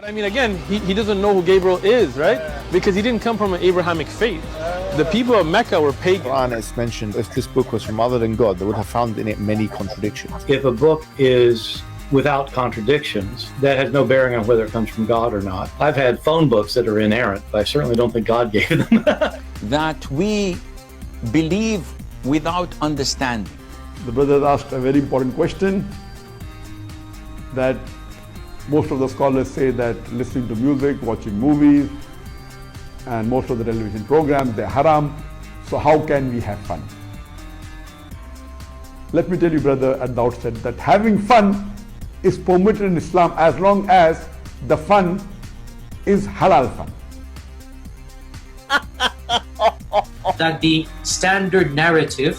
I mean, again, he doesn't know who Gabriel is, right? Because he didn't come from an Abrahamic faith. The people of Mecca were pagan. Quran is mentioned, if this book was from other than God, they would have found in it many contradictions. If a book is without contradictions, that has no bearing on whether it comes from God or not. I've had phone books that are inerrant, but I certainly don't think God gave them. That we believe without understanding. The brother asked a very important question, that most of the scholars say that listening to music, watching movies, and most of the television programs, they're haram. So how can we have fun? Let me tell you, brother, at the outset, that having fun is permitted in Islam as long as the fun is halal fun. That the standard narrative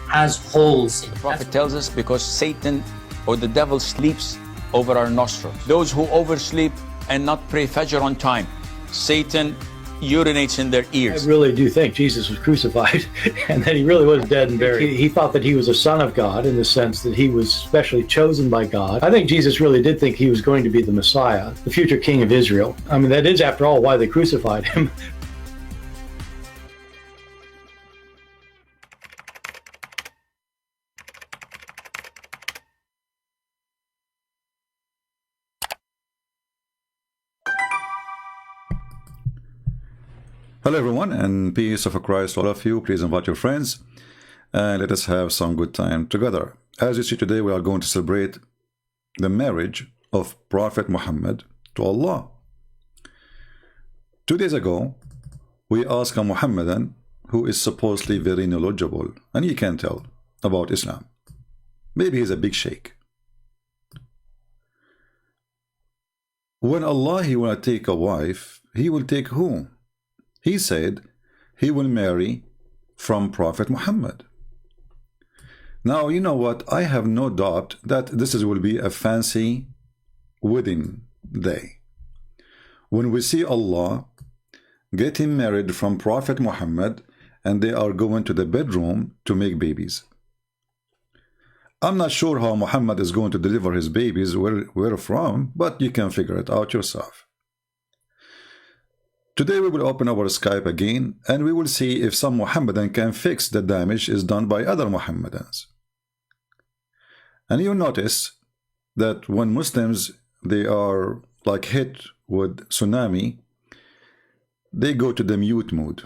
has holes in it. The Prophet tells us because Satan or the devil sleeps over our nostrils. Those who oversleep and not pray Fajr on time, Satan urinates in their ears. I really do think Jesus was crucified and that he really was dead and buried. He thought that he was a son of God in the sense that he was specially chosen by God. I think Jesus really did think he was going to be the Messiah, the future king of Israel. I mean, that is, after all, why they crucified him. Hello everyone, and peace of Christ to all of you. Please invite your friends and let us have some good time together. As you see, today we are going to celebrate the marriage of Prophet Muhammad to Allah. 2 days ago we asked a Muhammadan who is supposedly very knowledgeable, and he can tell about Islam. Maybe he's a big sheikh. When Allah he will take a wife, he will take who? He said he will marry from Prophet Muhammad. Now, you know what? I have no doubt that this will be a fancy wedding day. When we see Allah getting married from Prophet Muhammad and they are going to the bedroom to make babies. I'm not sure how Muhammad is going to deliver his babies, where from, but you can figure it out yourself. Today we will open our Skype again and we will see if some Muhammadan can fix the damage is done by other Muhammadans. And you notice that when Muslims they are like hit with tsunami, they go to the mute mode.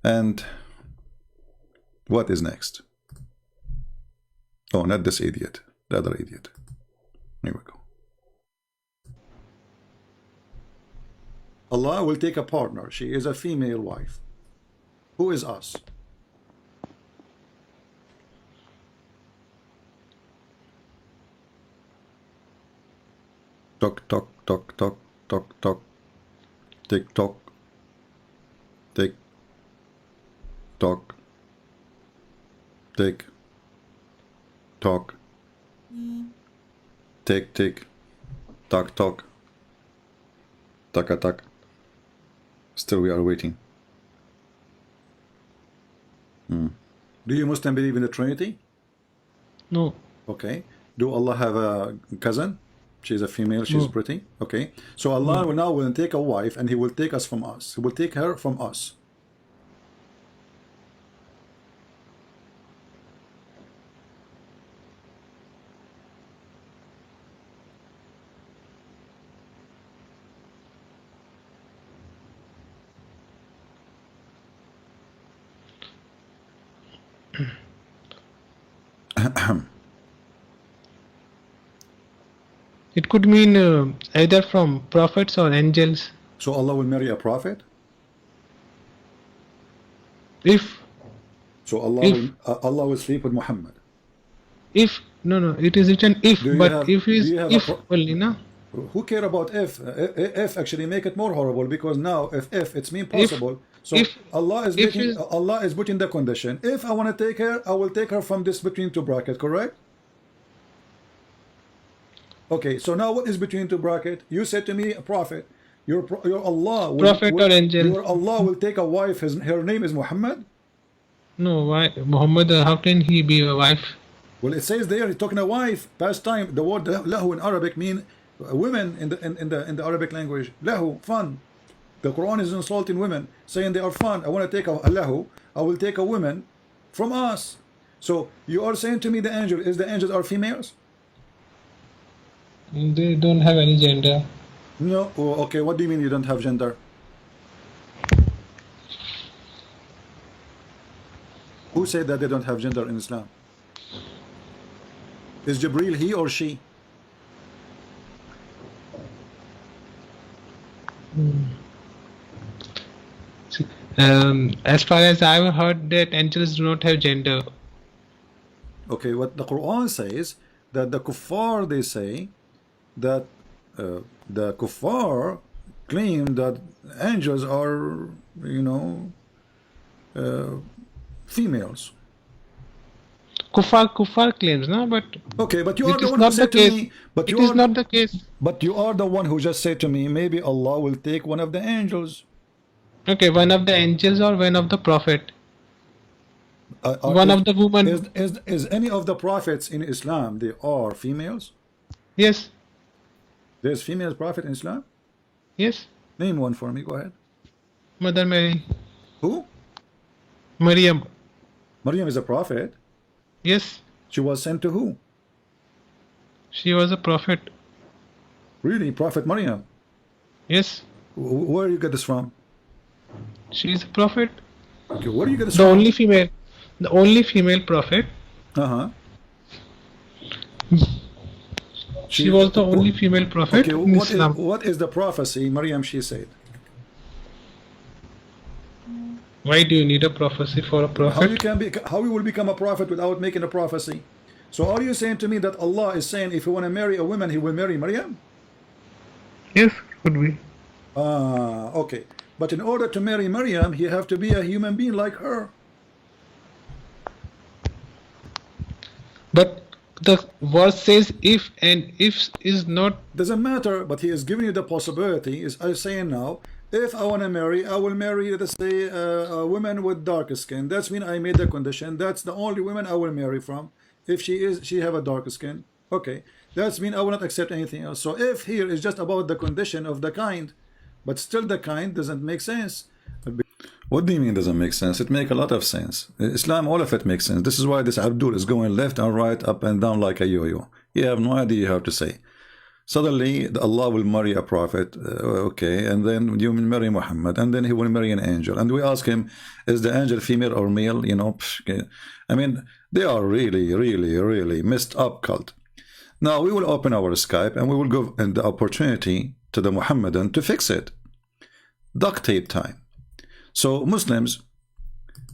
And what is next? Oh, not this idiot, the other idiot. Here we go. Allah will take a partner. She is a female wife. Who is us? Tock, tock, tock, tock, tock, tock. Tick, tock. Tick. Tock. Tick. Tock. Tick, tick. Tock, tock. Tuck, tuck. Still we are waiting. Do you Muslim believe in the Trinity? No. Okay. Do Allah have a cousin? She's a female, she's pretty. Okay. So Allah will now take a wife and he will take us from us. He will take her from us. It could mean either from prophets or angels. So Allah will marry a prophet? If so Allah will sleep with Muhammad. If no, it is written if, but if is if only, no? Who care about if? If actually make it more horrible, because now if it's mean possible. So Allah is putting the condition. If I want to take her, I will take her from this between two bracket, correct? Okay, so now what is between two bracket? You said to me, a prophet. Your Allah will, prophet or angel. Your Allah will take a wife. Her name is Muhammad. No, why Muhammad? How can he be a wife? Well, it says there, he's talking a wife, past time. The word lahu in Arabic mean women in the Arabic language, lahu, fun. The Quran is insulting women, saying they are fun. I want to take a lahu, I will take a woman from us. So you are saying to me the angels are females? They don't have any gender. No. Oh, okay, what do you mean you don't have gender? Who said that they don't have gender in Islam? Is Jibreel he or she? As far as I've heard, that angels do not have gender. Okay, what the Quran says, that the kuffar, they say that the kuffar claim that angels are, you know, females. Kuffar claims, no, but okay, but you are it the is one who not the said to case. me, but It you is are, not the case. but you are the one who just said to me, maybe Allah will take one of the angels. Okay, one of the angels or one of the prophet. One of the women. Is any of the prophets in Islam, they are females? Yes. There's female prophet in Islam? Yes. Name one for me, go ahead. Mother Mary. Who? Maryam. Maryam is a prophet? Yes. She was sent to who? She was a prophet. Really? Prophet Maryam? Yes. Where do you get this from? She is a prophet. Okay, where do you get this The from? only female prophet. Uh-huh. She was the only female prophet okay, in Islam. What is the prophecy Maryam she said? Why do you need a prophecy for a prophet? How you will become a prophet without making a prophecy? So are you saying to me that Allah is saying if you want to marry a woman, he will marry Maryam? Yes, could be. Okay. But in order to marry Maryam, you have to be a human being like her. But the verse says if, and if is not. Doesn't matter, but he is giving you the possibility. Is I saying now, if I want to marry, I will marry, let's say, a woman with dark skin. That's mean I made the condition. That's the only woman I will marry from. If she have a dark skin, okay. That's mean I will not accept anything else. So if here is just about the condition of the kind, but still the kind doesn't make sense. What do you mean doesn't make sense? It makes a lot of sense. Islam, all of it makes sense. This is why this Abdul is going left and right, up and down like a yo-yo. You have no idea how to say. Suddenly, Allah will marry a prophet, okay, and then you will marry Muhammad, and then he will marry an angel. And we ask him, is the angel female or male? You know, I mean, they are really, really, really messed up cult. Now, we will open our Skype, and we will give the opportunity to the Muhammadan to fix it. Duct tape time. So, Muslims,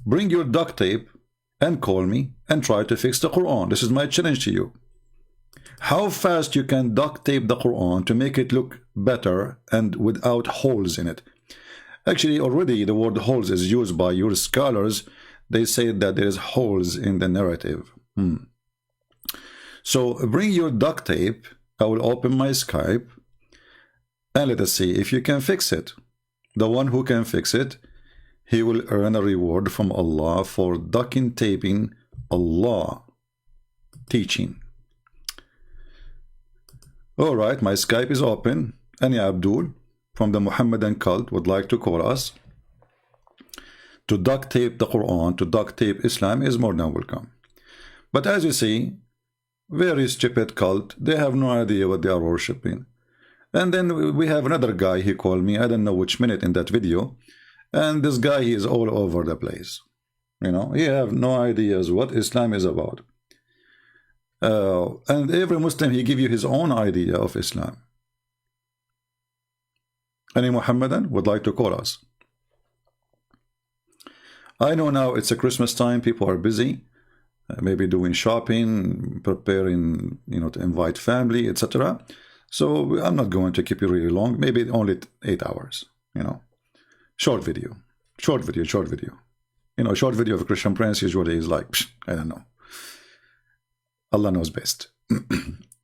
bring your duct tape and call me and try to fix the Quran. This is my challenge to you. How fast you can duct tape the Quran to make it look better and without holes in it. Actually, already the word holes is used by your scholars. They say that there is holes in the narrative. So bring your duct tape. I will open my Skype and let us see if you can fix it. The one who can fix it, he will earn a reward from Allah for duct taping Allah teaching. All right, my Skype is open. Any Abdul from the Muhammadan cult would like to call us to duct tape the Quran, to duct tape Islam is more than welcome. But as you see, very stupid cult, they have no idea what they are worshipping. And then we have another guy, he called me, I don't know which minute in that video, and this guy, he is all over the place. You know, he have no ideas what Islam is about. And every Muslim, he give you his own idea of Islam. Any Muhammadan would like to call us? I know now it's a Christmas time, people are busy, maybe doing shopping, preparing, you know, to invite family, etc. So I'm not going to keep you really long, maybe only 8 hours, you know. Short video. You know, short video of a Christian prince usually is like, I don't know. Allah knows best.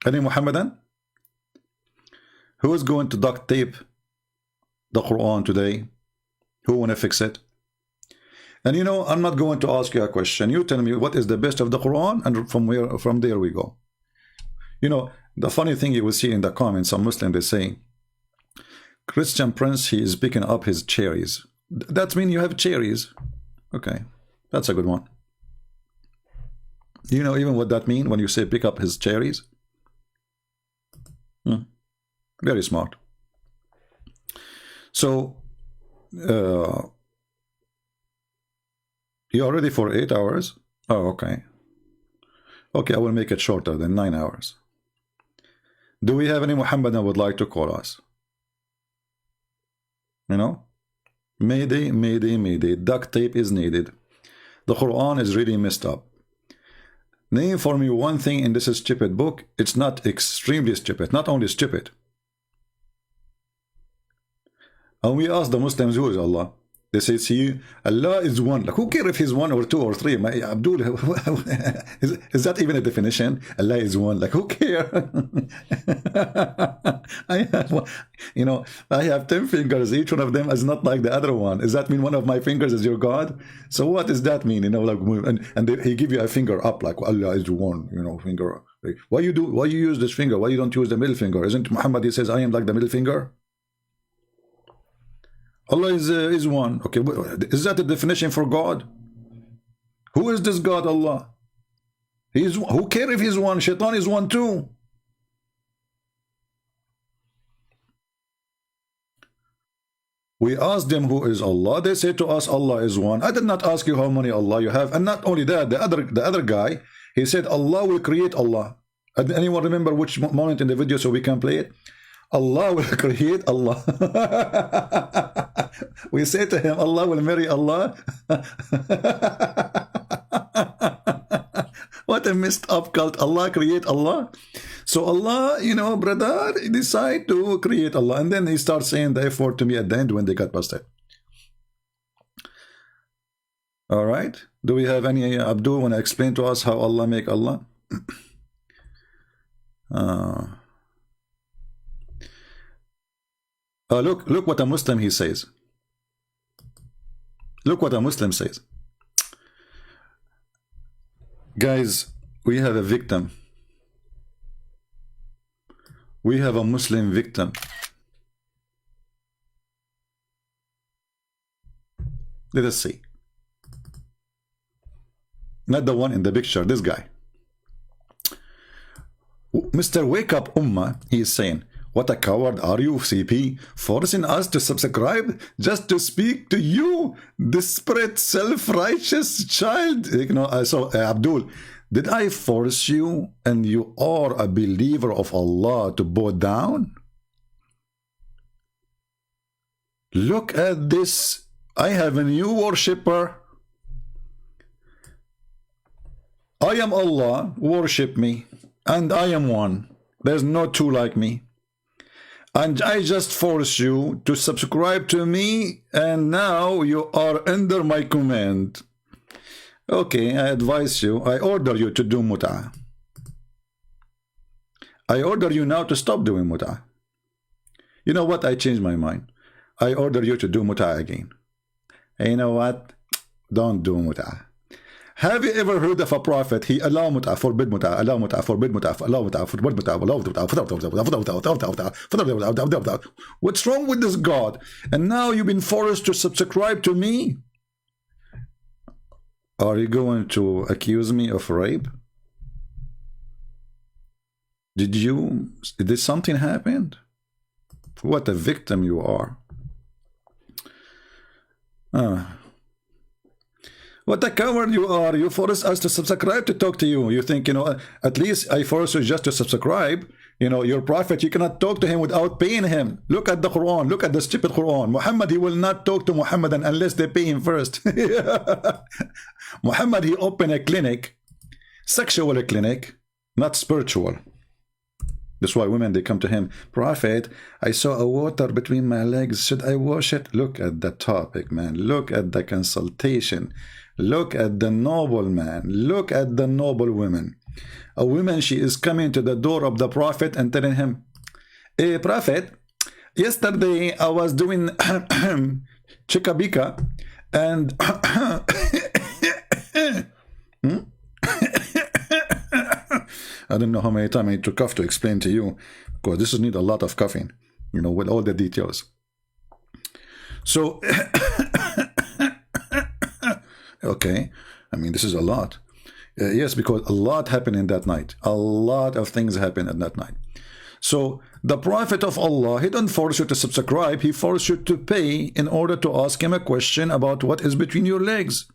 Any Muhammadan? Who is going to duct tape the Quran today? Who want to fix it? And you know, I'm not going to ask you a question. You tell me what is the best of the Quran, and from there we go. You know, The funny thing you will see in the comments, some Muslim, they say, Christian Prince, he is picking up his cherries. That means you have cherries. Okay, that's a good one. You know even what that means when you say pick up his cherries? Very smart. So, you are ready for 8 hours? Oh, okay. Okay, I will make it shorter than 9 hours. Do we have any Muhammad that would like to call us? You know? Mayday, mayday, mayday. Duct tape is needed. The Quran is really messed up. Name for me one thing in this stupid book. It's not extremely stupid. Not only stupid. And we ask the Muslims, who is Allah? They say, see, Allah is one. Like, who cares if he's one or two or three? Abdul, is that even a definition? Allah is one. Like, who cares? I have 10 fingers. Each one of them is not like the other one. Does that mean one of my fingers is your God? So what does that mean? You know, like, he give you a finger up, like Allah is one. You know, finger. Like, why you use this finger? Why you don't use the middle finger? Isn't Muhammad? He says, I am like the middle finger. Allah is one. Okay, is that a definition for God? Who is this God, Allah? Who cares if he's one? Shaitan is one too. We asked them who is Allah. They say to us, Allah is one. I did not ask you how many Allah you have. And not only that, the other guy, he said Allah will create Allah. Anyone remember which moment in the video so we can play it? Allah will create Allah. We say to him, Allah will marry Allah. What a messed up cult. Allah create Allah. So Allah, you know, brother, decide to create Allah. And then he starts saying the effort to me at the end when they got busted. All right. Do we have any, Abdul, want to explain to us how Allah make Allah? Look what a Muslim he says. Look what a Muslim says. Guys, we have a victim. We have a Muslim victim. Let us see. Not the one in the picture, this guy. Mr. Wake Up Ummah, he is saying, what a coward are you, CP, forcing us to subscribe just to speak to you, desperate, self-righteous child. You know, so Abdul, did I force you and you are a believer of Allah to bow down? Look at this. I have a new worshipper. I am Allah, worship me, and I am one. There's no two like me. And I just force you to subscribe to me, and now you are under my command. Okay, I advise you, I order you to do mut'ah. I order you now to stop doing mut'ah. You know what? I changed my mind. I order you to do mut'ah again. And you know what? Don't do mut'ah. Have you ever heard of a prophet? He allow mut'ah, forbid mut'ah, allow mut'ah, forbid mut'ah, allow mut'ah, forbid mut'ah, allow mut'ah. What's wrong with this God? And now you've been forced to subscribe to me? Are you going to accuse me of rape? Did something happen? What a victim you are. What a coward you are. You force us to subscribe to talk to you. You think, you know, at least I force you just to subscribe. You know, your prophet, you cannot talk to him without paying him. Look at the Quran. Look at the stupid Quran. Muhammad, he will not talk to Muhammadan unless they pay him first. Muhammad, he opened a clinic, sexual clinic, not spiritual. That's why women, they come to him. Prophet, I saw a water between my legs. Should I wash it? Look at the topic, man. Look at the consultation. Look at the noble man. Look at the noble women. A woman, she is coming to the door of the prophet and telling him, hey, prophet, yesterday I was doing chikabika and I don't know how many times I need to cough to explain to you, because this need a lot of coughing, you know, with all the details. So, okay, I mean, this is a lot. Yes, because a lot happened in that night. A lot of things happened in that night. So the Prophet of Allah, he don't force you to subscribe, he forced you to pay in order to ask him a question about what is between your legs.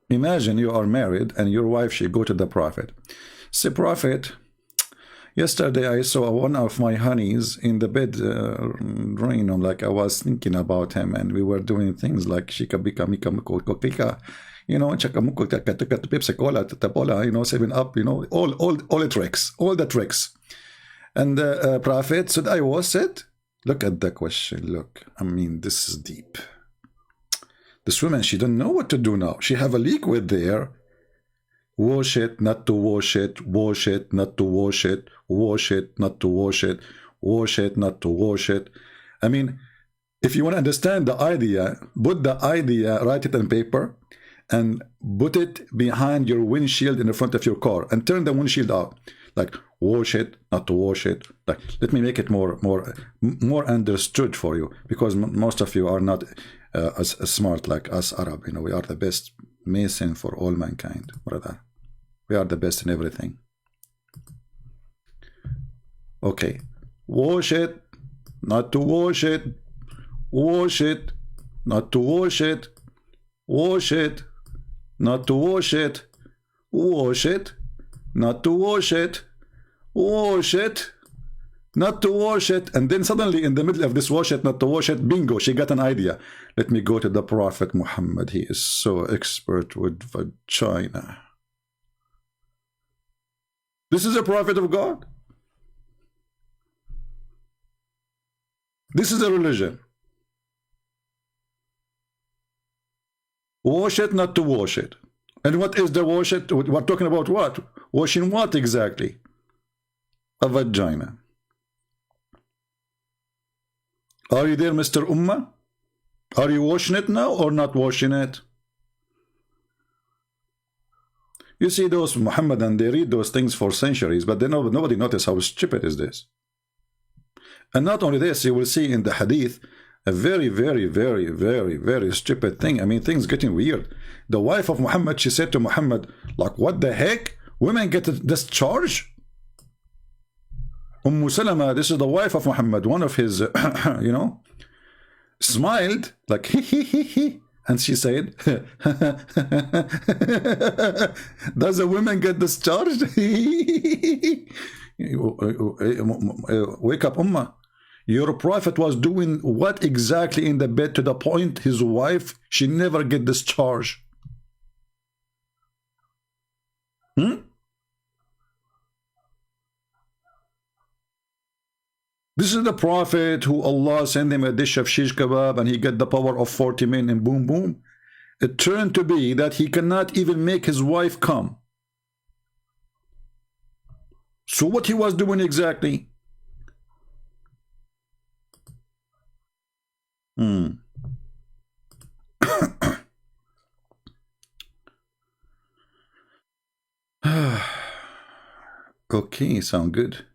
Imagine you are married and your wife, she go to the Prophet. Say, Prophet, yesterday I saw one of my honeys in the bed, like I was thinking about him, and we were doing things like shika bika mika mika, you know, Pepsi Cola, Tapola, you know, 7-Up, you know, all the tricks, all the tricks. And the Prophet said, I was it. Look at the question. Look, I mean, this is deep. This woman, she don't know what to do now. She have a liquid there. Wash it, not to wash it. Wash it, not to wash it. Wash it, not to wash it. Wash it, not to wash it. I mean, if you want to understand the idea, put the idea, write it on paper, and put it behind your windshield in the front of your car, and turn the windshield out. Like, wash it, not to wash it. Like, let me make it more understood for you, because most of you are not as smart like us Arab. You know, we are the best mason for all mankind, brother. We are the best in everything. Okay, wash it, not to wash it. Wash it, not to wash it. Wash it, not to wash it. Wash it, not to wash it. Wash it, not to wash it. And then suddenly in the middle of this wash it, not to wash it, bingo, she got an idea. Let me go to the Prophet Muhammad. He is so expert with vagina. This is a prophet of God. This is a religion. Wash it, not to wash it. And what is the wash it? We're talking about what? Washing what exactly? A vagina. Are you there, Mr. Ummah? Are you washing it now or not washing it? You see those Muhammadan, they read those things for centuries, but they know, nobody notice how stupid is this. And not only this, you will see in the hadith a very, very, very, very, very stupid thing. I mean, things getting weird. The wife of Muhammad, she said to Muhammad, like, what the heck? Women get discharged? Salama, this is the wife of Muhammad, one of his, you know, smiled, like, he. And she said, does a woman get discharged? Wake up, Ummah. Your prophet was doing what exactly in the bed to the point his wife, she never get discharged? This is the prophet who Allah sent him a dish of shish kebab and he get the power of 40 men and boom boom. It turned to be that he cannot even make his wife come. So what he was doing exactly? Okay, sound good.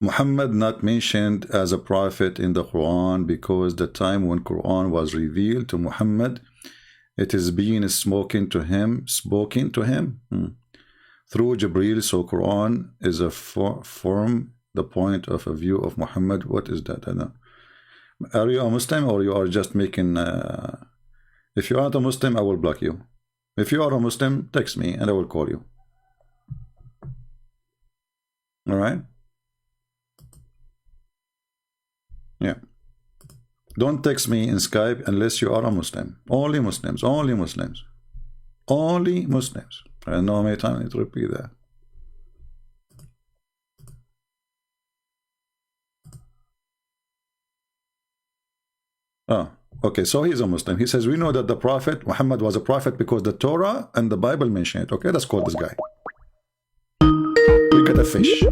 Muhammad not mentioned as a prophet in the Quran because the time when Quran was revealed to Muhammad, it is being spoken to him through Jibreel. So Quran is a form the point of a view of Muhammad. What is that? I don't know. Are you a Muslim or you are just making if you aren't a Muslim, I will block you. If you are a Muslim, text me and I will call you. All right? Yeah. Don't text me in Skype unless you are a Muslim. Only Muslims. Only Muslims. Only Muslims. I don't know how many times I need to repeat that. Oh, okay. So he's a Muslim. He says, we know that the Prophet Muhammad was a prophet because the Torah and the Bible mention it. Okay, let's call this guy. We got a fish.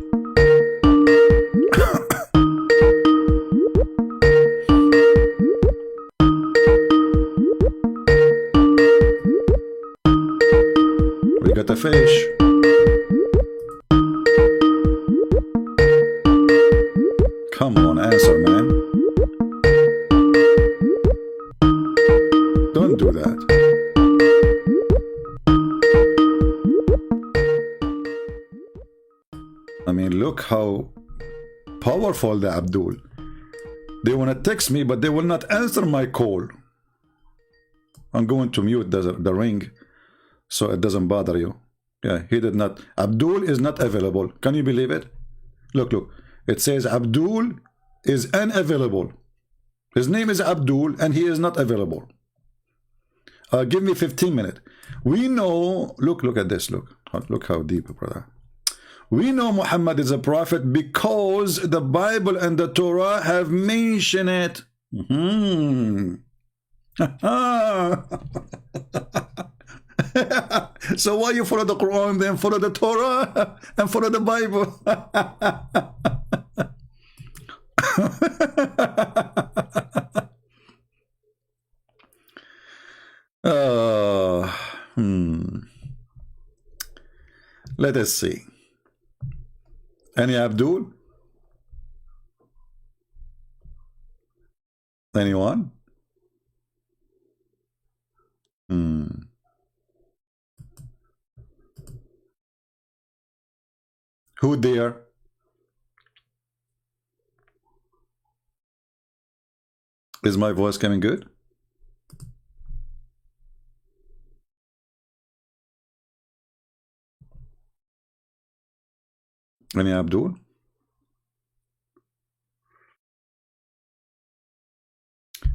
fish. Come on, answer, man. Don't do that. I mean, look how powerful the Abdul. They want to text me, but they will not answer my call. I'm going to mute the ring so it doesn't bother you. Yeah, he did not. Abdul is not available. Can you believe it? Look, look. It says Abdul is unavailable. His name is Abdul and he is not available. Give me 15 minutes. We know, look at this. Look how deep, brother. We know Muhammad is a prophet because the Bible and the Torah have mentioned it. So why you follow the Quran, then follow the Torah and follow the Bible? Let us see. Any Abdul? Anyone? Who there? Is my voice coming good? Any Abdul?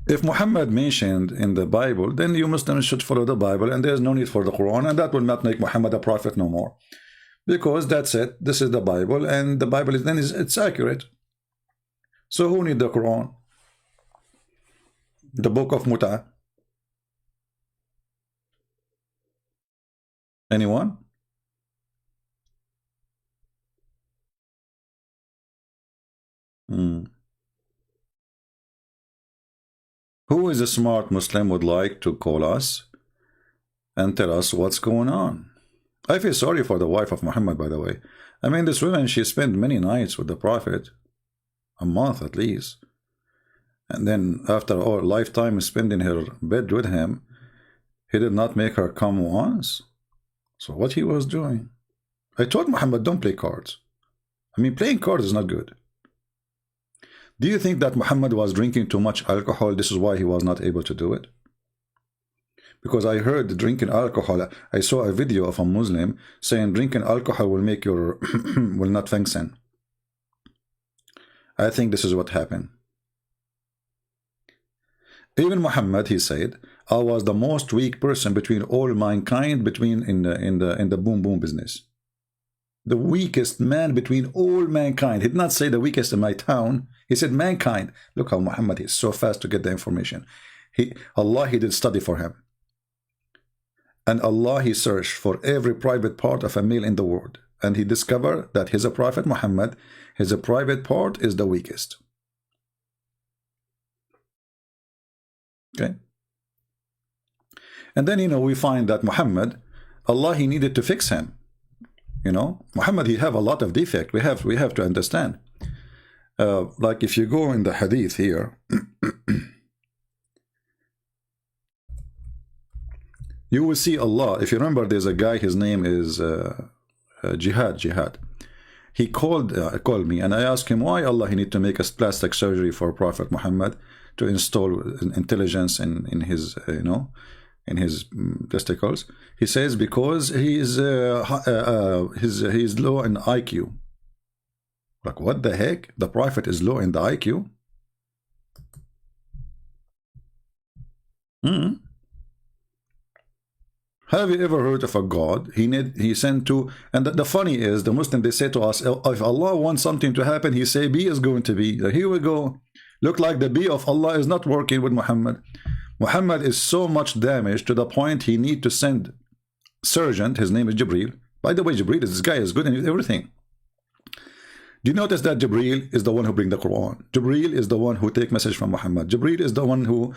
If Muhammad mentioned in the Bible, then you Muslims should follow the Bible, and there's no need for the Quran, and that will not make Muhammad a prophet no more. Because that's it. This is the Bible, and the Bible is then it's accurate. So who need the Quran? The book of Muta? Anyone? Who is a smart Muslim would like to call us and tell us what's going on? I feel sorry for the wife of Muhammad, by the way. I mean, this woman, she spent many nights with the Prophet, a month at least. And then after all lifetime spent in her bed with him, he did not make her come once. So what he was doing? I told Muhammad, don't play cards. I mean, playing cards is not good. Do you think that Muhammad was drinking too much alcohol? This is why he was not able to do it? Because I heard drinking alcohol, I saw a video of a Muslim saying drinking alcohol will make your will not function. I think this is what happened. Even Muhammad, he said, I was the most weak person between all mankind, in the boom boom business. The weakest man between all mankind. He did not say the weakest in my town. He said mankind. Look how Muhammad is so fast to get the information. Allah, he did study for him. And Allah, he searched for every private part of a male in the world. And he discovered that his prophet Muhammad, his private part is the weakest. Okay. And then, we find that Muhammad, Allah, he needed to fix him. Muhammad, he have a lot of defect. We have to understand. Like if you go in the hadith here, you will see Allah. If you remember, there's a guy, his name is Jihad. He called me, and I asked him why Allah he need to make a plastic surgery for Prophet Muhammad to install intelligence in his in his testicles. He says because he is he's low in IQ. Like, what the heck? The Prophet is low in the IQ? Have you ever heard of a God he sent to? And the funny is, the Muslim, they say to us, if Allah wants something to happen, he say B is going to be. Here we go. Look like the B of Allah is not working with Muhammad. Muhammad is so much damaged to the point he need to send surgeon. His name is Jibril. By the way, Jibril, this guy is good in everything. Do you notice that Jibreel is the one who bring the Quran? Jibreel is the one who take message from Muhammad. Jibreel is the one who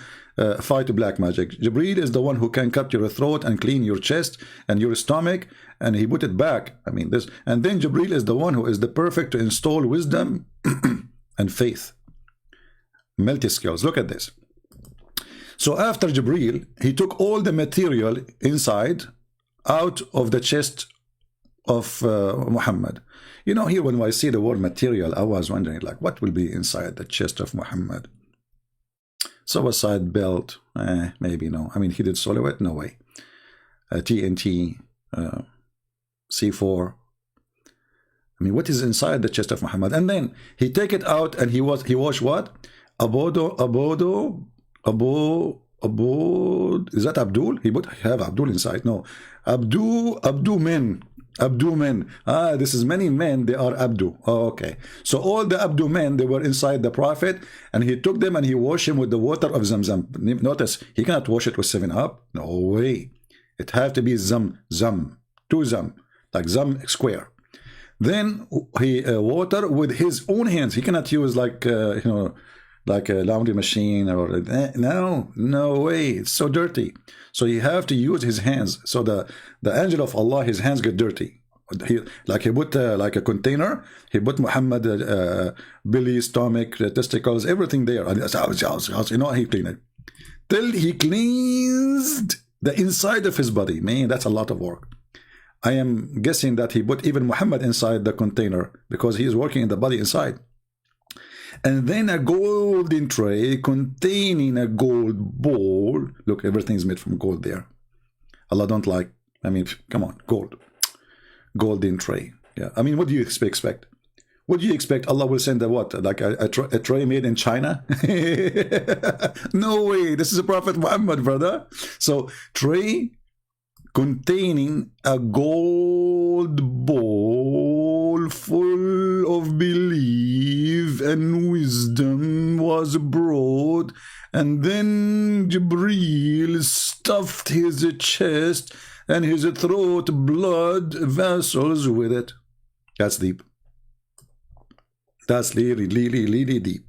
fight black magic. Jibreel is the one who can cut your throat and clean your chest and your stomach, and he put it back. I mean this. And then Jibreel is the one who is the perfect to install wisdom and faith. Multi skills. Look at this. So after Jibreel, he took all the material inside out of the chest of Muhammad. You know, here when I see the word material, I was wondering, like, what will be inside the chest of Muhammad? Suicide belt, maybe no. I mean, he did silhouette, no way. TNT, C4. I mean, what is inside the chest of Muhammad? And then he take it out and he washed what? Abodo. Is that Abdul? He would have Abdul inside. No, abdomen. This is many men, they are Abdu. Oh, okay. So all the Abdu men, they were inside the Prophet, and he took them and he washed him with the water of Zamzam. Notice, he cannot wash it with 7-Up. No way. It has to be Zam, 2 Zam, like Zam square. Then he water with his own hands. He cannot use like, you know, like a laundry machine or no way. It's so dirty. So you have to use his hands. So the angel of Allah, his hands get dirty. He put like a container. He put Muhammad belly, stomach, testicles, everything there. And you know, he cleaned it till he cleansed the inside of his body. Man, that's a lot of work. I am guessing that he put even Muhammad inside the container because he is working in the body inside. And then a golden tray containing a gold bowl. Look, everything is made from gold there. Allah don't like, I mean, come on, gold. Golden tray. Yeah, I mean, what do you expect? What do you expect? Allah will send a what? Like a tray made in China? No way. This is a Prophet Muhammad, brother. So, tray containing a gold bowl full of belief and wisdom was brought, and then Jibreel stuffed his chest and his throat blood vessels with it. That's deep. That's really deep.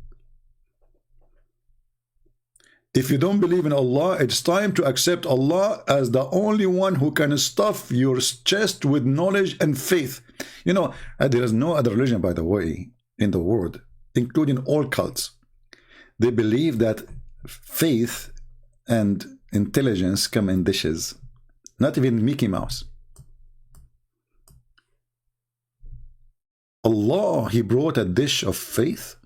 If you don't believe in Allah, it's time to accept Allah as the only one who can stuff your chest with knowledge and faith. You know, there is no other religion, by the way, in the world, including all cults. They believe that faith and intelligence come in dishes. Not even Mickey Mouse. Allah, He brought a dish of faith.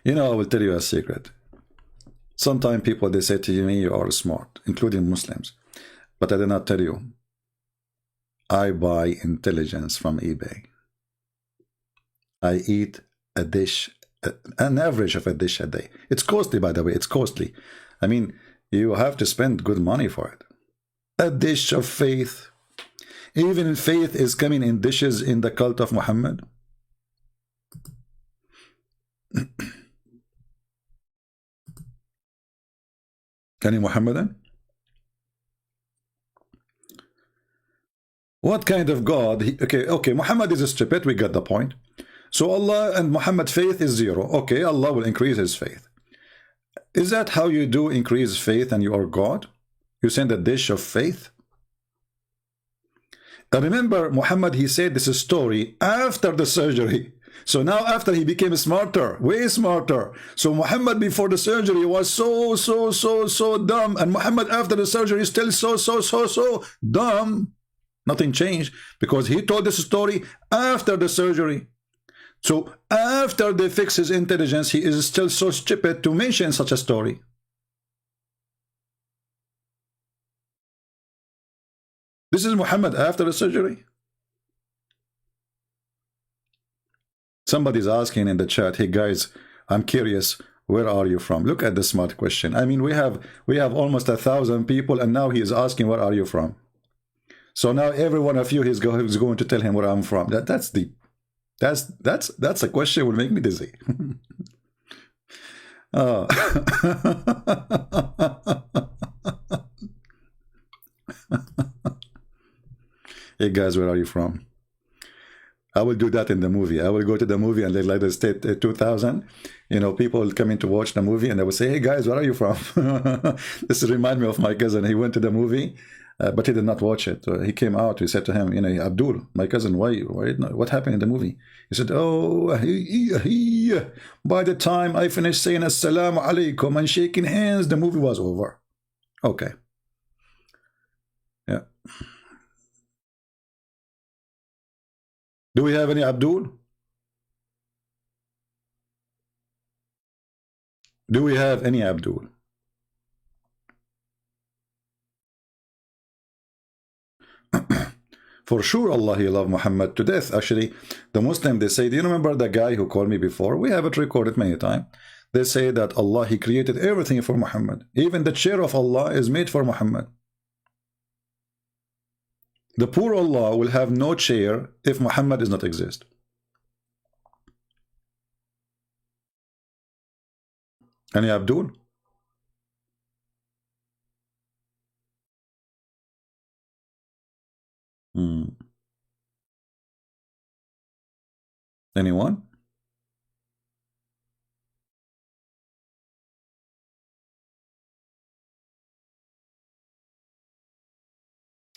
You know, I will tell you a secret. Sometimes people, they say to me, you are smart, including Muslims. But I did not tell you. I buy intelligence from eBay. I eat a dish, an average of a dish a day. It's costly, by the way, it's costly. I mean, you have to spend good money for it. A dish of faith. Even faith is coming in dishes in the cult of Muhammad. Can you Muhammadan? What kind of God? Okay, Muhammad is stupid, we got the point. So Allah and Muhammad faith is 0. Okay, Allah will increase his faith. Is that how you do increase faith and you are God? You send a dish of faith? And remember, Muhammad, he said this is story after the surgery. So now after he became smarter, way smarter. So Muhammad before the surgery was so dumb. And Muhammad after the surgery is still so dumb. Nothing changed because he told this story after the surgery. So after they fix his intelligence, he is still so stupid to mention such a story. This is Muhammad after the surgery. Somebody's asking in the chat, hey guys, I'm curious, where are you from? Look at the smart question. I mean, we have almost 1,000 people, and now he is asking, where are you from? So now every one of you is going to tell him where I'm from. That's deep. That's a question will make me dizzy. Oh. Hey guys, where are you from? I will do that in the movie. I will go to the movie and they like the state 2000. You know, people will come in to watch the movie and they will say, hey guys, where are you from? This remind me of my cousin. He went to the movie, but he did not watch it. He came out. We said to him, you know, Abdul, my cousin, what happened in the movie? He said, oh, by the time I finished saying assalamu alaikum and shaking hands, the movie was over. Okay. Yeah. Do we have any Abdul? Do we have any Abdul? For sure, Allah, He loved Muhammad to death. Actually, the Muslim, they say, do you remember the guy who called me before? We have it recorded many times. They say that Allah, He created everything for Muhammad. Even the chair of Allah is made for Muhammad. The poor Allah will have no chair if Muhammad does not exist. Any Abdul? Anyone?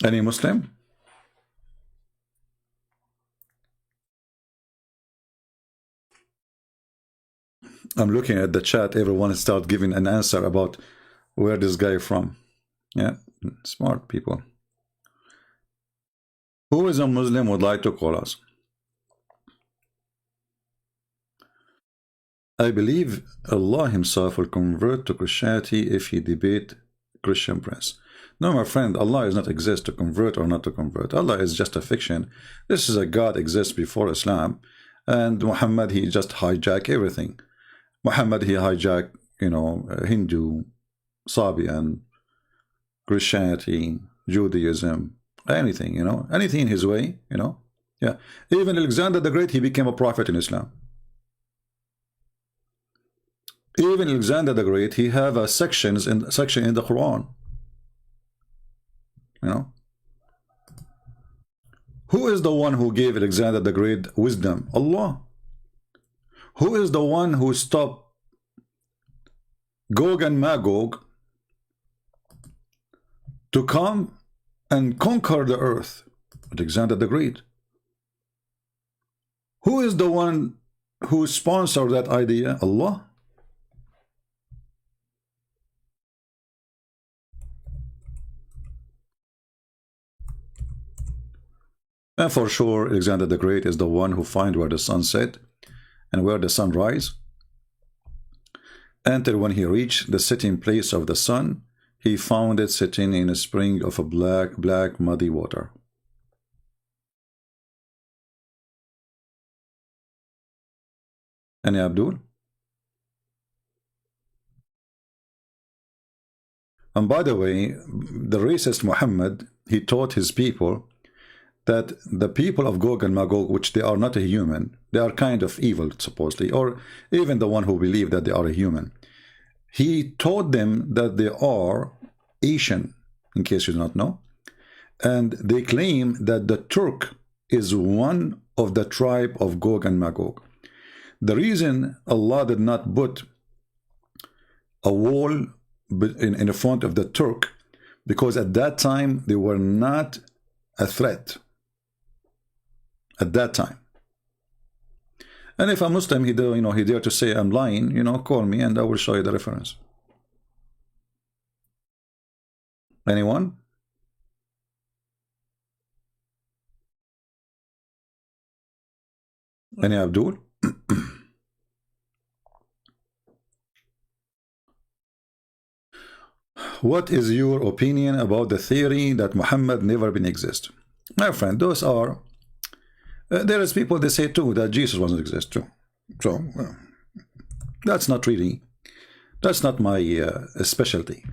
Any Muslim? I'm looking at the chat. Everyone start giving an answer about where this guy from. Yeah, smart people. Who is a Muslim would like to call us? I believe Allah Himself will convert to Christianity if He debate Christian prince. No, my friend, Allah does not exist to convert or not to convert. Allah is just a fiction. This is a God exists before Islam, and Muhammad, he just hijacked everything. Muhammad, he hijacked, you know, Hindu, Sabian, Christianity, Judaism, anything, you know, anything in his way, you know. Yeah, even Alexander the Great, he became a prophet in Islam. Even Alexander the Great, he have a section in the Quran. You know, who is the one who gave Alexander the Great wisdom? Allah. Who is the one who stopped Gog and Magog to come and conquer the earth? Alexander the Great. Who is the one who sponsored that idea? Allah. And for sure, Alexander the Great is the one who find where the sun set and where the sun rise. Until when he reached the setting place of the sun, he found it sitting in a spring of a black muddy water. Any Abdul? And by the way, the racist Muhammad, he taught his people that the people of Gog and Magog, which they are not a human, they are kind of evil, supposedly, or even the one who believe that they are a human. He taught them that they are Asian, in case you do not know, and they claim that the Turk is one of the tribe of Gog and Magog. The reason Allah did not put a wall in front of the Turk, because at that time they were not a threat. At that time. And if a Muslim, he dare to say I'm lying, you know, call me and I will show you the reference. Anyone? Any Abdul? What is your opinion about the theory that Muhammad never been exist? My friend, those are there is people, they say too that Jesus doesn't exist too. So that's not my specialty,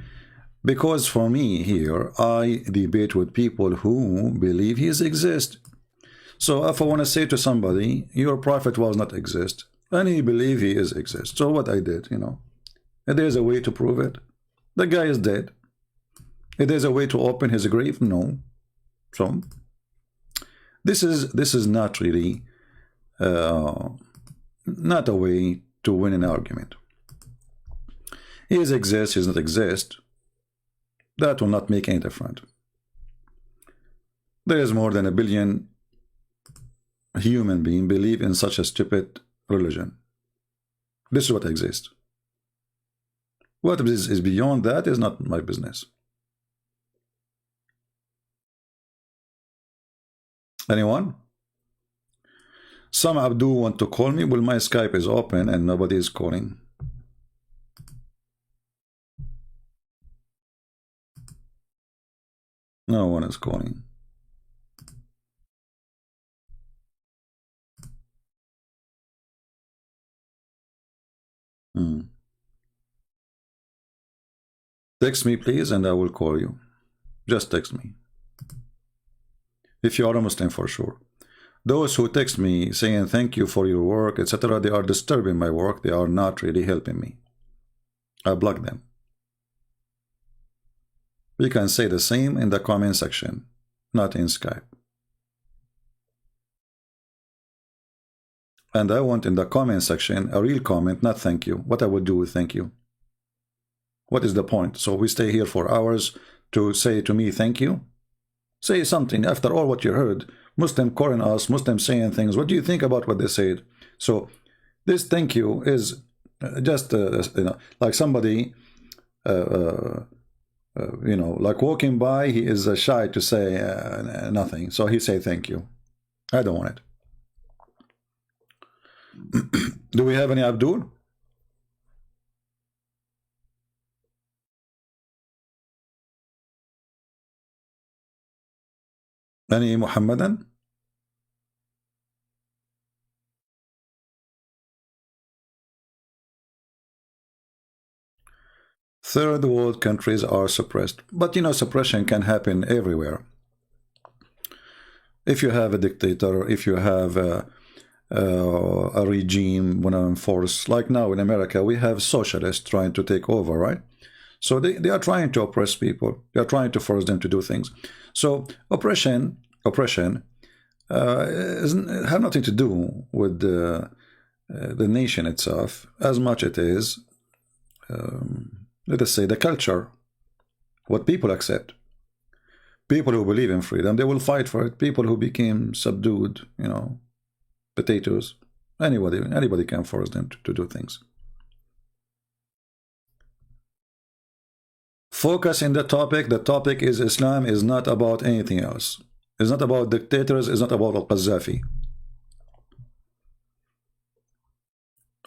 because for me here, I debate with people who believe he exists. So if I want to say to somebody, your prophet was not exist, and he believe he is exist, so what I did, you know, there's a way to prove it. The guy is dead. There's a way to open his grave? No. So This is not really not a way to win an argument. He exists, he does not exist. That will not make any difference. There is more than 1 billion human beings believe in such a stupid religion. This is what exists. What is beyond that is not my business. Anyone? Some Abdul want to call me. Well, my Skype is open and nobody is calling. No one is calling. Text me, please, and I will call you. Just text me. If you are a Muslim, for sure. Those who text me saying thank you for your work, etc., they are disturbing my work. They are not really helping me. I block them. We can say the same in the comment section, not in Skype. And I want in the comment section a real comment, not thank you. What I would do with thank you. What is the point? So we stay here for hours to say to me thank you? Say something. After all what you heard, Muslim calling us, Muslim saying things. What do you think about what they said? So this thank you is just like somebody like walking by, he is shy to say nothing, so he say thank you. I don't want it. Do we have any Abdul? Any Muhammadan? Third world countries are suppressed, but suppression can happen everywhere. If you have a dictator, if you have a regime when enforced, like now in America we have socialists trying to take over, right? So they are trying to oppress people. They are trying to force them to do things. So oppression have nothing to do with the nation itself, as much it is let us say the culture, what people accept. People who believe in freedom, they will fight for it. People who became subdued, potatoes, anybody can force them to do things. Focus in the topic. The topic is Islam is not about anything else. It's not about dictators. It's not about Al-Qaddafi.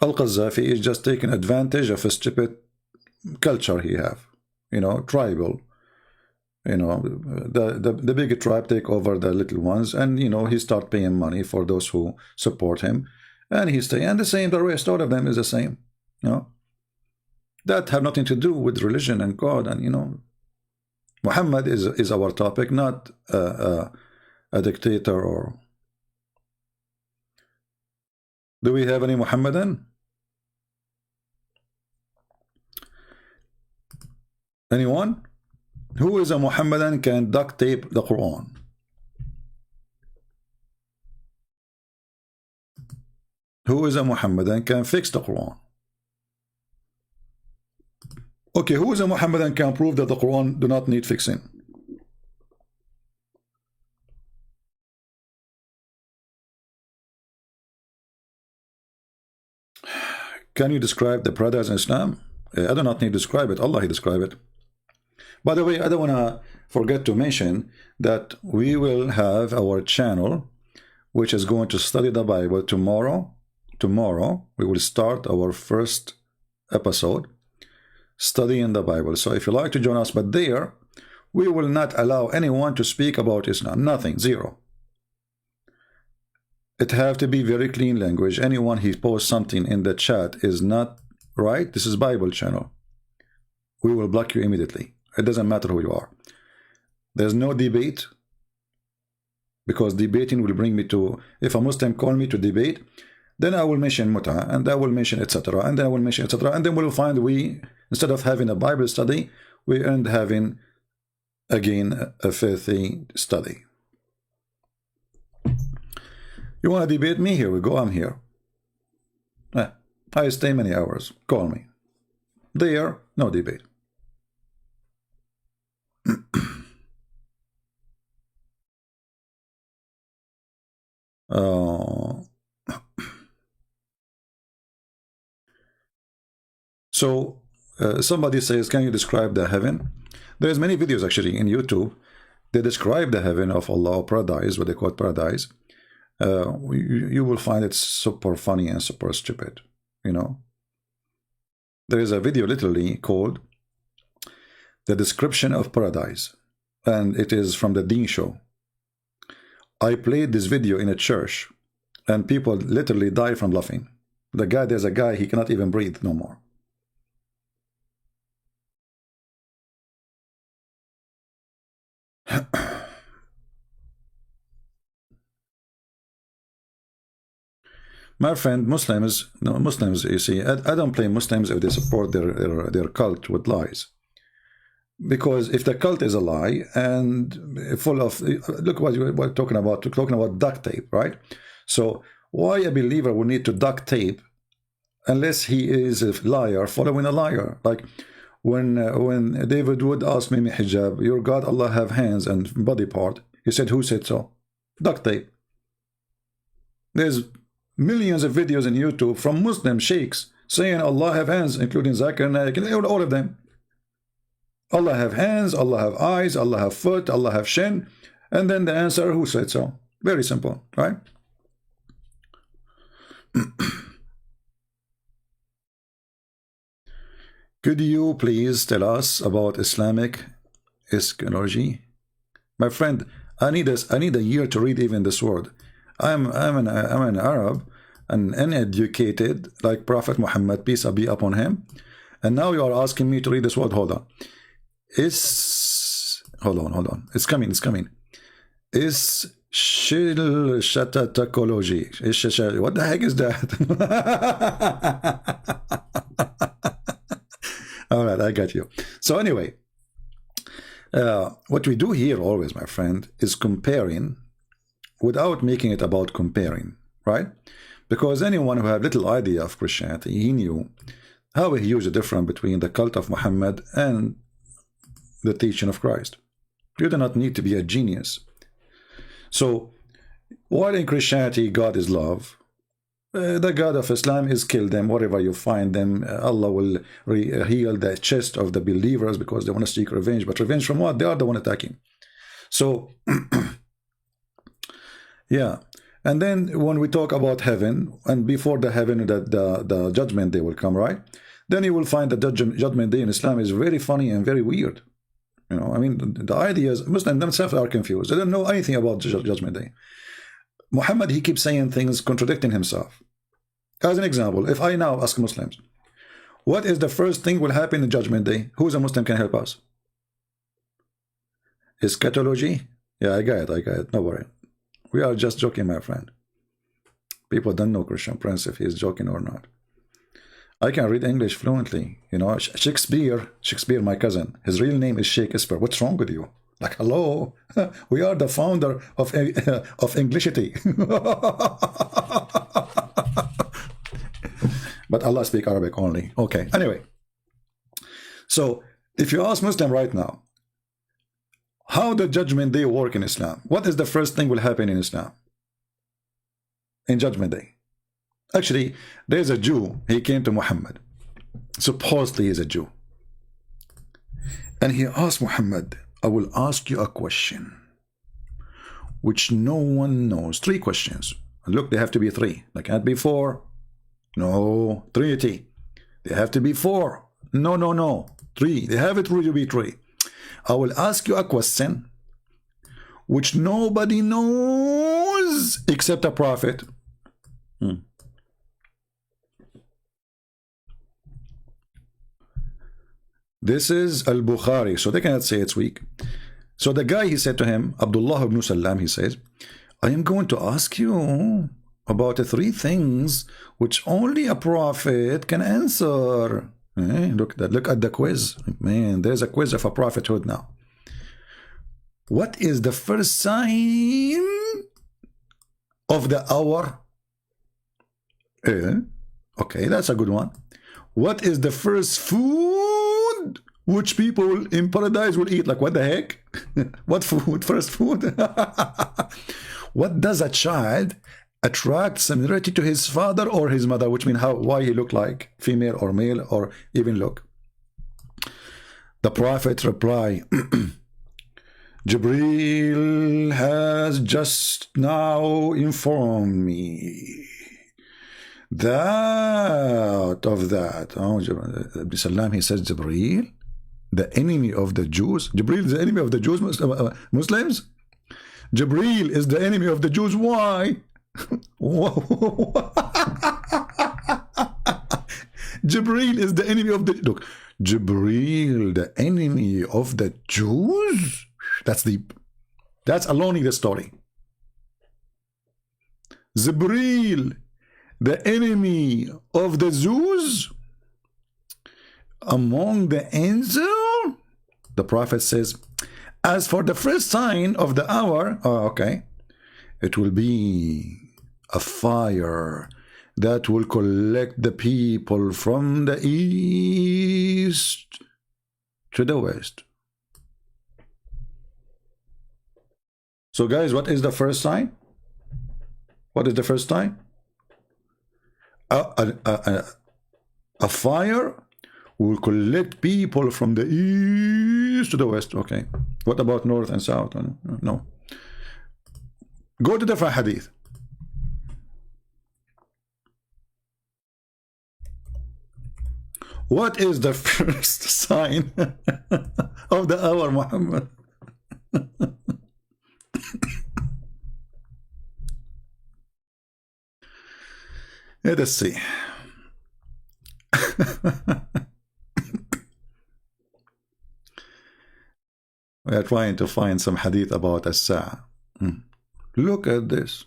Al-Qaddafi is just taking advantage of a stupid culture he have, tribal. The big tribe take over the little ones, and he start paying money for those who support him, and he stay. And the same, the rest, all of them is the same. That have nothing to do with religion and God, and Muhammad is our topic, not a dictator. Or do we have any Muhammadan? Anyone? Who is a Muhammadan can duct tape the Quran? Who is a Muhammadan can fix the Quran? Okay, who is a Muhammadan can prove that the Quran do not need fixing? Can you describe the paradise in Islam? I do not need to describe it. Allah, He describe it. By the way, I don't want to forget to mention that we will have our channel, which is going to study the Bible tomorrow. Tomorrow, we will start our first episode, studying the Bible. So if you like to join us, but there, we will not allow anyone to speak about Islam. Nothing, zero. It have to be very clean language. Anyone who posts something in the chat is not right. This is Bible channel. We will block you immediately. It doesn't matter who you are. There's no debate, because debating will bring me to, if a Muslim call me to debate, then I will mention muta, and I will mention etc., and then I will mention etc., and then we'll find we, instead of having a Bible study, we end having again a filthy study. You want to debate me? Here we go. I'm here. I stay many hours. Call me. There, no debate. So somebody says, can you describe the heaven? There's many videos actually in YouTube. They describe the heaven of Allah, paradise, what they call paradise. You will find it super funny and super stupid, you know. There is a video literally called The Description of Paradise, and it is from the Deen Show. I played this video in a church, and people literally die from laughing. There's a guy, he cannot even breathe no more. My friend, Muslims, you see, I don't blame Muslims if they support their cult with lies. Because if the cult is a lie and full of, look what we're talking about duct tape, right? So why a believer would need to duct tape unless he is a liar following a liar? Like when David would ask me, Hijab, your God Allah have hands and body part, he said, who said so? Duct tape. There's millions of videos on YouTube from Muslim sheikhs saying Allah have hands, including Zakir, Naik, and all of them. Allah have hands, Allah have eyes, Allah have foot, Allah have shin, and then the answer, who said so? Very simple, right? Could you please tell us about Islamic eschatology? My friend, I need a year to read even this word. I'm an Arab, and uneducated, like Prophet Muhammad, peace be upon him, and now you are asking me to read this word. Hold on. Hold on. It's coming. Ischatology. What the heck is that? All right, I got you. So anyway, what we do here always, my friend, is comparing without making it about comparing, right? Because anyone who had little idea of Christianity, he knew how a huge difference between the cult of Muhammad and the teaching of Christ. You do not need to be a genius. So while in Christianity God is love, the God of Islam is kill them wherever you find them. Allah will heal the chest of the believers because they want to seek revenge. But revenge from what? They are the one attacking. So yeah. And then when we talk about heaven, and before the heaven, the judgment day will come, right? Then you will find the judgment day in Islam is very funny and very weird. You know, I mean, the ideas, Muslims themselves are confused. They don't know anything about judgment day. Muhammad, he keeps saying things contradicting himself. As an example, if I now ask Muslims, what is the first thing will happen in judgment day? Who's a Muslim can help us? Eschatology? Yeah, I got it. No worry. We are just joking, my friend. People don't know Christian Prince if he is joking or not. I can read English fluently. You know, Shakespeare, my cousin, his real name is Shakespeare. What's wrong with you? Like, hello, we are the founder of Englishity. But Allah speak Arabic only. Okay, anyway. So, if you ask Muslim right now, how the judgment day work in Islam? What is the first thing will happen in Islam? In judgment day. Actually, there's a Jew, he came to Muhammad. Supposedly he's a Jew. And he asked Muhammad, I will ask you a question which no one knows. 3 questions. And look, they have to be 3. They can't be 4. No, Trinity. They have to be 4. No. 3. They have it to be 3. I will ask you a question which nobody knows except a prophet. This is Al-Bukhari, so they cannot say it's weak. So the guy, he said to him, Abdullah ibn Salam, he says, I am going to ask you about 3 things which only a prophet can answer. Look at the quiz. Man, there's a quiz of a prophethood now. What is the first sign of the hour? Okay, that's a good one. What is the first food which people in paradise will eat? Like, what the heck? What food? First food? What does a child attract similarity to his father or his mother? Which means why he look like female or male or even look? The Prophet reply, Jibreel has just now informed me that of that. Oh, Salam, he says Jibreel, the enemy of the Jews. Jibreel is the enemy of the Jews, Muslims. Jibreel is the enemy of the Jews. Why? Jibreel is the enemy of the... Look, Jibreel, the enemy of the Jews? That's deep. That's alone in the story. Jibreel, the enemy of the Jews among the angels? The Prophet says, as for the first sign of the hour, okay, it will be a fire that will collect the people from the east to the west. So guys, what is the first sign? What is the first sign? A fire will collect people from the east to the west. Okay. What about north and south? No. Go to the hadith. What is the first sign of the hour, Muhammad? Let us see. We are trying to find some hadith about as-sa'a. Look at this.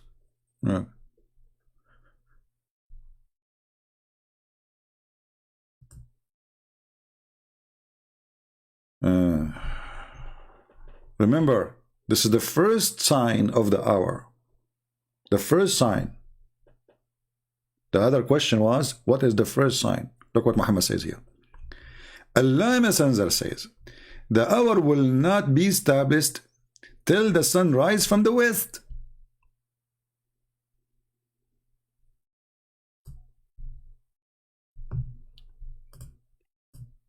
Remember, this is the first sign of the hour. The first sign. The other question was, what is the first sign? Look what Muhammad says here. Allah Messenger says, the hour will not be established till the sun rise from the west.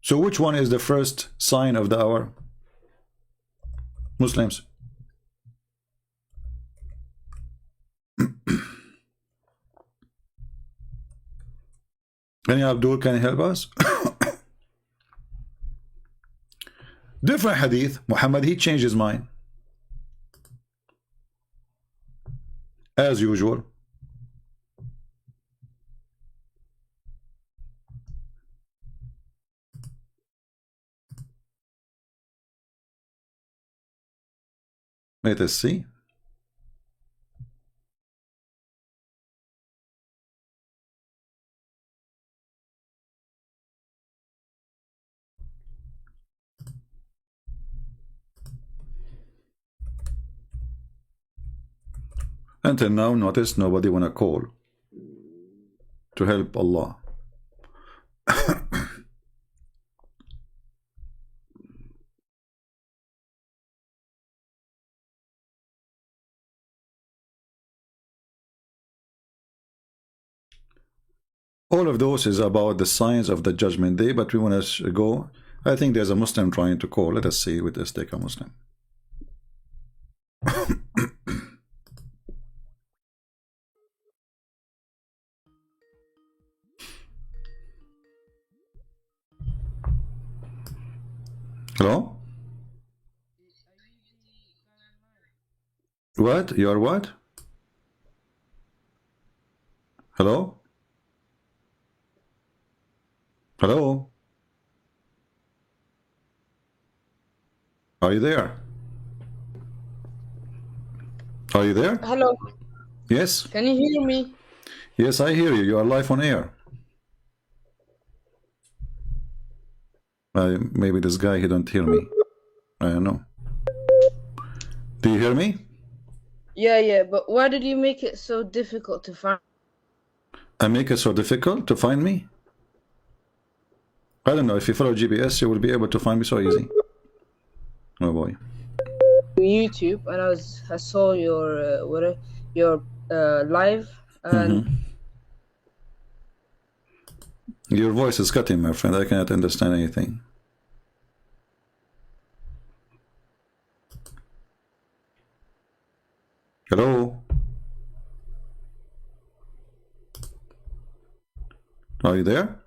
So which one is the first sign of the hour? Muslims. Any Abdul can help us? Different hadith. Muhammad, he changed his mind. As usual. Let us see. Until now, notice nobody wanna call to help Allah. All of those is about the signs of the judgment day, but we want to go. I think there's a Muslim trying to call. Let us see. Let's take a Muslim. Hello? What? You are what? Hello? Hello? Are you there? Are you there? Hello. Yes? Can you hear me? Yes, I hear you. You are live on air. Maybe this guy, he don't hear me. I don't know. Do you hear me? Yeah, but why did you make it so difficult to find? I make it so difficult to find me? I don't know. If you follow GPS, you will be able to find me so easy. Oh boy. YouTube, and I saw your live, and Your voice is cutting, my friend. I cannot understand anything. Hello? Are you there?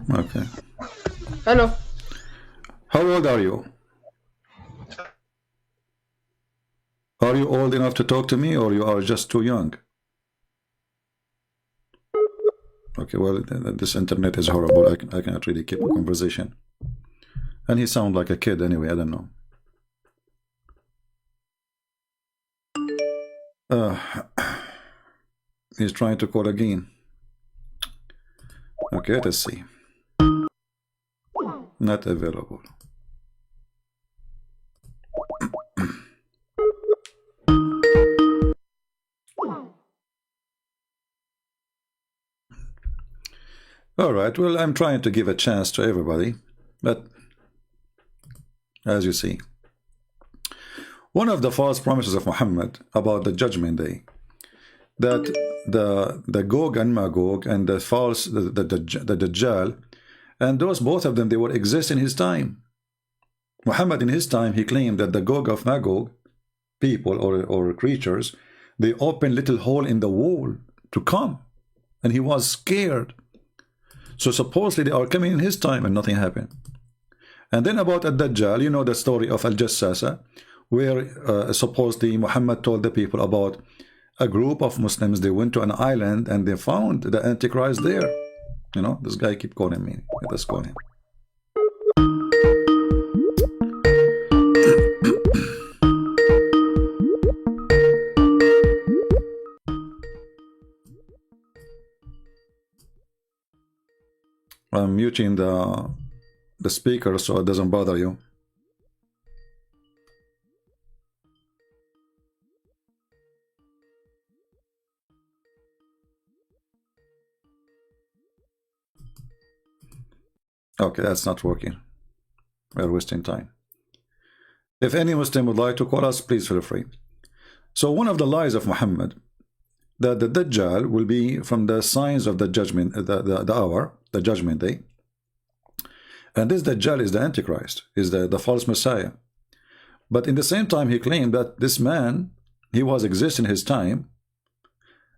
Okay. hello. How old are you? Are you old enough to talk to me, or you are just too young? Okay, well, this internet is horrible. I cannot really keep a conversation. And he sounds like a kid anyway, I don't know. He's trying to call again. Okay, let's see. Not available. All right, well, I'm trying to give a chance to everybody, but as you see, one of the false promises of Muhammad about the judgment day, that the Gog and Magog and the false the Dajjal, and those both of them, they will exist in his time. Muhammad in his time, he claimed that the Gog of Magog people or creatures, they open little hole in the wall to come, and he was scared. So supposedly they are coming in his time and nothing happened. And then about Ad-Dajjal, you know the story of Al-Jassasa, where supposedly Muhammad told the people about a group of Muslims. They went to an island and they found the Antichrist there. You know, this guy keep calling me. Let us call him. I'm muting the speaker so it doesn't bother you. Okay, that's not working. We're wasting time. If any Muslim would like to call us, please feel free. So one of the lies of Muhammad, that the Dajjal will be from the signs of the judgment, the hour, the judgment day. And this Dajjal is the Antichrist, is the false Messiah. But in the same time, he claimed that this man, he was existing his time,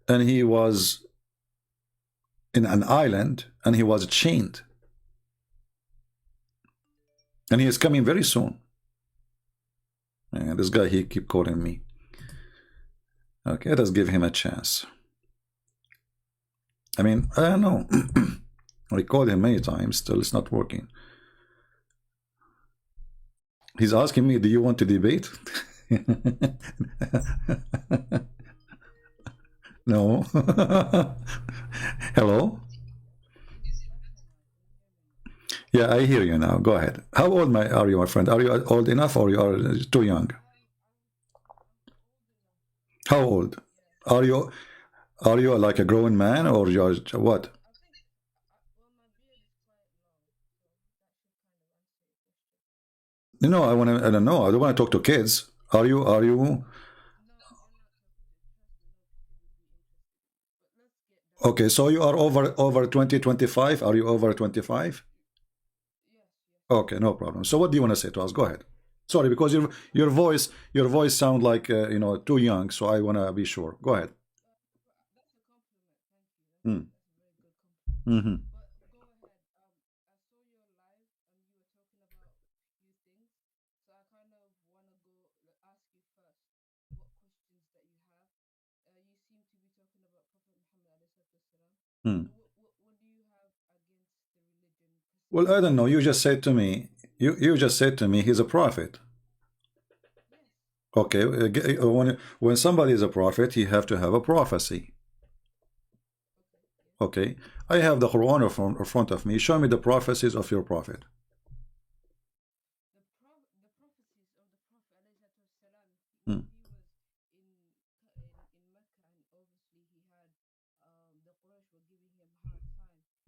and he was in an island, and he was chained. And he is coming very soon. And this guy, he keep calling me. Okay, let's give him a chance. I mean, I don't know. I called him many times, still it's not working. He's asking me, do you want to debate? No. Hello? Yeah, I hear you now. Go ahead. How old are you, my friend? Are you old enough or you are too young? How old? Are you like a grown man or you're what? No, I don't know. I don't want to talk to kids. Are you? Okay, so you are over 20, 25. Are you over 25? Okay, no problem. So what do you want to say to us? Go ahead. Sorry, because your voice sound like you know, too young, so I want to be sure. Go ahead. Mm-hmm. Well, I don't know. You just said to me, you just said to me he's a prophet. Okay, when somebody is a prophet, he have to have a prophecy. Okay, I have the Quran in front of me. Show me the prophecies of your prophet. Hmm.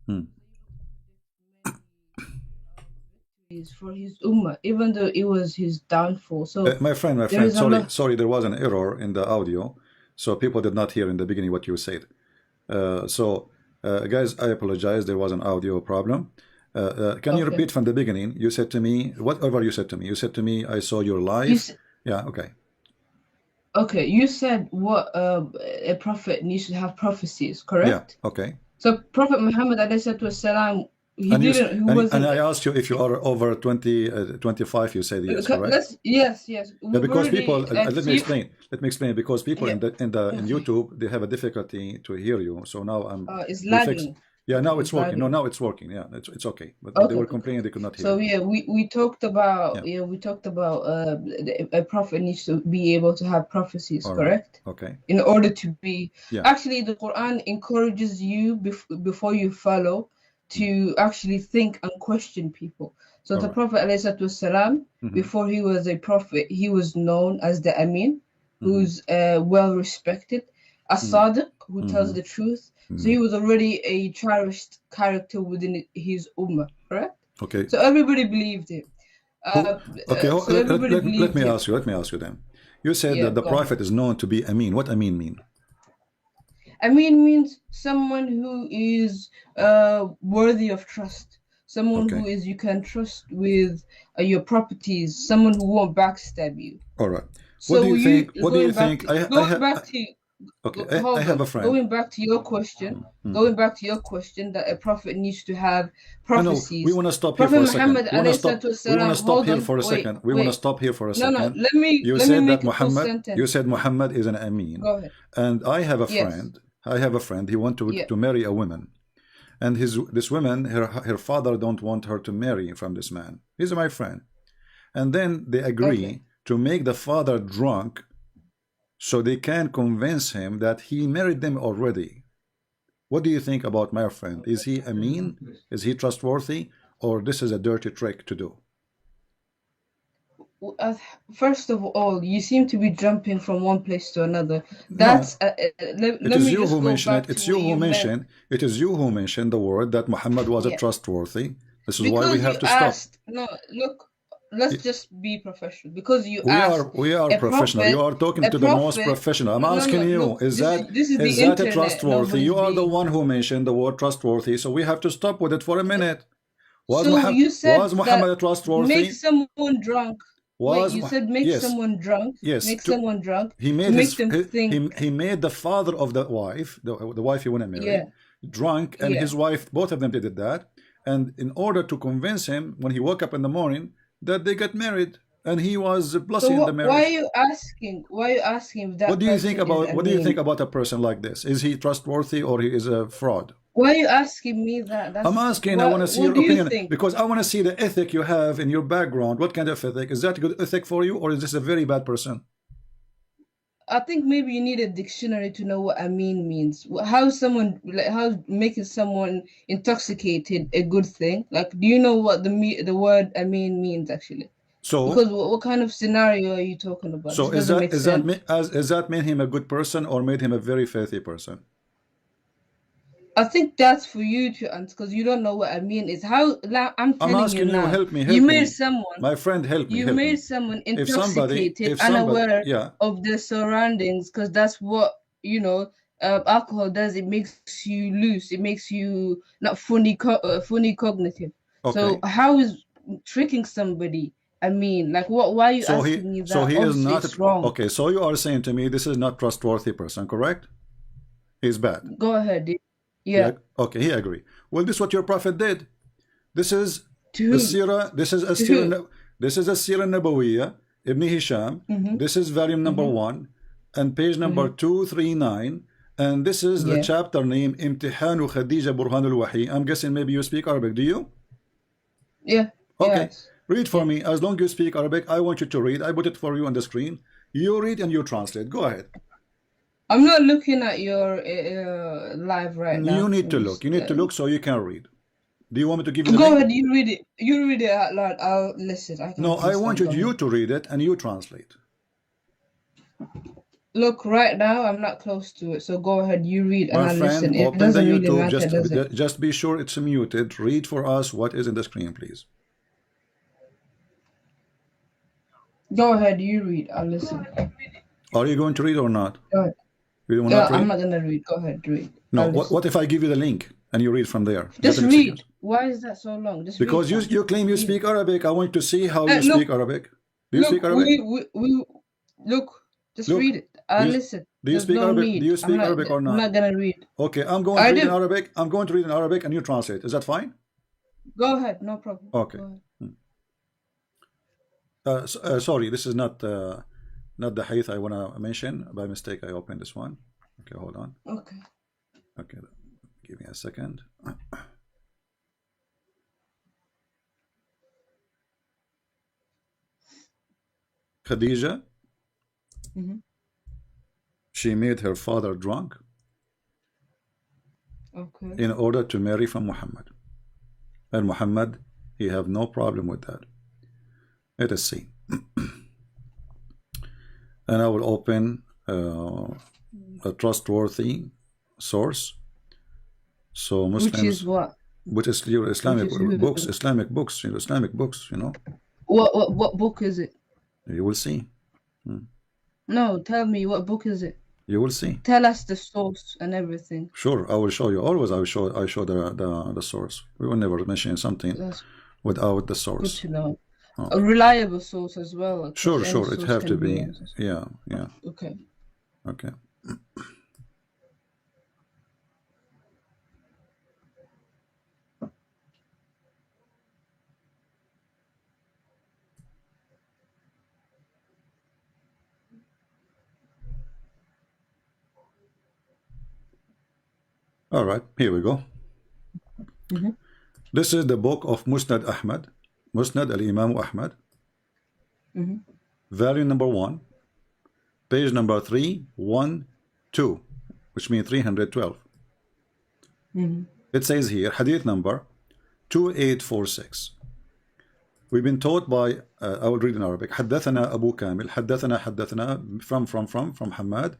Hmm. For his ummah, even though it was his downfall. So My friend, sorry, there was an error in the audio, so people did not hear in the beginning what you said. Guys, I apologize. There was an audio problem. Can you repeat from the beginning? You said to me, whatever you said to me. You said to me, I saw your life. Yeah, okay. Okay, you said what a prophet needs to have prophecies, correct? Yeah, okay. So Prophet Muhammad والسلام, and I asked you if you are over 25, you said yes, correct? Yes. Yeah, because people, let me explain, because people in YouTube, they have a difficulty to hear you. So now it's lagging. Yeah, now it's working. No, now it's working. Yeah, it's okay. But they were complaining they could not hear. So yeah, we talked about a prophet needs to be able to have prophecies, correct? Okay. In order to be actually, the Quran encourages you before you follow to actually think and question people. So the Prophet ﷺ, before he was a prophet, he was known as the Amin, who's well respected, as-Sadiq, who tells the truth. So he was already a cherished character within his ummah, correct? Okay. So everybody believed him. Let me ask you then. You said that the prophet is known to be Amin. What Amin mean? Amin means someone who is worthy of trust. Someone who is you can trust with your properties. Someone who won't backstab you. All right. So what do you think? I have a friend. Going back to your question, that a prophet needs to have prophecies. We want to stop here for a second. We want to stop here for a second. We want to stop here for a second. No, let me. You said that Muhammad. You said Muhammad is an Amin. Go ahead. And I have a friend. He wanted to marry a woman, and this woman, her father don't want her to marry from this man. He's my friend, and then they agree to make the father drunk, so they can convince him that he married them already. What do you think about my friend? Is he Amin? Is he trustworthy, or this is a dirty trick to do? First of all, you seem to be jumping from one place to another. That's it is you who mentioned it. It's you who mentioned it. Is you who mentioned the word that Muhammad was a trustworthy. This is why we have to stop. No, look. Let's just be professional, because you asked. We are professional. You are talking to the most professional. I'm asking you, is that a trustworthy? You are the one who mentioned the word trustworthy, so we have to stop with it for a minute. Was Muhammad trustworthy? Make someone drunk. You said make someone drunk. Yes. Make someone drunk. He made he made the father of the wife, the wife he want to marry, drunk, and his wife, both of them did that. And in order to convince him, when he woke up in the morning, that they got married, and he was blessing the marriage. Why are you asking that? What do you think about a person like this? Is he trustworthy, or he is a fraud? Why are you asking me that? I'm asking. I want to see your opinion, because I want to see the ethic you have in your background. What kind of ethic? Is that a good ethic for you, or is this a very bad person? I think maybe you need a dictionary to know what Amin means. How making someone intoxicated a good thing? Like, do you know what the word Amin means actually? So, because what kind of scenario are you talking about? So is that made him a good person, or made him a very filthy person? I think that's for you to answer, because you don't know what I mean. Is how I'm asking you now. Help me. You made someone. My friend, help me. You made someone intoxicated, unaware of their surroundings, because that's what alcohol does. It makes you loose. It makes you not fully cognitive. Okay. So how is tricking somebody? I mean, like, what? Why are you asking me that? So he is not wrong. Okay. So you are saying to me this is not trustworthy person, correct? He's bad. Go ahead. Yeah. Okay, he agree. Well, this is what your prophet did. This is a Sirah Nabawiyya, Ibn Hisham. This is volume number 1 and page number 239, and this is the chapter name Imtihanu Khadija Burhanul Wahi. I'm guessing maybe you speak Arabic, do you? Yeah. Okay. Read for me. As long as you speak Arabic, I want you to read. I put it for you on the screen. You read and you translate. Go ahead. I'm not looking at your live right now. You need to look. You need to look so you can read. Do you want me to give you the Go link? ahead, you read it. You read it out loud. I'll listen. I can No, I want understand. you to read it and you translate. Look, right now I'm not close to it, so go ahead, you read and My I'll friend, listen. It open the doesn't really YouTube. matter, does it? Just be sure it's muted. Read for us what is in the screen, please. Go ahead, you read. I'll listen. Are you going to read or not? Go ahead. You will No, not read? I'm not gonna read. Go ahead, read. No. I'll listen. What if I give you the link and you read from there? Just Is that an read. excuse? Why is that so long? Just Because read. you claim you speak Arabic. I want to see how you Look, speak Arabic. Do you speak Arabic? we look. Just Look, read it. I'll do you- listen. Do you There's speak no Arabic? need. Do you speak Arabic or I'm not? not gonna read. Okay, I'm going I to read in do. Arabic. I'm going to read in Arabic and you translate. Is that fine? Go ahead, no problem. Okay. Go ahead. Sorry, this is not the hadith I want to mention. By mistake, I opened this one. Okay, hold on. Okay. Okay, give me a second. Khadija, she made her father drunk Okay. in order to marry from Muhammad. And Muhammad, he have no problem with that. Let us see. And I will open a trustworthy source. So Muslims, Which is what? which is your Islamic Which is books, Islamic books, Islamic books, you know. What book is it? You will see. No, tell me what book is it? You will see. Tell us the source and everything. Sure, I will show you. Always, I show the source. We will never mention something That's without the good source. to know. Oh. A reliable source as well. 'cause Sure, any sure. It source have to can be. wrong. Yeah, yeah. Okay. Okay. All right, here we go. This is the book of Musnad Ahmed, Musnad al-Imam Ahmed, volume number 1, page number 312, which means 312. It says here, hadith number 2846. We've been taught by, I will read in Arabic, حدثنا أبو كامل, حدثنا from Hamad,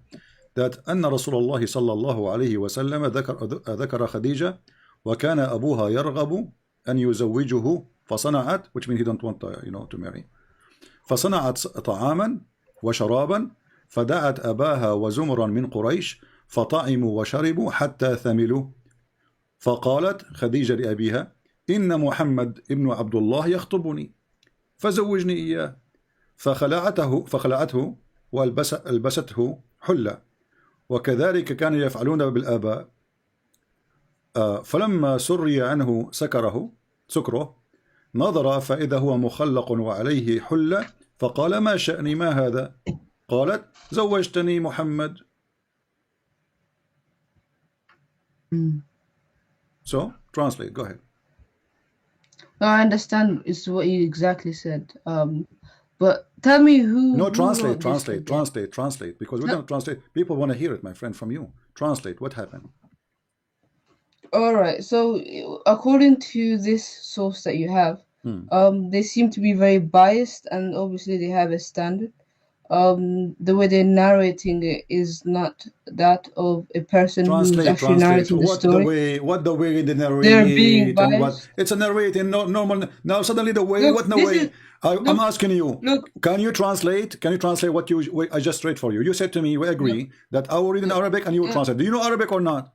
that أن رسول الله صلى الله عليه وسلم ذكر خديجة وكان أبوها يرغب أن يزوجه فصنعت, which means he don't want to marry, فصنعت طعاما وشرابا فدعت أباها وزمرا من قريش فطعموا وشربوا حتى ثملوا فقالت خديجة لأبيها إن محمد ابن عبد الله يخطبني فزوجني إياه فخلعته وألبسته حلة وكذلك كانوا يفعلون بالآباء فلما سري عنه سكره نظر فإذا هو مخلق وعليه حلة فقال ما شأني ما هذا قالت زوجتني محمد. So translate, go ahead. No, I understand it's what you exactly said. But tell me who. No, who translate, wrote this again? translate. Because we don't translate. People want to hear it, my friend, from you. Translate. What happened? All right. So, according to this source that you have, they seem to be very biased, and obviously they have a standard. The way they're narrating it is not that of a person who's actually narrating the story. What the way they narrate? They're being biased. It's a narrating, normal. Now suddenly the way. Look, what the this way? is- I'm asking you. Look. Can you translate? Can you translate what I just read for you? You said to me, we agree that I will read in Arabic and you will translate. Do you know Arabic or not?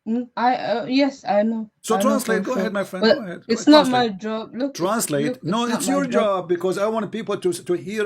Yes, I know. So I know translate. for Go sure. ahead, my friend. But Go ahead. it's Go not translate. my job. Look, Translate. look, No, not it's my your job because I want people to hear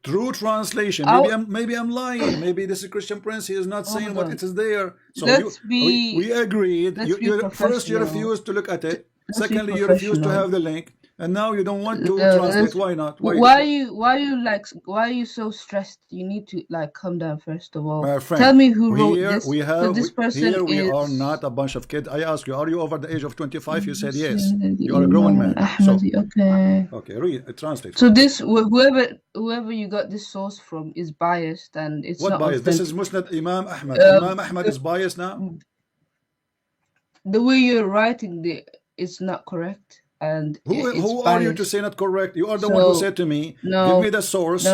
true translation. Maybe I'm lying. Maybe this is Christian Prince. He is not saying what it is there. So we agreed. Let's be First, you professional. refused to look at it. Let's be Secondly, you refused to professional. have the link. and now you don't want to No, translate. Why not? why are you so stressed? You need to like calm down first of all. My friend, Tell me who wrote here this. we So have this person here we is are not a bunch of kids. I ask you, are you over the age of 25? You said yes. You are a grown man. So okay. okay, read translate. So this whoever you got this source from is biased, and it's What not bias? This is authentic. Musnad Imam Ahmed. Imam Ahmed is biased now. The way you're writing it's not correct, and Who are you to say not correct? You are the one who said to me, give me the source.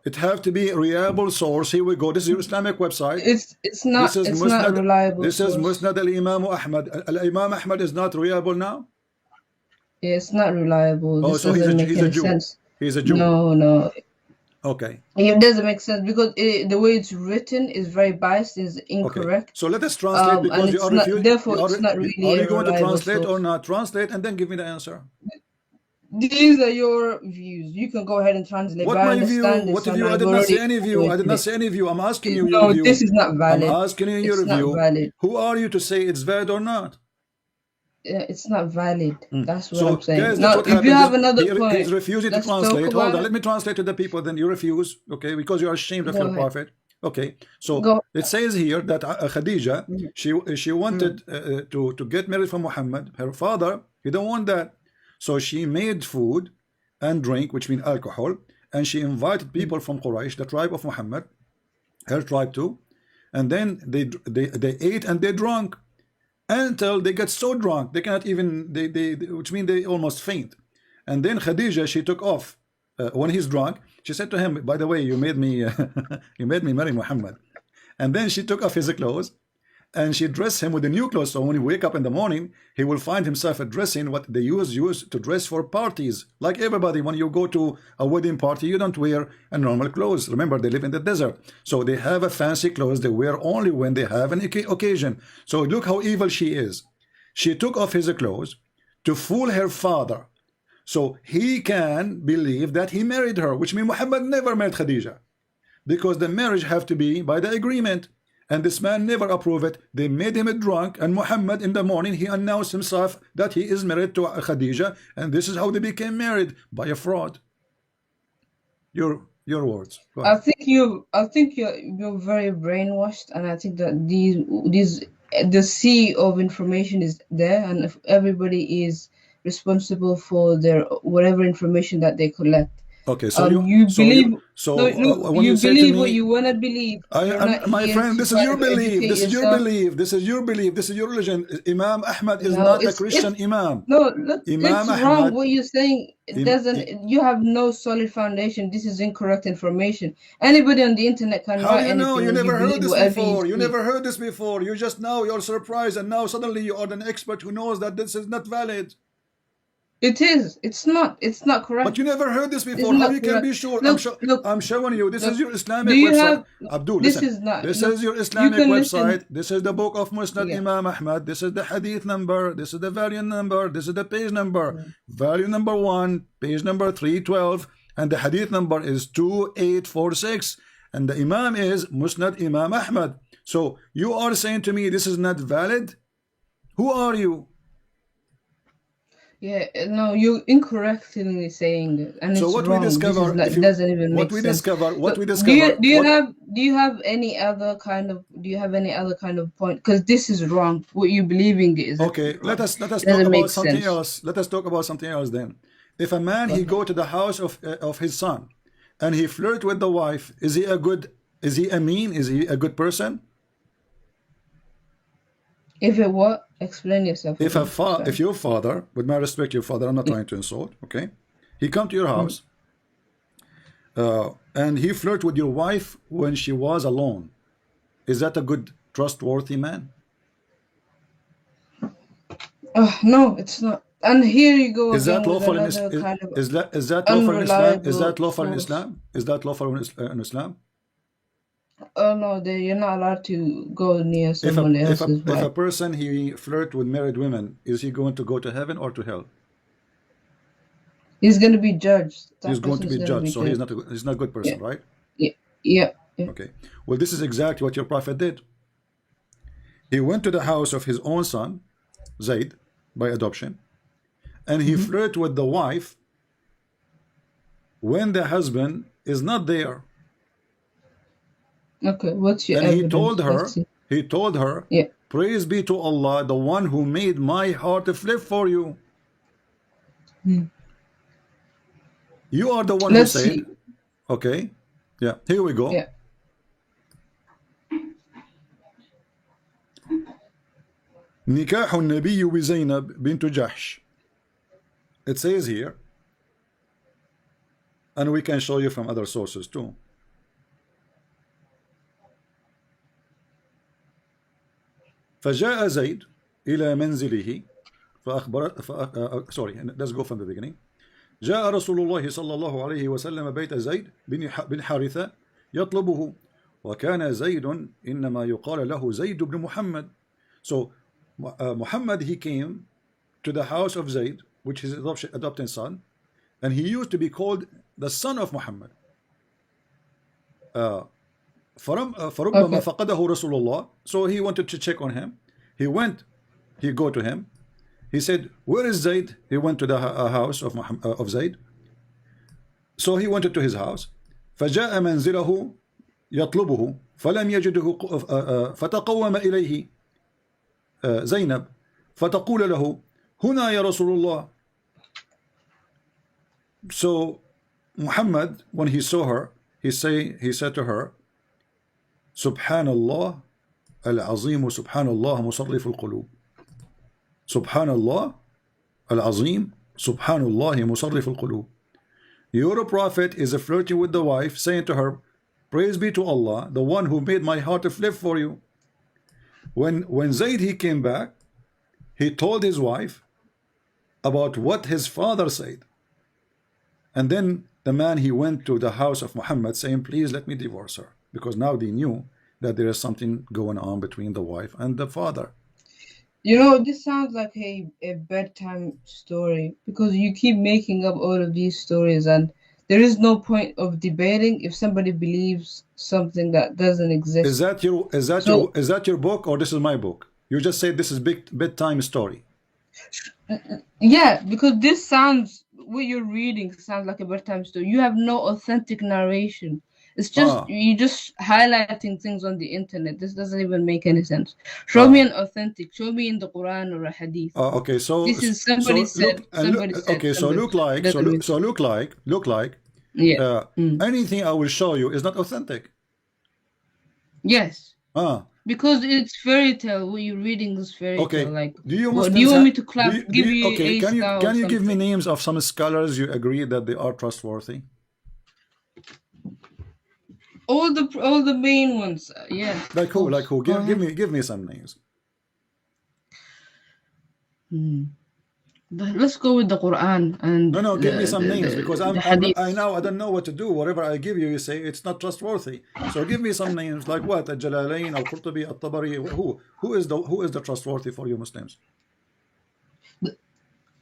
It have to be a reliable source. Here we go. This is your Islamic website. It's not not reliable. This is Musnad al-Imam Ahmed. Al-Imam Ahmed is not reliable now? Yeah, it's not reliable. Oh, This so doesn't make he's any a Jew. sense. He's a Jew. No. Okay. It doesn't make sense because the way it's written is very biased, is incorrect. Okay. So let us translate because you are refusing. Therefore, it's not really. Are you going to translate source. or not? Translate and then give me the answer. These are your views. You can go ahead and translate. What my view? What view? I did not say any view. I did not say any view. I'm asking you your view. No, this is not valid. I'm asking you your view. Who are you to say it's valid or not? It's not valid. That's what I'm saying. Guys, now, if you have another point, he's refusing to translate. Hold on, let me translate to the people. Then you refuse, okay? Because you are ashamed of your prophet. Okay, so it says here that Khadija, she wanted to get married from Muhammad. Her father, he don't want that, so she made food and drink, which means alcohol, and she invited people from Quraysh, the tribe of Muhammad, her tribe too, and then they ate and they drank until they get so drunk they cannot even which means they almost faint. And then Khadija, she took off when he's drunk. She said to him, by the way, you made me you made me marry Muhammad. And then she took off his clothes and she dressed him with the new clothes, so when he wake up in the morning he will find himself dressing what they use to dress for parties. Like everybody, when you go to a wedding party, you don't wear a normal clothes. Remember, they live in the desert, so they have a fancy clothes they wear only when they have an occasion. So look how evil she is. She took off his clothes to fool her father, so he can believe that he married her, which means Muhammad never married Khadija, because the marriage have to be by the agreement. And this man never approved it. They made him drunk, and Muhammad in the morning he announced himself that he is married to Khadija, and this is how they became married, by a fraud. Your words. I think you're very brainwashed, and I think that the sea of information is there, and if everybody is responsible for their whatever information that they collect. Okay, so you believe when you say believe to me, what you want to believe. My friend, this is your belief. This is your belief. This is your belief. This is your religion. Imam Ahmed is not a Christian Imam. No, look, Imam it's wrong. What you're saying doesn't. You have no solid foundation. This is incorrect information. Anybody on the internet can write anything. How you know? You never heard this before. You never heard this before. You just now you're surprised, and now suddenly you are an expert who knows that this is not valid. It is. It's not. It's not correct. But you never heard this before. How you can be sure? I'm showing you. This is your Islamic website. Abdul, listen. This is your Islamic website. This is the book of Musnad Imam Ahmed. This is the hadith number. This is the volume number. This is the page number. Volume number 1, page number 312, and the hadith number is 2846. And the Imam is Musnad Imam Ahmed. So you are saying to me this is not valid? Who are you? Yeah, no, you're incorrectly saying it, and so it's what wrong. we discover, It doesn't even make sense. What we discover. Do you have any other kind of point? Because this is wrong. What you believing is okay. Let us talk about something else. Let us talk about something else then. If a man he go to the house of his son, and he flirt with the wife, is he a good? Is he a mean? Is he a good person? If it what? Explain yourself. If your father, with my respect, your father, I'm not trying to insult, okay? He come to your house, and he flirt with your wife when she was alone. Is that a good, trustworthy man? No, it's not. And here you go. Is that lawful in Islam? Is that lawful in Islam? Is that lawful in Islam? Is that lawful in Islam? Oh no, you're not allowed to go near someone else's wife. If a person he flirt with married women, is he going to go to heaven or to hell? He's going to be judged. He's going to be judged, so he's not a good person, right? Yeah. Okay. Well, this is exactly what your prophet did. He went to the house of his own son, Zayd, by adoption, and he flirt with the wife when the husband is not there. Okay, what's your And evidence? he told her, yeah. Praise be to Allah, the one who made my heart flip for you. You are the one Let's who said, see. Okay, yeah, here we go. Yeah. نكاح النبي بزينب بنت جحش. It says here, and we can show you from other sources too. فجاء زيد إلى منزله فأخبر sorry, let's go from the beginning. جاء رسول الله صلى الله عليه وسلم بيت زيد بن حارثة يطلبه وكان زيد إنما يقال له زيد بن محمد. So Muhammad, he came to the house of Zayd, which is his adopted son, and he used to be called the son of Muhammad. فربما فقده رسول الله. So he wanted to check on him. He go to him. He said, where is Zayd? He went to the house of Zayd. So he went to his house. فجاء منزله يطلبه فلم يجده فتقوم إليه زينب فتقول له هنا يا رسول الله. So Muhammad, when he saw her, he said to her, سبحان الله العظيم سبحان الله مصرف القلوب. سبحان الله العظيم سبحان الله مصرف القلوب. Your prophet is flirting with the wife, saying to her, praise be to Allah, the one who made my heart flip for you. When Zayd he came back, he told his wife about what his father said. And then the man, he went to the house of Muhammad saying, please let me divorce her, because now they knew that there is something going on between the wife and the father. You know, this sounds like a bedtime story, because you keep making up all of these stories and there is no point of debating if somebody believes something that doesn't exist. Is that your book, or this is my book? You just said this is bedtime story. Yeah, because this sounds, what you're reading sounds like a bedtime story. You have no authentic narration. It's just you just highlighting things on the internet. This doesn't even make any sense. Show me an authentic. Show me in the Quran or a hadith. Okay, so this is somebody said. Okay, so look like yeah. Anything I will show you is not authentic. Yes. Because it's fairy tale. What you're reading is fairy tale. Like, do you want me to give you okay, a star? Can you give me names of some scholars you agree that they are trustworthy? All the main ones, yeah. Like who? Like who? Give me some names. But let's go with the Quran and no, give me some names, because I don't know what to do. Whatever I give you, you say it's not trustworthy. So give me some names, like what? Al-Jalalain, Al-Qurtubi, Al-Tabari. Who is the trustworthy for you Muslims?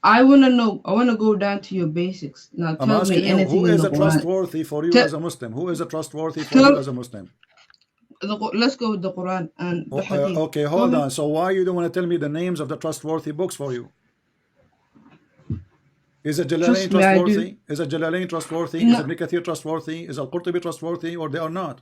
I want to know. I want to go down to your basics. Now tell me anything. Who is a trustworthy for you as a Muslim? Who is a trustworthy for you as a Muslim? Let's go with the Quran and the Hadith. Okay, hold on. So why you don't want to tell me the names of the trustworthy books for you? Is it Jalalain trustworthy? Is it Jalalain trustworthy? No. Is Ibn Kathir trustworthy? Is Al-Qurtubi trustworthy? Or they are not?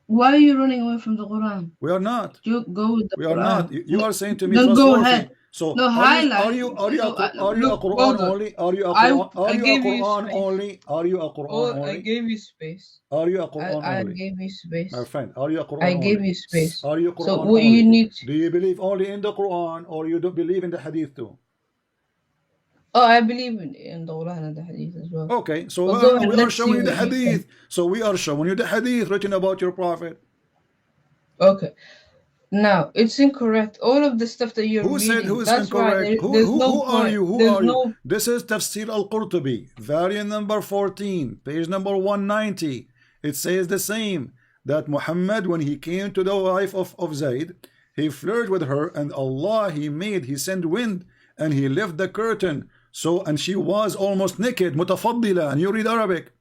Why are you running away from the Quran? We are not. You go with the Quran. We are not. You are saying to me trustworthy. Go ahead. So no, are you a Quran only? Are you a Quran only? Are you a Quran only? I gave you space. Are you a Quran only? I gave you space. My friend, are you a Quran only? I gave you space. Are you a Quran so what you need? Do you believe only in the Quran, or you don't believe in the Hadith too? Oh, I believe in the Quran and the Hadith as well. Okay, so we are showing you the Hadith. So we are showing you the Hadith written about your Prophet. Okay. Now, it's incorrect. All of the stuff that you're reading. Who said who is incorrect? Who are you? Who are you? This is Tafsir al-Qurtubi, variant number 14, page number 190. It says the same, that Muhammad, when he came to the wife of Zayd, he flirted with her, and Allah, he sent wind, and he left the curtain. So, and she was almost naked, متفضلة, and you read Arabic.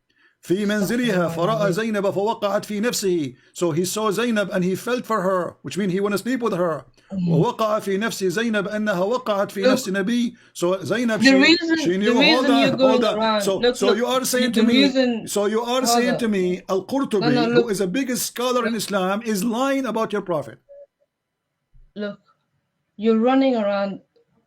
في منزلها فرأى زينب فوقعت في نفسه. So he saw Zainab and he felt for her, which means he want to sleep with her. ووقع في نفس زينب أنها وقعت في نفس نبي. So Zainab, she knew. Hold on. So you are saying to me, Al-Qurtubi, who is a biggest scholar in Islam, is lying about your prophet. Look, you're running around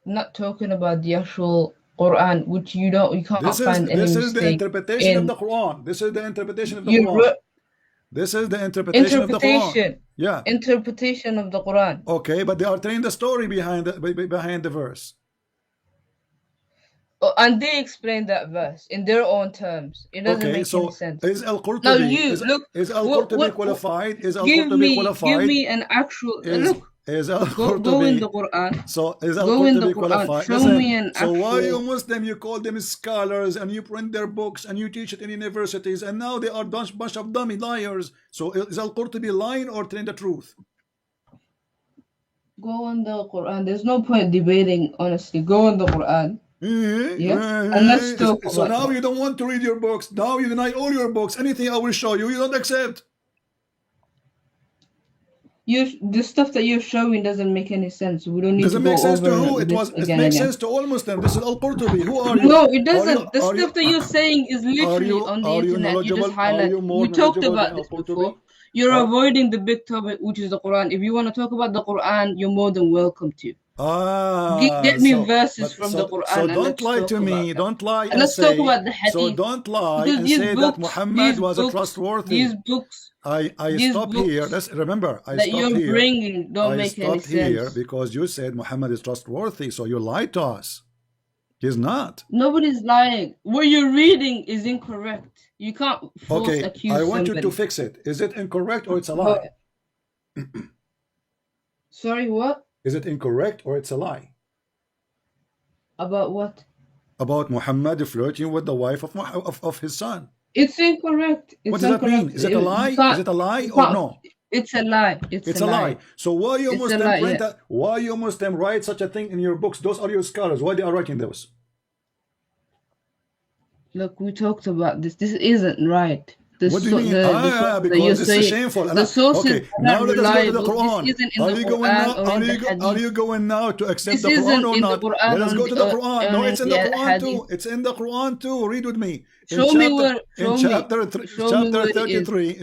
not talking about the actual Quran, which you can't find any This mistake is the interpretation of the Quran. This is the interpretation of the Quran. This is the interpretation of the Quran. Yeah. Interpretation of the Quran. Okay, but they are telling the story behind the verse. Oh, and they explain that verse in their own terms. It doesn't make any sense. Is Al-Qurtubi, now you look, is Al-Qurtubi qualified? Is Give me an actual look. Is Go in the Quran. So is Al-Qurtubi qualified? Show me an actual. So why you Muslim, you call them scholars and you print their books and you teach it in universities, and now they are a bunch of dummy liars. So is Al-Qurtubi lying or telling the truth? Go on the Quran. There's no point debating, honestly. Go on the Quran. Yeah. And let's talk so now you don't want to read your books. Now you deny all your books. Anything I will show you, you don't accept. The stuff that you're showing doesn't make any sense. We don't need to go over. Does it make sense to who? It makes sense to all Muslims. This is Al-Qurtubi. Who are you? No, it doesn't. The stuff that you're saying is literally on the internet. You just highlight. We talked about this before. You're avoiding the big topic, which is the Quran. If you want to talk about the Quran, you're more than welcome to. Get me verses from the Quran. So don't lie to me. Don't lie and let's talk about the hadith. So don't lie and say that Muhammad was a trustworthy. These books. I stopped here. Remember, I stopped you're here. Bringing don't make any sense. Here because you said Muhammad is trustworthy, so you lied to us. He's not. Nobody's lying. What you're reading is incorrect. You can't false accuse I want somebody. You to fix it. Is it incorrect or it's a lie? Sorry, what? Is it incorrect or it's a lie? About what? About Muhammad flirting with the wife of his son. It's incorrect. What does that mean? Is it a lie? Is it a lie or no? It's a lie. It's a lie. So why you why you Muslim write such a thing in your books? Those are your scholars. Why they are writing those? Look, we talked about this. This isn't right. What do you mean? Because it's shameful. The sources now let's go to the Quran. This isn't in the Quran are you going now to accept the Quran or not? Let us go to the Quran. No, it's in the Quran too. It's in the Quran too. Read with me. In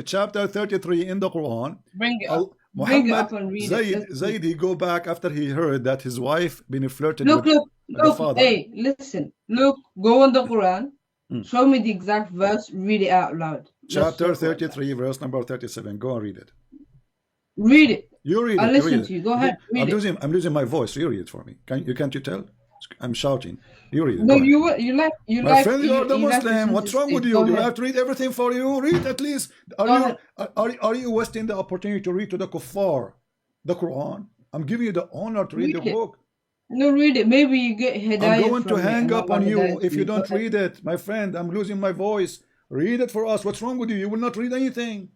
chapter 33 in the Quran. Bring it up. Muhammad Zayd, he go back after he heard that his wife been flirted with the father. Hey, listen. Look, go on the Quran. Show me the exact verse. Read it out loud. Chapter 33, verse number 37. Go and read it. Read it. You read it. I'll listen to you. Go ahead. I'm losing my voice. You read it for me. Can't you tell? I'm shouting. You read it. No, you like. My friend, you are the Muslim. What's wrong with you? Do I have to read everything for you? Read at least. Are you wasting the opportunity to read to the kuffar the Quran? I'm giving you the honor to read the book. No, read it. Maybe you get Hidayat. I'm going to hang up on you if you don't read it. My friend, I'm losing my voice. Read it for us. What's wrong with you? You will not read anything.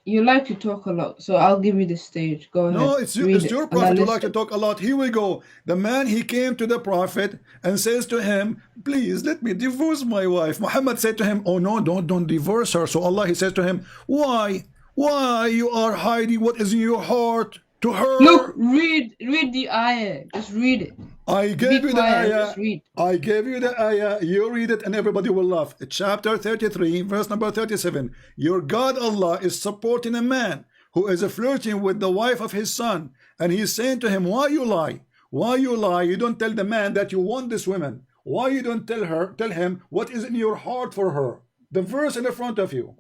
You like to talk a lot, so I'll give you the stage. Go ahead. No, it's your prophet who like to talk a lot. Here we go. The man, he came to the prophet and says to him, please let me divorce my wife. Muhammad said to him, oh no, don't divorce her. So Allah, he says to him, why you are hiding what is in your heart to her? Look, read the ayah. Just read it. I gave you the ayah. I gave you the ayah. You read it and everybody will laugh. Chapter 33, verse number 37. Your God Allah is supporting a man who is flirting with the wife of his son. And he's saying to him, why you lie? Why you lie? You don't tell the man that you want this woman. Why you don't tell him what is in your heart for her? The verse in the front of you.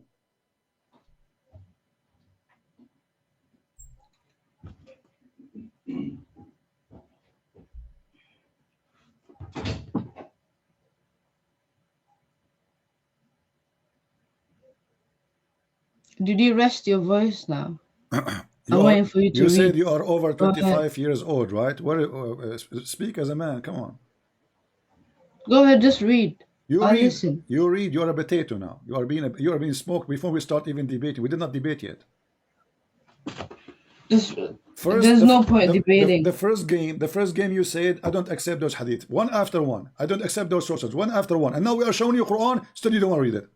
Did you rest your voice now? I'm waiting for you to You read. said you are over 25 years old, right? Speak as a man. Come on. Go ahead, just read. I'll listen. You read. You are a potato now. You are being smoked before we start even debating. We did not debate yet. There's no point debating. The first game you said, I don't accept those hadith. One after one. I don't accept those sources. One after one. And now we are showing you Quran, still you don't want to read it.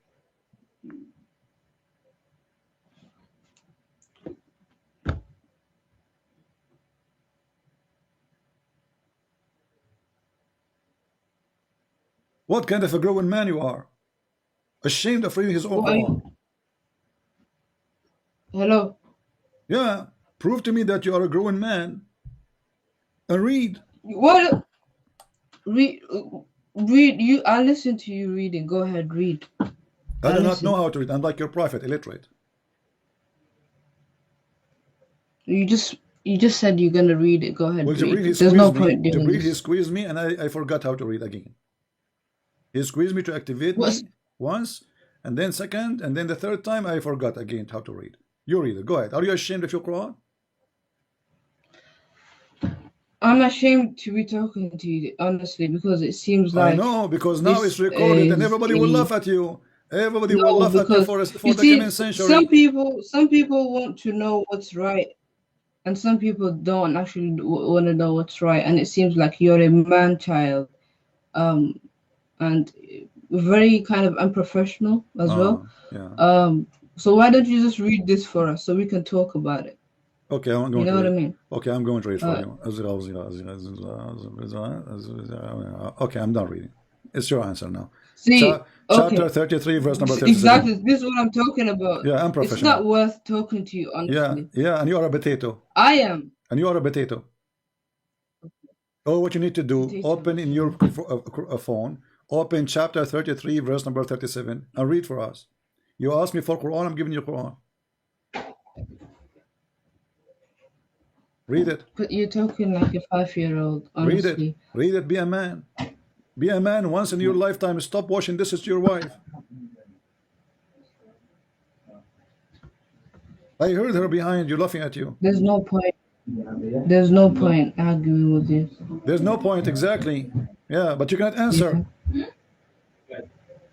What kind of a grown man you are? Ashamed of reading his own Quran. Hello. Yeah, prove to me that you are a grown man and read. What? Read. You. I listen to you reading. Go ahead, read. I do not know how to read. I'm like your prophet, illiterate. You just said you're gonna read it. Go ahead. Well, read. There's no point doing to read, this. he squeezed me, and I forgot how to read again. He squeezed me to activate me once, and then second, and then the third time I forgot again how to read. You read it. Go ahead. Are you ashamed of your Quran? I'm ashamed to be talking to you, honestly, because it seems like I know, because now it's recorded and everybody will laugh at you. Everybody will laugh at you for the coming century. Some people want to know what's right, and some people don't actually want to know what's right. And it seems like you're a man child, and very kind of unprofessional as well. Yeah. So why don't you just read this for us so we can talk about it? Okay, I'm going you know to what read. I mean? Okay, I'm going to read for you. Okay, I'm done reading. It's your answer now. See, chapter 33, verse number 37. Exactly, this is what I'm talking about. Yeah, I'm professional. It's not worth talking to you, honestly. Yeah, and you are a potato. I am. And you are a potato. Oh, what you need to do, open in your phone, open chapter 33, verse number 37, and read for us. You ask me for Quran, I'm giving you Quran. Read it. But you're talking like a 5-year-old, honestly. Read it. Read it. Be a man. Be a man once in your lifetime. Stop washing dishes to your wife. I heard her behind you laughing at you. There's no point. There's no point arguing with you. There's no point, exactly. Yeah, but you cannot answer.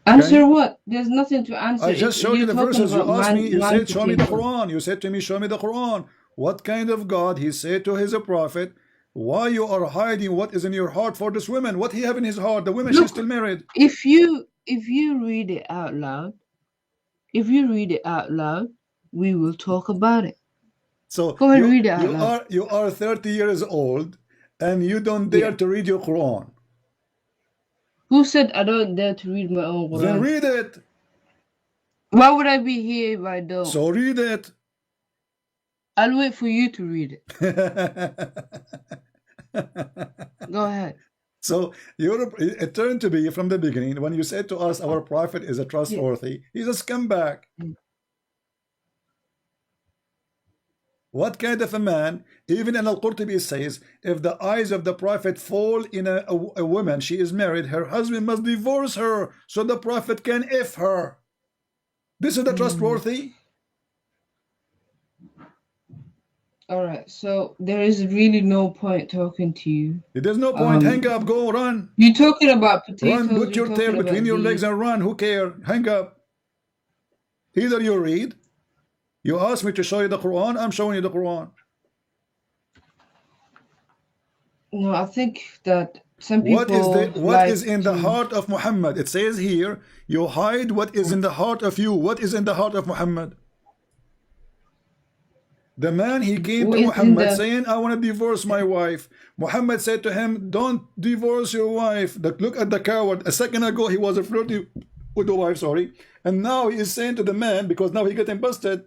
Answer what? There's nothing to answer. I just showed you the verses. You asked me, you said, show me the Quran. You said to me, show me the Quran. What kind of God? He said to his prophet, why you are hiding what is in your heart for this woman? What he have in his heart? The woman, she's still married. If you read it out loud, we will talk about it. So go ahead, read it out loud. You are 30 years old and you don't dare to read your Quran. Who said I don't dare to read my own Quran? Then read it. Why would I be here if I don't? So read it. I'll wait for you to read it. Go ahead. So it turned to be from the beginning when you said to us our prophet is a trustworthy. He's a scumbag. What kind of a man? Even in Al-Qurtubi says, if the eyes of the prophet fall in a woman, she is married, her husband must divorce her so the prophet can F her. This is the trustworthy. All right, so there is really no point talking to you. There's no point. Hang up. Go run. You're talking about potatoes. Run. Put your tail between your legs and run. Who cares? Hang up. Either you read. You ask me to show you the Quran. I'm showing you the Quran. No, I think that some people. What is in the heart of Muhammad? It says here, you hide what is in the heart of you. What is in the heart of Muhammad? The man, he came to Muhammad saying, I want to divorce my wife. Muhammad said to him, don't divorce your wife. Look at the coward. A second ago, he was flirting with the wife, sorry. And now he is saying to the man, because now he getting busted,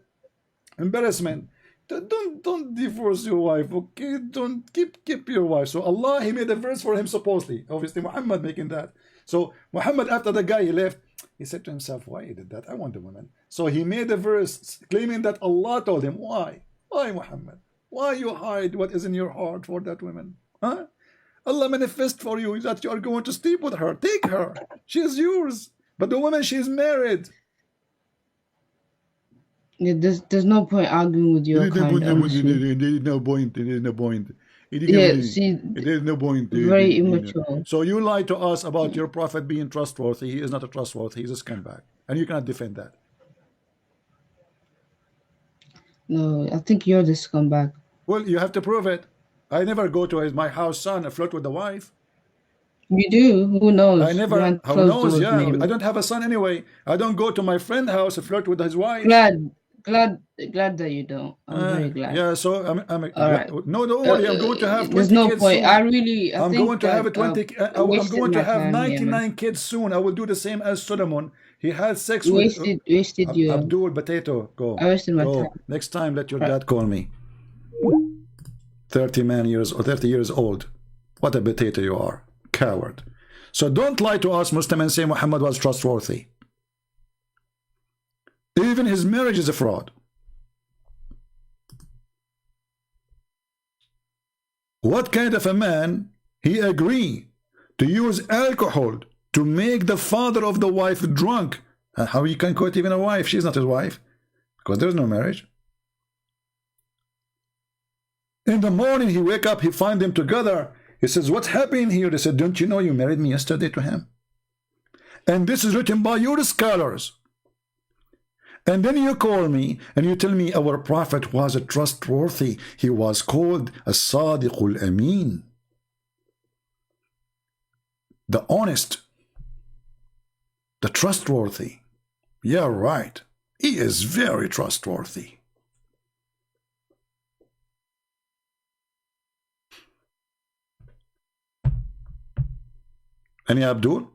embarrassment, don't divorce your wife, okay? Don't keep your wife. So Allah, he made a verse for him supposedly. Obviously, Muhammad making that. So Muhammad, after the guy, he left, he said to himself, why he did that? I want the woman. So he made a verse claiming that Allah told him, why? Why, Muhammad? Why you hide what is in your heart for that woman? Huh? Allah manifest for you that you are going to sleep with her. Take her. She is yours. But the woman, she is married. Yeah, there's no point arguing with your kind. There is no point. There is no point. Yeah, see, there is no point. Very immature. So you lied to us about your prophet being trustworthy. He is not a trustworthy. He's a scumbag. And you cannot defend that. No, I think you're the scumbag. Well, you have to prove it. I never go to my house son and flirt with the wife. You do? Who knows? I never. Who knows? Yeah, maybe. I don't have a son anyway. I don't go to my friend's house and flirt with his wife. glad that you don't. I'm very glad. Yeah, so I'm All right. no, don't worry. I'm going to have 20 There's no kids point. soon. I'm going to have 20. I'm going to have 99 man. kids soon. I will do the same as Solomon. He had sex Wasted you. Abdul Potato. Go. I wasted my Go. time. Next time, let your dad call me. 30 years old. What a potato you are. Coward. So don't lie to us, Muslim, and say Muhammad was trustworthy. Even his marriage is a fraud. What kind of a man he agree to use alcohol to make the father of the wife drunk? And how he can quote even a wife? She's not his wife because there's no marriage. In the morning he wake up, he find them together. He says, what's happening here? They said, don't you know you married me yesterday to him? And this is written by your scholars. And then you call me and you tell me our prophet was a trustworthy. He was called a Sadiqul Amin. The honest. The trustworthy. Yeah, right. He is very trustworthy. Any Abdul?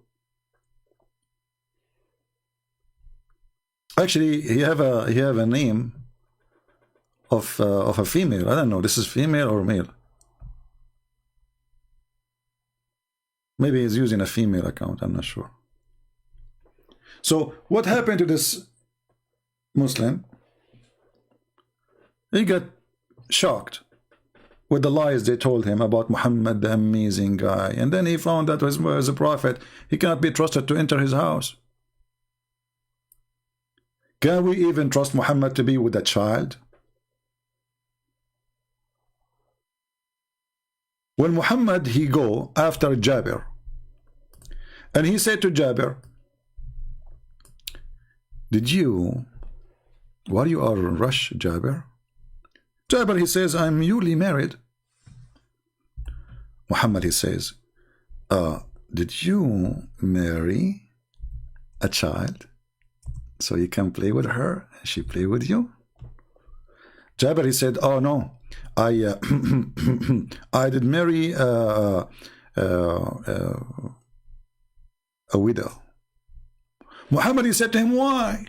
Actually, he have a name of a female. I don't know. This is female or male. Maybe he's using a female account. I'm not sure. So what happened to this Muslim? He got shocked with the lies they told him about Muhammad, the amazing guy. And then he found that as a prophet, he cannot be trusted to enter his house. Can we even trust Muhammad to be with a child? When Muhammad, he go after Jabir, and he said to Jabir, why you are in rush, Jabir? Jabir, he says, I'm newly married. Muhammad, he says, did you marry a child so you can play with her and she play with you? Jabir, he said, oh no, I I did marry a widow. Muhammad, he said to him, why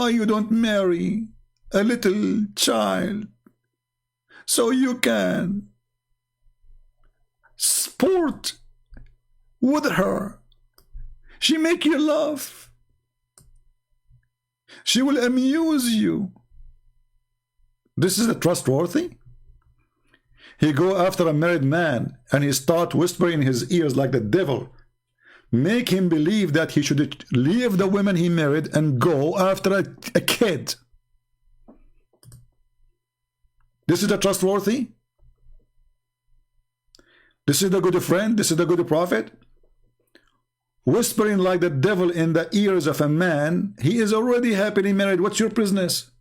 you don't marry a little child so you can sport with her? She make you laugh. She will amuse you. This is a trustworthy? He go after a married man and he start whispering in his ears like the devil. Make him believe that he should leave the women he married and go after a kid. This is the trustworthy? This is the good friend? This is the good prophet? Whispering like the devil in the ears of a man, he is already happily married. What's your business?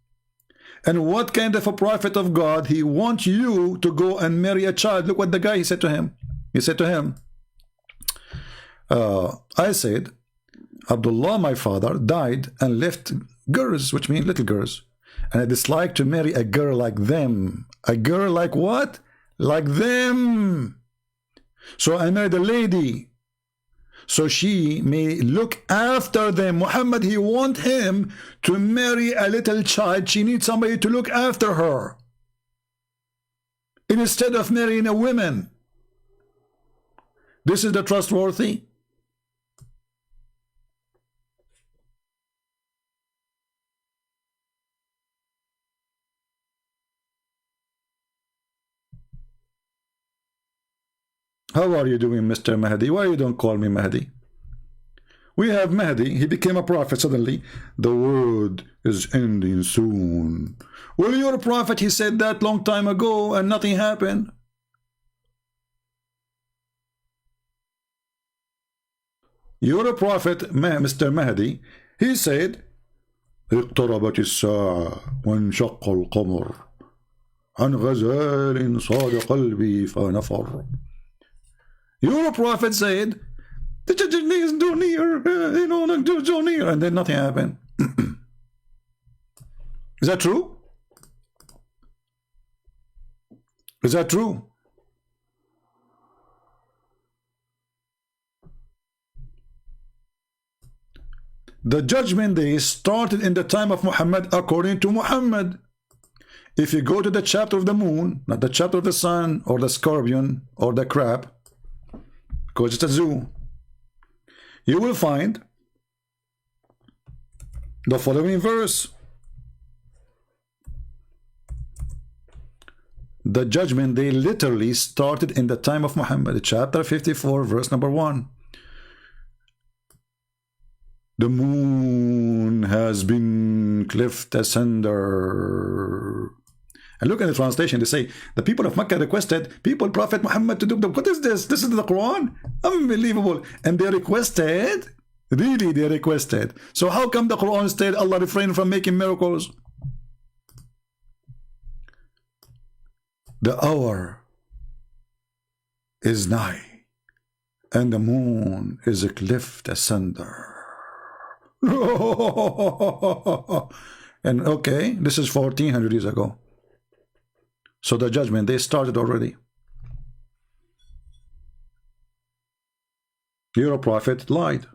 And what kind of a prophet of God, he wants you to go and marry a child? Look what the guy, he said to him. He said to him, I said, Abdullah, my father, died and left girls, which means little girls. And I dislike to marry a girl like them. A girl like what? Like them. So I married a lady, so she may look after them. Muhammad, he want him to marry a little child. She needs somebody to look after her, instead of marrying a woman. This is the trustworthy. How are you doing, Mr. Mahdi? Why you don't call me Mahdi? We have Mahdi. He became a prophet suddenly. The world is ending soon. Well, you're a prophet. He said that long time ago and nothing happened. You're a prophet, Mr. Mahdi. He said, اقتربت الساعة وانشق القمر عن غزال صاد قلبي فنفر. Your prophet said, the journey is too near, do near, and then nothing happened. Is that true? Is that true? The judgment day started in the time of Muhammad according to Muhammad. If you go to the chapter of the moon, not the chapter of the sun or the scorpion or the crab, because it's a zoo, you will find the following verse. The judgment day literally started in the time of Muhammad, chapter 54, verse number 1. The moon has been cleft asunder. And look at the translation. They say the people of Mecca requested Prophet Muhammad to do them. What is this? This is the Quran? Unbelievable. And they requested, really they requested. So how come the Quran said Allah refrained from making miracles? The hour is nigh, and the moon is cleft asunder. And okay, this is 1400 years ago. So the judgment, they started already. Your prophet lied.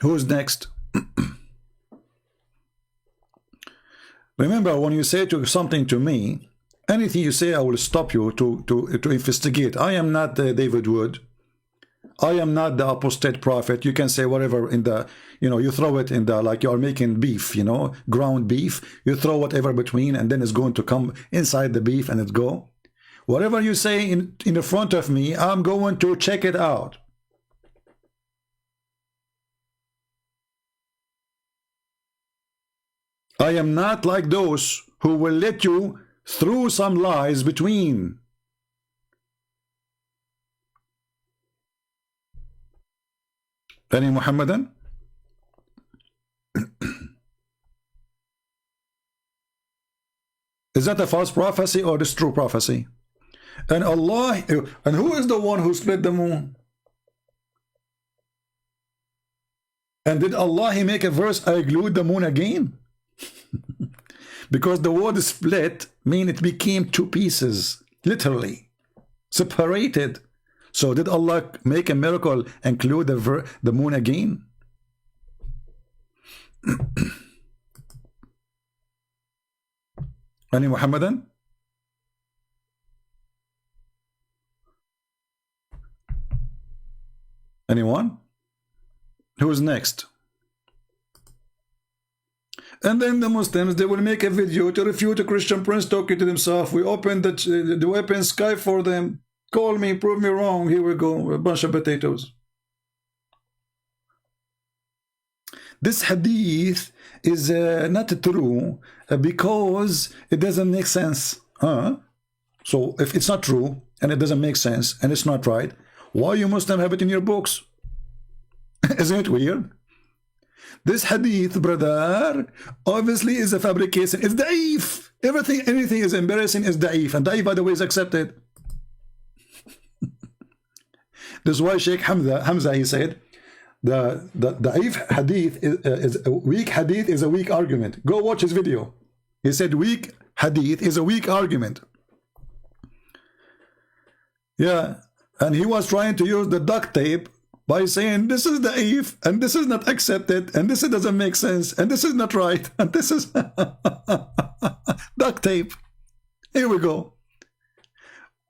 Who's next? Remember, when you say something to me, anything you say, I will stop you to investigate. I am not David Wood. I am not the apostate prophet. You can say whatever in the, you throw it in the, like you are making beef, ground beef. You throw whatever between, and then it's going to come inside the beef and it go. Whatever you say in the front of me, I'm going to check it out. I am not like those who will let you through some lies between. Any Muhammadan? Is that a false prophecy or this true prophecy? And Allah, and who is the one who split the moon? And did Allah make a verse, I glued the moon again? Because the word split mean it became two pieces, literally separated. So did Allah make a miracle and glue the moon again? Any Muhammadan? Anyone? Who is next? And then the Muslims, they will make a video to refute a Christian prince talking to himself. We open the weapon sky for them. Call me, prove me wrong. Here we go, a bunch of potatoes. This hadith is not true because it doesn't make sense. So if it's not true and it doesn't make sense and it's not right, why you Muslim have it in your books? Isn't it weird? This hadith, brother, obviously is a fabrication. It's da'if. Anything is embarrassing is da'if. And da'if, by the way, is accepted. This is why Sheikh Hamza, he said, the da'if hadith is a weak hadith is a weak argument. Go watch his video. He said weak hadith is a weak argument. Yeah, and he was trying to use the duct tape by saying this is da'if and this is not accepted and this doesn't make sense and this is not right and this is duct tape. Here we go.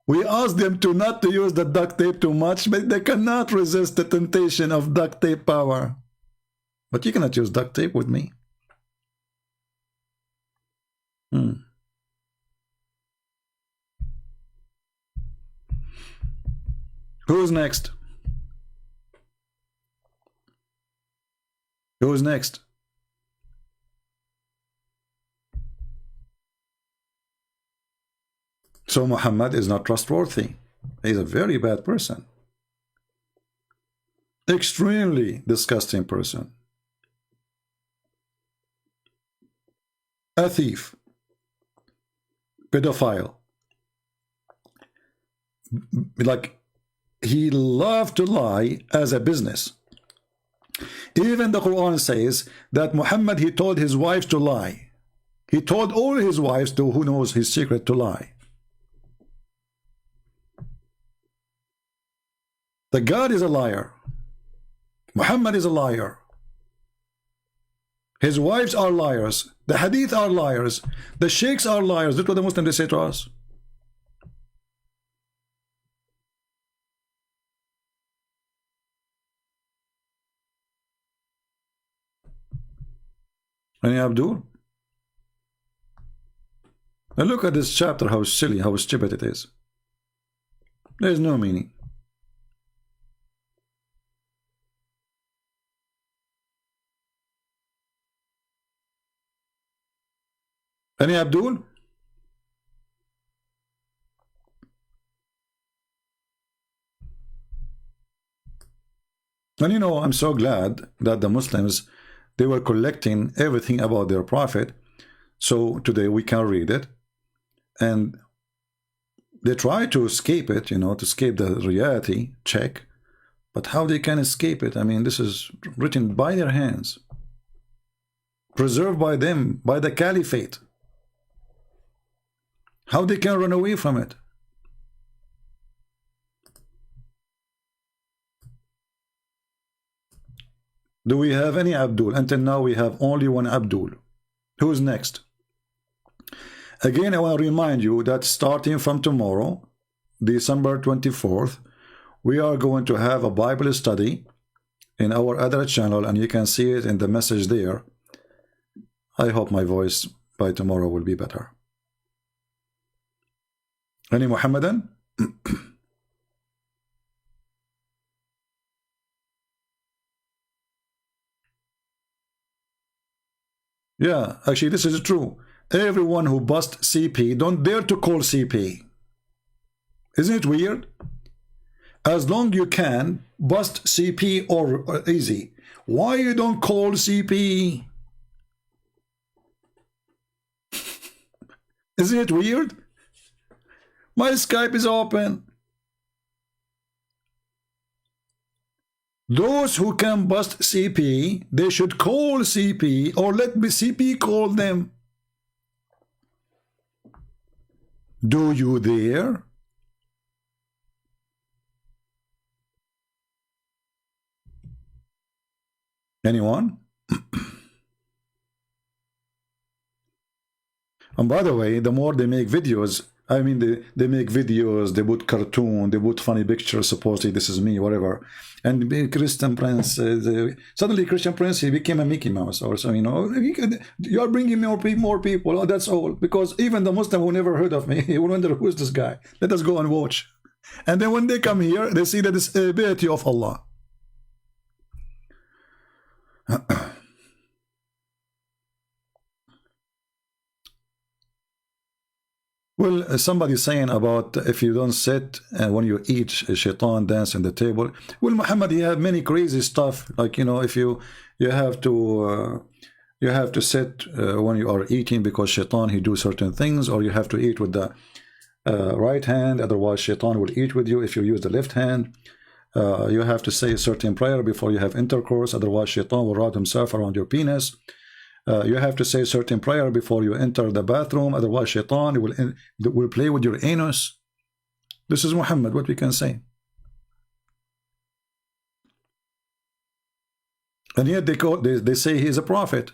We asked them to not to use the duct tape too much, but they cannot resist the temptation of duct tape power. But you cannot use duct tape with me. Who's next? Who's next? So Muhammad is not trustworthy. He's a very bad person. Extremely disgusting person. A thief. Pedophile. Like, he loved to lie as a business. Even the Quran says that Muhammad, he told his wives to lie. He told all his wives to who knows his secret to lie. The God is a liar. Muhammad is a liar. His wives are liars. The hadith are liars. The sheikhs are liars. That's what the Muslims they say to us. Any Abdul? Now look at this chapter, how silly, how stupid it is. There is no meaning. Any Abdul? And you know, I'm so glad that the Muslims, they were collecting everything about their prophet. So today we can read it. And they try to escape it, you know, to escape the reality check. But how they can escape it? I mean, this is written by their hands. Preserved by them, by the caliphate. How they can run away from it? Do we have any Abdul? Until now we have only one Abdul. Who's next? Again, I want to remind you that starting from tomorrow, December 24th, we are going to have a Bible study in our other channel, and you can see it in the message there. I hope my voice by tomorrow will be better. Any Muhammadan? Yeah, actually this is true. Everyone who bust CP, don't dare to call CP. Isn't it weird? As long you can, bust CP or easy. Why you don't call CP? Isn't it weird? My Skype is open. Those who can bust CP, they should call CP or let me CP call them. Do you dare? Anyone? And by the way, the more they make videos, I mean, they make videos, they put cartoon, they put funny pictures, supposedly this is me, whatever. And Christian Prince, suddenly Christian Prince, he became a Mickey Mouse also, you know. You are bringing more people, oh, that's all. Because even the Muslim who never heard of me, he will wonder, who is this guy? Let us go and watch. And then when they come here, they see that it's a ability of Allah. Well, somebody saying about if you don't sit when you eat, shaitan dance on the table. Well, Muhammad, he had many crazy stuff, like, you know, if you have to sit when you are eating, because shaitan, he do certain things, or you have to eat with the right hand, otherwise shaitan will eat with you. If you use the left hand, you have to say a certain prayer before you have intercourse, otherwise shaitan will wrap himself around your penis. You have to say a certain prayer before you enter the bathroom, otherwise shaitan will play with your anus. This is Muhammad, what we can say. And yet they say he is a prophet.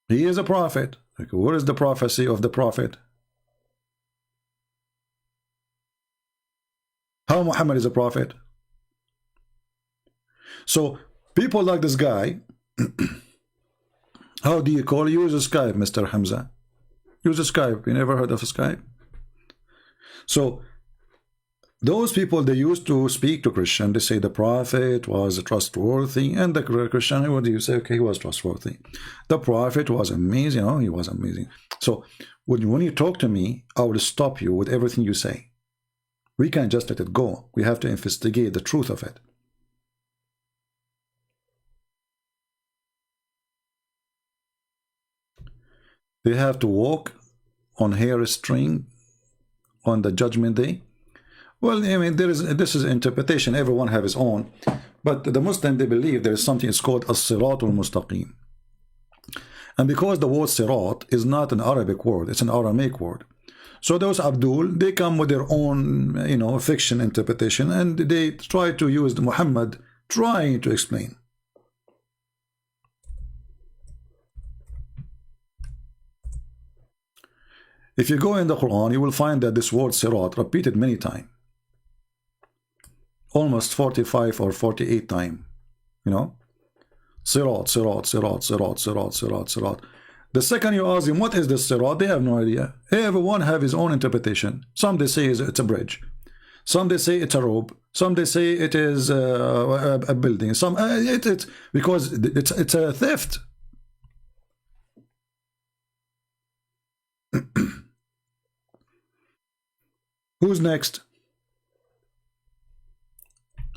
He is a prophet. Like, where is the prophecy of the prophet? How Muhammad is a prophet? So people like this guy, how do you call? Use a Skype, Mr. Hamza. Use a Skype. You never heard of a Skype? So those people, they used to speak to Christian. They say the prophet was trustworthy, and the Christian, what do you say? Okay, he was trustworthy. The prophet was amazing. Oh, he was amazing. So when you talk to me, I will stop you with everything you say. We can't just let it go. We have to investigate the truth of it. They have to walk on hair string on the judgment day, Well, I mean, this is interpretation. Everyone have his own. But the Muslim, they believe there is something it's called as-sirat al-mustaqim. And because the word sirat is not an Arabic word, it's an Aramaic word. So those Abdul, they come with their own, you know, fiction interpretation, and they try to use the Muhammad trying to explain. If you go in the Quran, you will find that this word sirat repeated many times. Almost 45 or 48 times. You know? Sirat, sirat, sirat, sirat, sirat, sirat, sirat. The second you ask them, what is this sirat? They have no idea. Everyone have his own interpretation. Some they say it's a bridge. Some they say it's a rope. Some they say it is a building. Some it's because it's a theft. Who's next?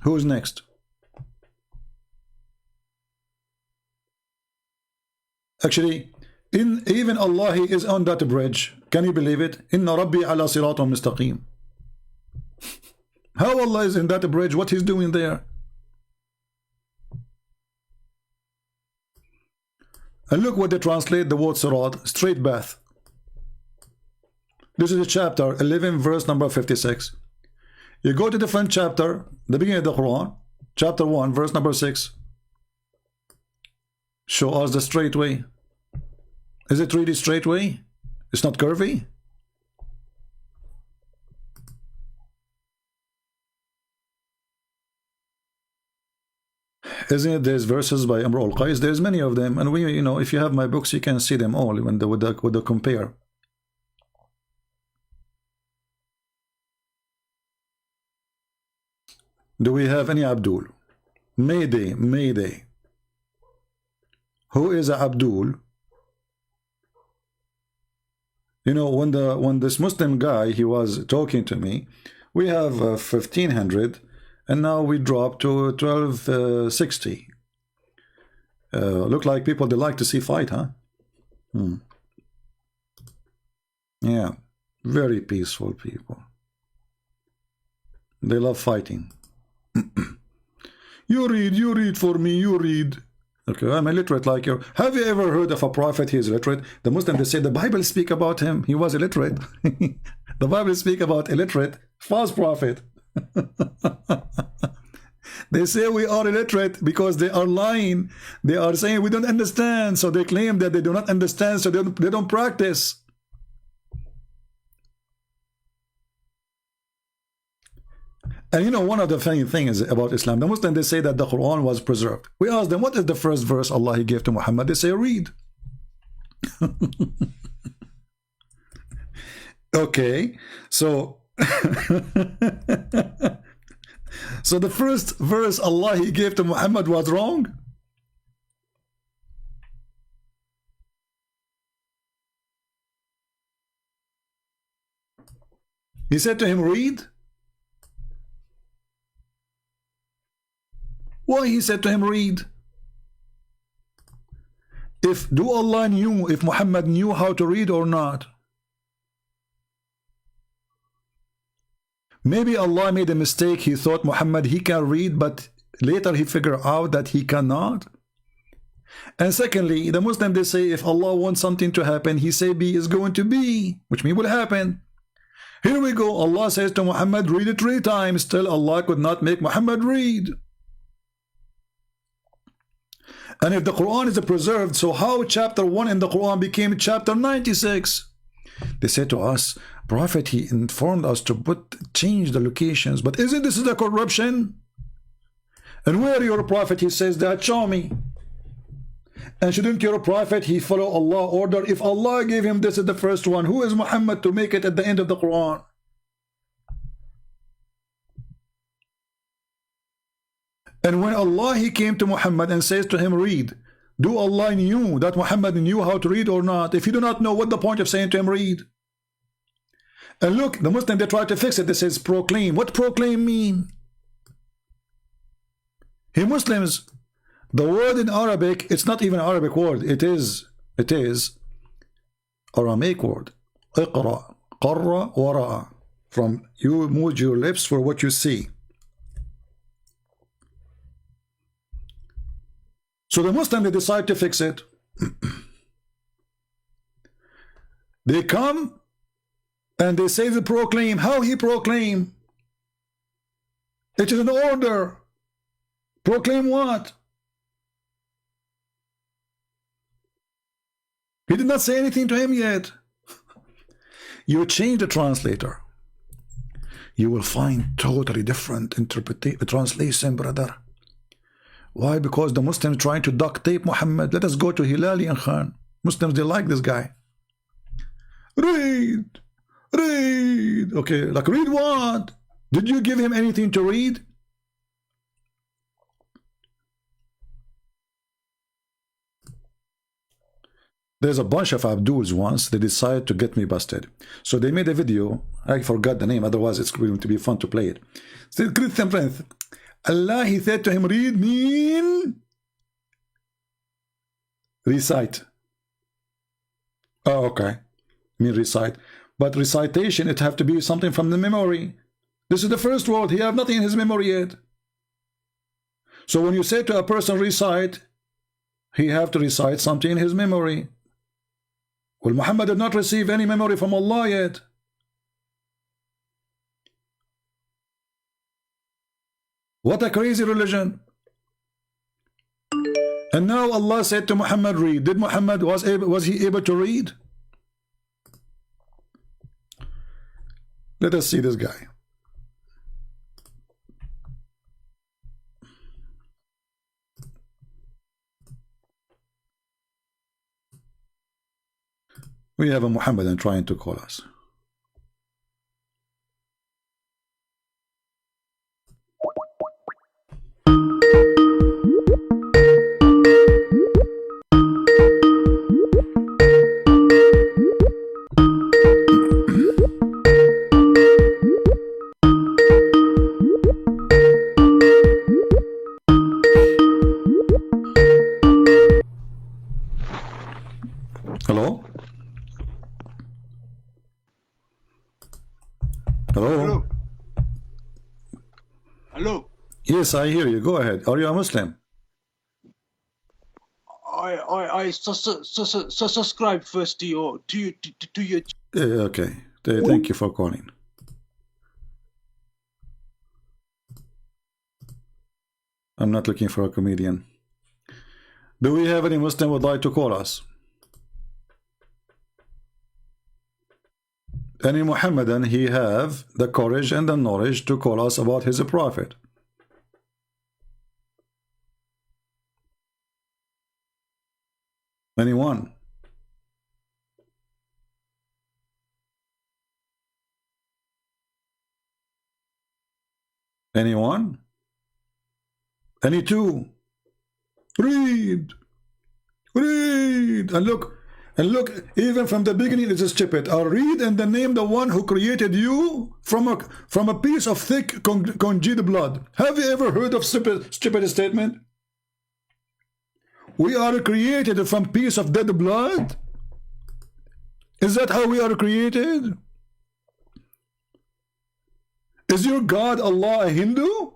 Who's next? Actually, even Allah, He is on that bridge. Can you believe it? Inna Rabbi ala siratun mustaqim. How Allah is in that bridge? What He's doing there? And look what they translate the word sirat, straight path. This is a chapter 11, verse number 56. You go to the front chapter, the beginning of the Quran, chapter 1, verse number 6. Show us the straight way. Is it really straight way? It's not curvy? Isn't it? There's verses by Amr al-Qais. There's many of them, and we, you know, if you have my books, you can see them all when with the compare. Do we have any Abdul? Mayday, Mayday. Who is Abdul? You know, when this Muslim guy, he was talking to me, we have 1500, and now we dropped to 1260. Look like people, they like to see fight, huh? Yeah, very peaceful people. They love fighting. You read for me, you read. Okay, I'm illiterate like you. Have you ever heard of a prophet? He is illiterate. The Muslim, they say the Bible speak about him. He was illiterate. The Bible speak about illiterate false prophet. They say we are illiterate because they are lying. They are saying we don't understand. So they claim that they do not understand, so they don't practice. And you know, one of the funny things about Islam, the Muslims, they say that the Quran was preserved. We ask them, what is the first verse Allah He gave to Muhammad? They say, read. Okay, so so the first verse Allah He gave to Muhammad was wrong? He said to him, read. Why he said to him, read? If Allah knew, if Muhammad knew how to read or not? Maybe Allah made a mistake. He thought Muhammad, he can read, but later he figured out that he cannot. And secondly, the Muslim, they say if Allah wants something to happen, He say be is going to be, which means will happen. Here we go. Allah says to Muhammad, read it 3 times. Still Allah could not make Muhammad read. And if the Quran is preserved, so how chapter 1 in the Quran became chapter 96? They say to us, Prophet, he informed us to change the locations, but isn't this a corruption? And where your Prophet, he says that, show me. And shouldn't your Prophet, he follow Allah order? If Allah gave him this is the first one, who is Muhammad to make it at the end of the Quran? And when Allah, he came to Muhammad and says to him, read, do Allah knew that Muhammad knew how to read or not? If you do not know, what the point of saying to him, read? And look, the Muslim, they try to fix it. They says proclaim. What proclaim mean? Hey Muslims, the word in Arabic, it's not even an Arabic word. It is Aramaic word. Iqra, qarra, wara'a. from you move your lips for what you see. So the Muslim, they decide to fix it. They come and they say they proclaim. How he proclaim? It is an order. Proclaim what? He did not say anything to him yet. You change the translator, you will find totally different translation, brother. Why? Because the Muslims trying to duct tape Muhammad. Let us go to Hilali and Khan. Muslims, they like this guy. Read. Okay, like read what? Did you give him anything to read? There's a bunch of Abduls once, they decided to get me busted. So they made a video, I forgot the name, otherwise it's going to be fun to play it. Said, Christian friends, Allah, he said to him, read mean recite. Oh, okay. Mean recite. But recitation, it have to be something from the memory. This is the first word. He have nothing in his memory yet. So when you say to a person recite, he have to recite something in his memory. Well, Muhammad did not receive any memory from Allah yet. What a crazy religion. And now Allah said to Muhammad, read. Did Muhammad, was he able to read? Let us see this guy. We have a Muhammadan trying to call us. Hello? Hello? Hello? Yes, I hear you. Go ahead. Are you a Muslim? I subscribe first to your Okay. Thank you for calling. I'm not looking for a comedian. Do we have any Muslim would like to call us? Any Muhammadan, he have the courage and the knowledge to call us about his prophet. Anyone? Anyone? Any two? Read. And look, even from the beginning it is stupid. I'll read and then name the one who created you from a piece of thick congealed blood. Have you ever heard of stupid statement? We are created from piece of dead blood? Is that how we are created? Is your God Allah a Hindu?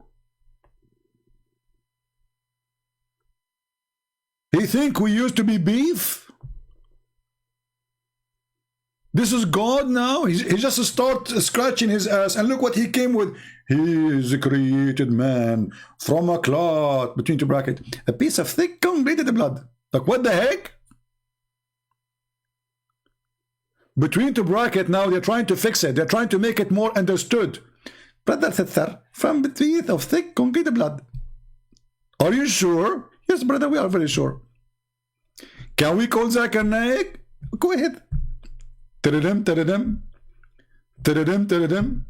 He think we used to be beef? This is God now? He just start scratching his ass, and look what he came with. He is a created man from a cloth, between two brackets, a piece of thick congealed blood. Like, what the heck? Between two brackets, now they're trying to fix it. They're trying to make it more understood. Brother sister, from between of thick congealed blood. Are you sure? Yes, brother, we are very sure. Can we call Zakir Naik? Go ahead. Tadadam, tadadam. Tadadam, tadadam.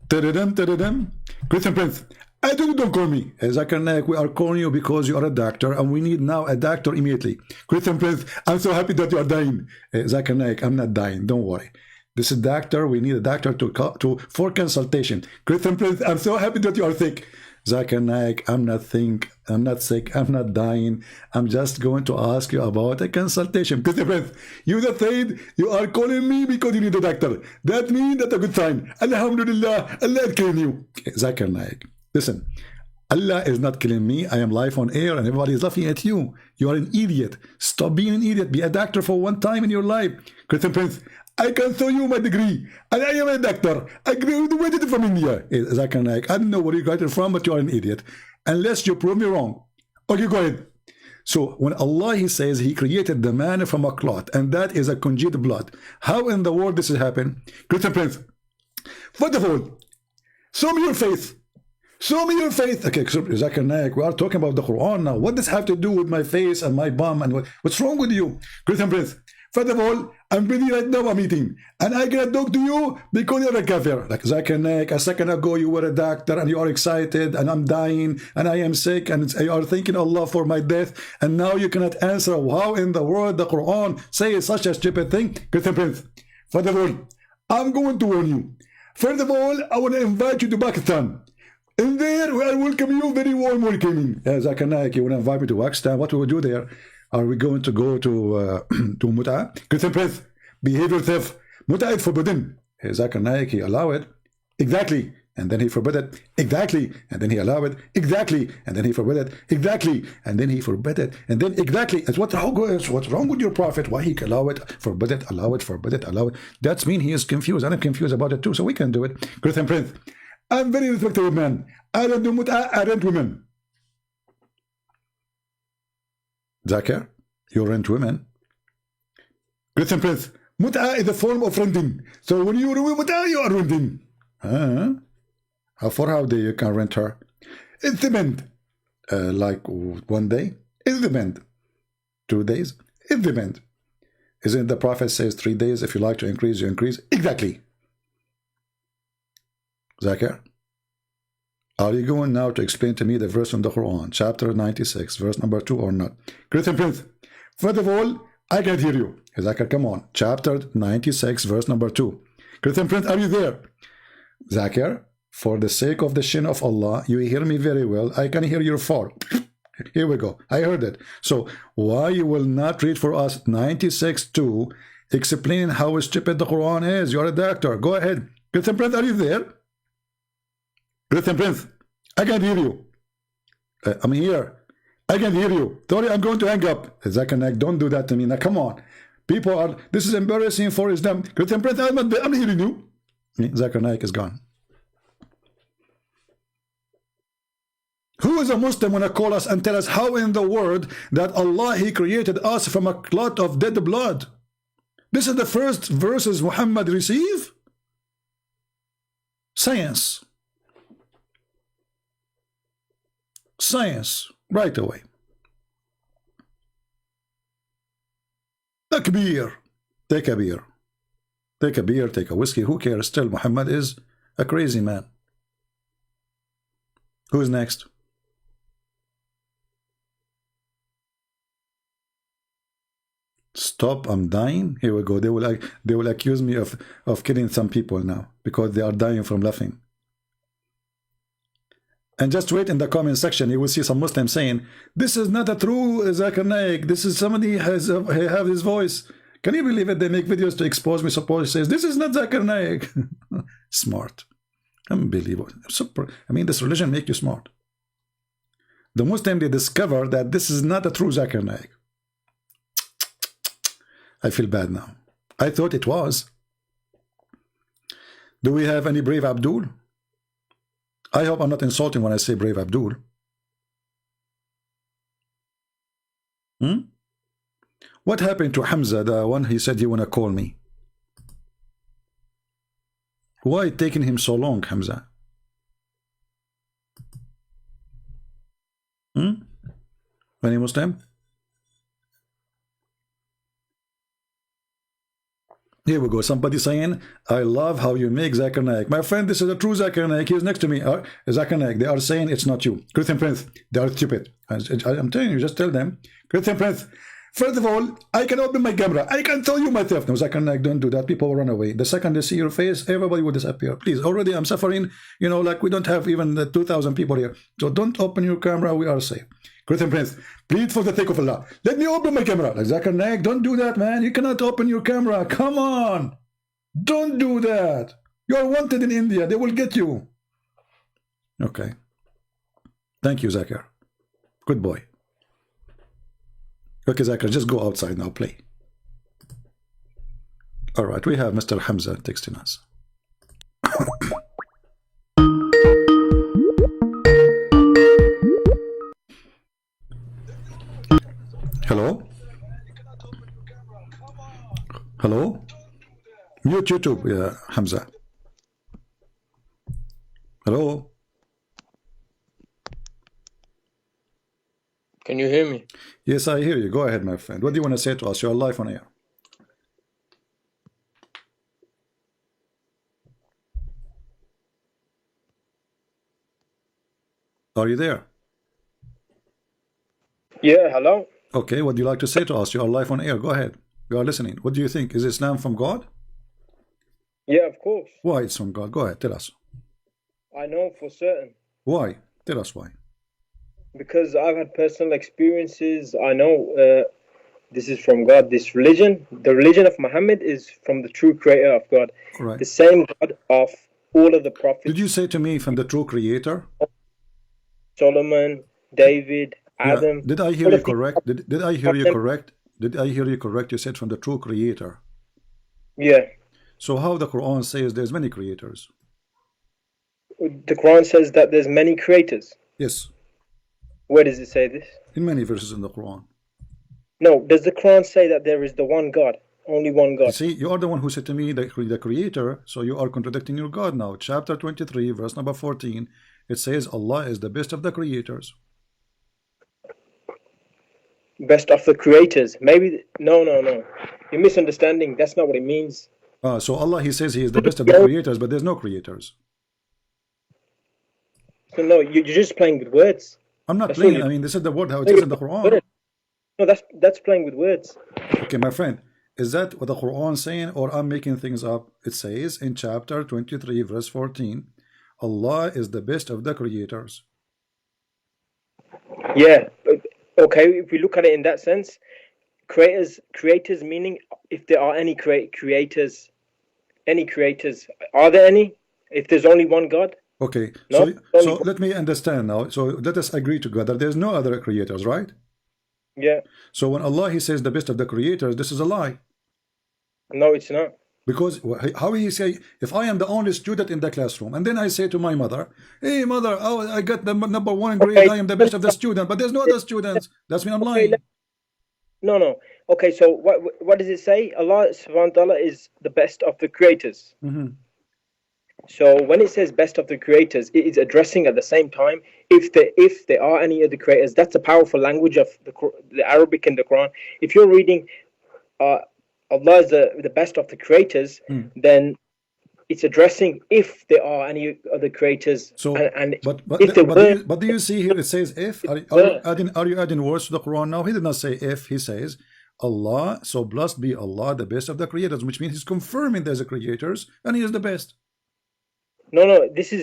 Tadadam, tadadam. Christian Prince, don't call me. Zakir Naik, we are calling you because you are a doctor and we need now a doctor immediately. Christian Prince, I'm so happy that you are dying. Zakir Naik, I'm not dying, don't worry. This is doctor, we need a doctor for consultation. Christian Prince, I'm so happy that you are sick. Zakir Naik, I'm not sick, I'm not dying. I'm just going to ask you about a consultation. You the said you are calling me because you need a doctor. That means that's a good sign. Alhamdulillah, Allah killing you. Zakir Naik, listen. Allah is not killing me. I am live on air and everybody is laughing at you. You are an idiot. Stop being an idiot. Be a doctor for one time in your life. Christian Prince, I can show you my degree. And I am a doctor. I graduated from India. Zakir Naik, I don't know where you got it from, but you are an idiot. Unless you prove me wrong. Okay, go ahead. So when Allah, he says he created the man from a clot, and that is a congealed blood. How in the world this has happened? Christian Prince, first of all, show me your faith. Show me your faith. Okay, Zakir Naik, we are talking about the Quran now. What does have to do with my face and my bum and what's wrong with you? Christian Prince, first of all, I'm busy right now a meeting and I cannot talk to you because you're a kafir. Like Zakir Naik, a second ago you were a doctor and you are excited and I'm dying and I am sick and you are thanking Allah for my death and now you cannot answer how in the world the Quran says such a stupid thing. Christian Prince, first of all, I'm going to warn you. First of all, I want to invite you to Pakistan. In there, I welcome you, very warm welcoming. Zakir Naik, you want to invite me to Pakistan? What will we do there? Are we going to go to Mut'a? Christian Prince, behave yourself. Mut'a is forbidden. Zakir Naik, he allow it. Exactly. And then he forbid it. Exactly. And then he allow it. Exactly. And then he forbid it. Exactly. And then he forbid it. And then exactly. What's wrong with your prophet? Why he allow it, forbid it, allow it, forbid it, allow it? That means he is confused. I'm confused about it too, so we can do it. Christian Prince, I'm very respectable man. I don't do mut'a, I rent women. Zakir, you rent women. Christian Prince, mut'a is a form of renting. So when you rent mut'a, you are renting. For how day you can rent her? It depends. Like 1 day? It depends. 2 days? It depends. Isn't the Prophet says 3 days? If you like to increase, you increase. Exactly. Zakir, are you going now to explain to me the verse in the Quran, chapter 96, verse number 2 or not? Christian Prince, first of all, I can't hear you. Zakir, come on. Chapter 96, verse number 2. Christian Prince, are you there? Zakir, for the sake of the shin of Allah, you hear me very well. I can hear your far. Here we go. I heard it. So why you will not read for us 96:2, explaining how stupid the Quran is? You're a doctor. Go ahead. Christian Prince, are you there? Christian Prince, I can't hear you. I'm here. I can hear you. Sorry, I'm going to hang up. Zakir Naik, don't do that to me. Now, come on. People are, this is embarrassing for Islam. Christian Prince, I'm hearing you. Zakir Naik is gone. Who is a Muslim when I call us and tell us how in the world that Allah, he created us from a clot of dead blood? This is the first verses Muhammad received? Science. Science, right away. Takbir. Take a beer. Take a beer, take a whiskey. Who cares? Still, Muhammad is a crazy man. Who's next? Stop, I'm dying. Here we go. They will accuse me of killing some people now because they are dying from laughing. And just wait in the comment section, you will see some Muslims saying, this is not a true Zakir Naik. This is somebody has have his voice. Can you believe it? They make videos to expose me. Suppose says, this is not Zakir Naik. Smart. Unbelievable. Super. I mean, this religion make you smart. The Muslim, they discover that this is not a true Zakir Naik. I feel bad now. I thought it was. Do we have any brave Abdul? I hope I'm not insulting when I say brave Abdul. What happened to Hamza, the one he said he want to call me? Why it taking him so long, Hamza? Any Muslim? Here we go. Somebody saying, I love how you make Zakir Naik. My friend, this is a true Zakir Naik. He's next to me. Zakir Naik. They are saying it's not you. Christian Prince, they are stupid. I'm telling you, just tell them. Christian Prince, First of all, I can open my camera. I can tell you my theft. No, Zakir Naik, don't do that. People will run away. The second they see your face, everybody will disappear. Please, already I'm suffering. You know, like we don't have even the 2,000 people here. So don't open your camera. We are safe. Christian Prince, please, for the sake of Allah, let me open my camera. Like Zakir Naik, don't do that, man. You cannot open your camera. Come on. Don't do that. You are wanted in India. They will get you. Okay. Thank you, Zakir. Good boy. Okay, Zakir, just go outside now, play. All right, we have Mr. Hamza texting us. Hello? Hello? Mute YouTube, yeah, Hamza. Hello? Can you hear me? Yes, I hear you. Go ahead, my friend. What do you want to say to us? You're live on air. Are you there? Yeah, hello? Okay, what do you like to say to us? You are live on air. Go ahead. You are listening. What do you think? Is Islam from God? Yeah, of course. Why it's from God? Go ahead, tell us. I know for certain. Why? Tell us why. Because I've had personal experiences. I know this is from God. This religion, the religion of Muhammad, is from the true creator of God. Right. The same God of all of the prophets. Did you say to me from the true creator? Solomon, David, Adam. Yeah. Did I hear you correct? Did I hear you correct? Did I hear you correct? You said from the true creator. Yeah. So how the Quran says there's many creators? The Quran says that there's many creators. Yes. Where does it say this? In many verses in the Quran. No, does the Quran say that there is the one God? Only one God. You see, you are the one who said to me the creator, so you are contradicting your God now. Chapter 23, verse number 14, it says Allah is the best of the creators. Best of the creators. Maybe, no. You're misunderstanding. That's not what it means. So Allah, he says he is the best of the creators, but there's no creators. So no, you're just playing with words. I'm not playing. I mean, this is the word how it is in the Quran. No, that's playing with words. Okay, my friend, is that what the Quran is saying, or I'm making things up? It says in chapter 23, verse 14, Allah is the best of the creators. Yeah, okay. If we look at it in that sense, creators meaning if there are any creators, are there any? If there's only one God. Okay, no? so let me understand now. So let us agree together. There's no other creators, right? Yeah. So when Allah, he says the best of the creators, this is a lie. No, it's not. Because how he say, if I am the only student in the classroom, and then I say to my mother, hey mother, oh, I got the number 1 grade, okay. I am the best of the student, but there's no other students. That's mean I'm lying. No. Okay, so what does it say? Allah subhanahu wa ta'ala is the best of the creators. Mm-hmm. So when it says best of the creators, it is addressing at the same time if there are any other creators. That's a powerful language of the Arabic in the Quran. If you're reading Allah is the best of the creators, then it's addressing if there are any other creators. So, but do you see here it says if? Are you adding words to the Quran now? He did not say if. He says Allah. So blessed be Allah, the best of the creators, which means he's confirming there's a creators and he is the best. No. This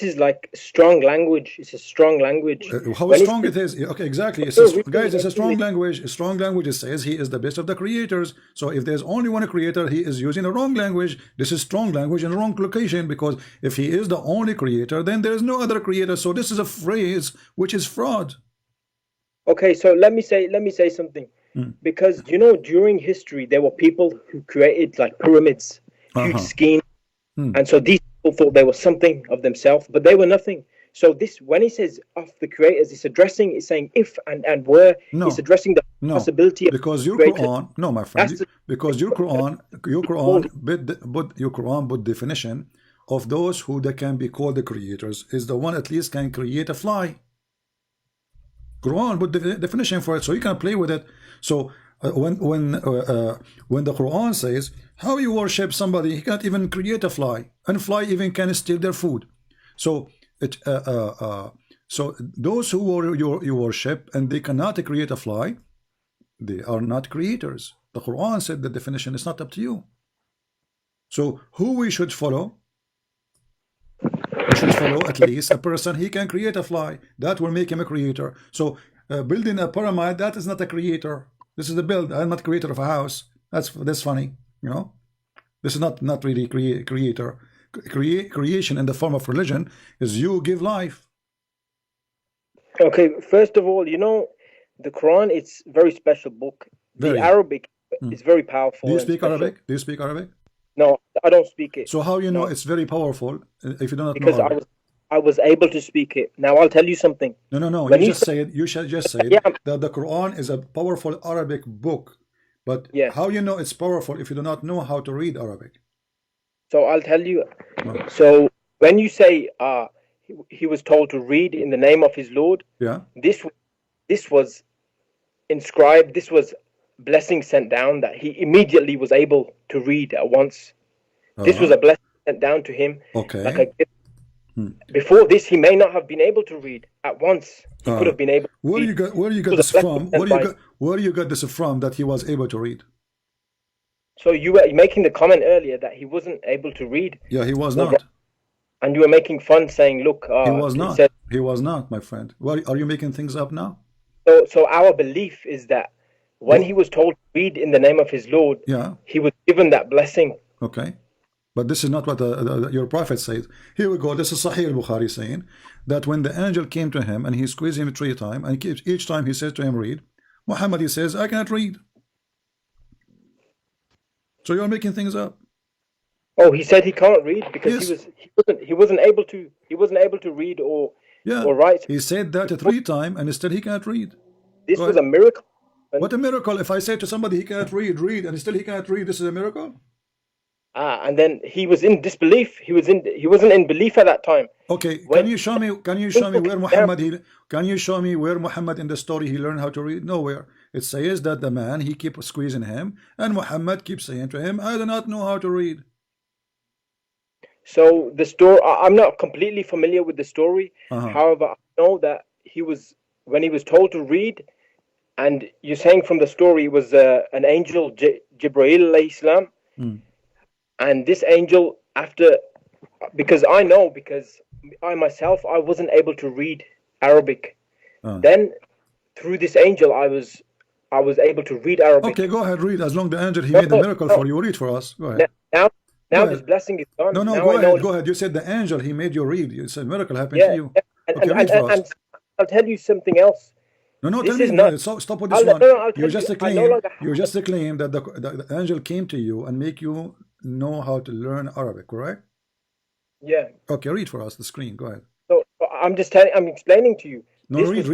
is like strong language. It's a strong language. How strong it is? Okay, exactly. Guys, it's a strong language. A strong language. It says he is the best of the creators. So if there's only one creator, he is using the wrong language. This is strong language in the wrong location, because if he is the only creator, then there is no other creator. So this is a phrase which is fraud. Okay, so let me say something. Because during history there were people who created like pyramids, huge schemes, and so these people thought they were something of themselves, but they were nothing. So this, when he says of the creators, it's saying if and where. No, it's addressing the possibility. Because your Quran, no, my friend, because your Quran put definition of those who they can be called the creators is the one at least can create a fly. Quran put the definition for it, so you can play with it. So when the Quran says how you worship somebody, he can't even create a fly, and fly even can steal their food. So so those who you worship and they cannot create a fly, they are not creators. The Quran said the definition is not up to you. So who we should follow? We should follow at least a person. He can create a fly. That will make him a creator. So building a pyramid, that is not a creator. This is the build. I'm not creator of a house. That's funny, you know. This is not really creator. Creation in the form of religion is you give life. Okay, first of all, you know, the Quran, it's a very special book. The Arabic is very powerful. Do you speak Arabic? Do you speak Arabic? No, I don't speak it. So how you know it's very powerful if you do not because know Arabic? I was able to speak it. Now I'll tell you something. No. When You just said that the Quran is a powerful Arabic book. But how you know it's powerful if you do not know how to read Arabic? So I'll tell you. So when you say he was told to read in the name of his Lord, this was inscribed. This was blessing sent down that he immediately was able to read at once. This was a blessing sent down to him. Okay. Like a gift. Before this, he may not have been able to read at once. He could have been able. Where you got this from? Where you got this from that he was able to read? So you were making the comment earlier that he wasn't able to read. Yeah, he was not. And you were making fun, saying, "Look, he was not. He was not, my friend. Well, are you making things up now? So our belief is that when he was told to read in the name of his Lord, he was given that blessing. Okay. But this is not what your prophet says. Here we go. This is Sahih al-Bukhari saying that when the angel came to him and he squeezed him 3 times, and each time he says to him, read. Muhammad, he says, I cannot read. So you're making things up. Oh, he said he can't read because he wasn't able to read or write. He said that 3 times and still he cannot read. This was a miracle. What a miracle! If I say to somebody he cannot read, and still he cannot read, this is a miracle. And then he was in disbelief. He wasn't in belief at that time. Okay, can you show me where Muhammad? Can you show me where Muhammad in the story he learned how to read? Nowhere. It says that the man he keeps squeezing him, and Muhammad keeps saying to him, "I do not know how to read." So the story, I'm not completely familiar with the story. However, I know that when he was told to read, and you're saying from the story it was an angel, Jibreel alayhi salam. And this angel, because I myself, I wasn't able to read Arabic. Then through this angel, I was able to read Arabic. Okay, go ahead, read. As long the angel he made the miracle for you, read for us. Go ahead. Now this blessing is gone. No, go ahead. You said the angel he made you read. You said miracle happened to you. And I'll tell you something else. No, tell me. No, stop with this one. You just claim that the angel came to you and make you know how to learn Arabic, correct? Yeah. Okay, read for us the screen. Go ahead. So I'm explaining to you. No, read.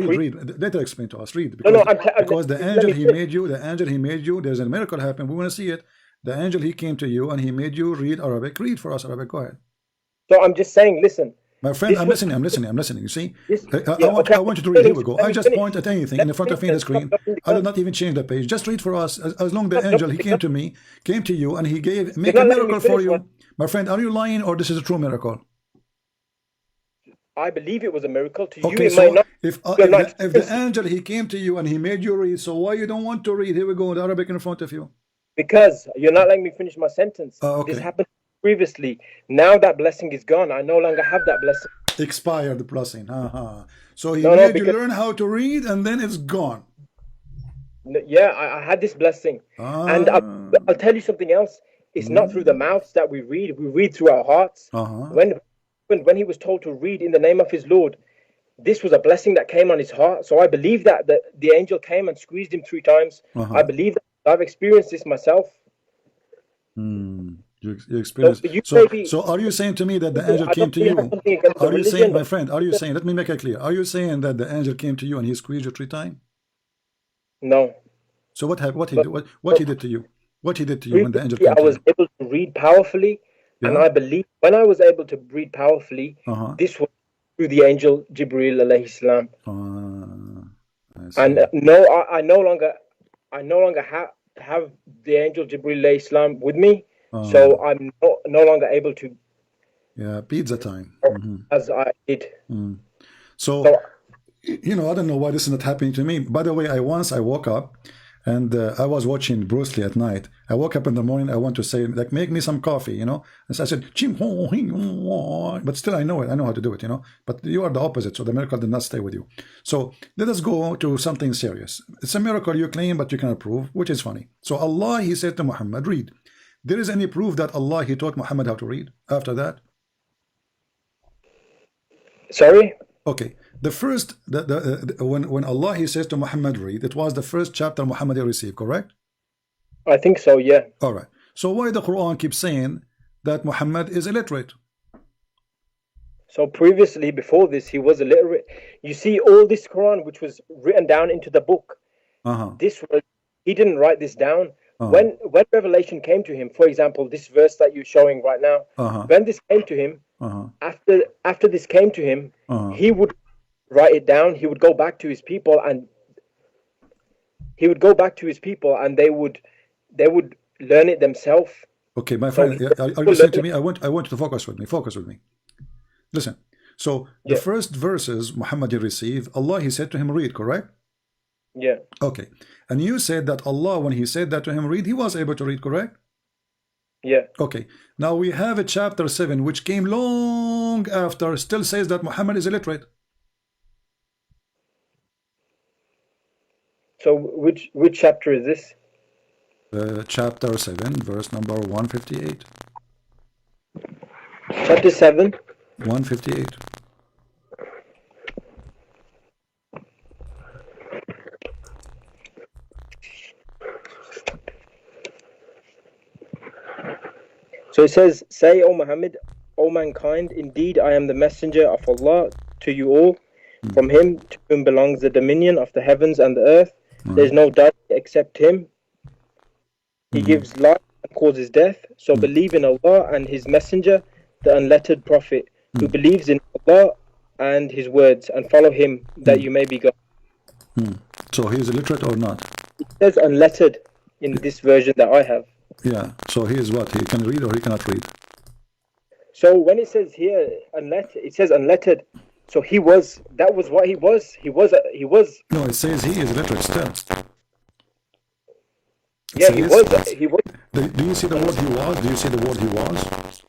Later explain to us. Read. Because the angel he made you, there's a miracle happened. We want to see it. The angel he came to you and he made you read Arabic. Read for us Arabic. Go ahead. So I'm just saying, listen. My friend, I'm listening. You see, I want you to read. Here we go. I just point at anything in front of me on the screen. I did not even change the page. Just read for us. As long the angel he came to you, and he make a miracle for you. My friend, are you lying or this is a true miracle? I believe it was a miracle to you. Okay, it so might not, if the angel he came to you and he made you read, so why you don't want to read? Here we go, the Arabic in front of you. Because you're not letting me finish my sentence. Okay. This happened previously. Now that blessing is gone. I no longer have that blessing. Expired the blessing. So he made you learn how to read and then it's gone. Yeah, I had this blessing. And I'll tell you something else. It's not through the mouths that we read through our hearts. When he was told to read in the name of his Lord, this was a blessing that came on his heart. So I believe that the angel came and squeezed him 3 times. I believe that I've experienced this myself. You experienced. So are you saying to me that the angel came to you? Are you saying, my friend? Are you saying? Let me make it clear. Are you saying that the angel came to you and he squeezed you 3 times? No. So what he did to you? What he did to you when the angel came to you? I was able to read powerfully, and I believe when I was able to read powerfully, this was through the angel Jibreel alayhi salam. And I no longer have the angel Jibreel alayhi salam with me. So I'm no longer able to. Yeah, pizza time. As I did. So, I don't know why this is not happening to me. By the way, I woke up And I was watching Bruce Lee at night. I woke up in the morning, I want to say, like, make me some coffee, you know. And so I said, Chim, but still I know it. I know how to do it, you know. But you are the opposite, so the miracle did not stay with you. So let us go to something serious. It's a miracle you claim, but you cannot prove, which is funny. So Allah, he said to Muhammad, read. There is any proof that Allah, he taught Muhammad how to read after that? Sorry? Okay. The first, when Allah, he says to Muhammad, read, it was the first chapter Muhammad received, correct? I think so, yeah. All right. So why the Quran keeps saying that Muhammad is illiterate? So previously, before this, he was illiterate. You see, all this Quran, which was written down into the book, this was, he didn't write this down. When revelation came to him, for example, this verse that you're showing right now, when this came to him, after this came to him, he would write it down. He would go back to his people, and they would learn it themselves. Okay, my friend, are you listening to me? I want you to focus with me. Focus with me. Listen. So the first verses Muhammad received, Allah, he said to him, read, correct? Yeah. Okay. And you said that Allah, when he said that to him, read, he was able to read, correct? Yeah. Okay. Now we have a chapter 7 which came long after, still says that Muhammad is illiterate. So which chapter is this? Chapter 7, verse number 158. Chapter 7? 158. So it says, say, O Muhammad, O mankind, indeed I am the messenger of Allah to you all. From him to whom belongs the dominion of the heavens and the earth. There is no deity except him. He gives life and causes death. So believe in Allah and his messenger, the unlettered prophet, who believes in Allah and his words, and follow him that you may be God. So he is illiterate or not? It says unlettered in this version that I have. Yeah, so he is what? He can read or he cannot read? So when it says here unlettered, it says unlettered. So he was, that was what he was. He was. No, it says he is illiterate still. Yeah, he was. Do you see the word he was? Do you see the word he was?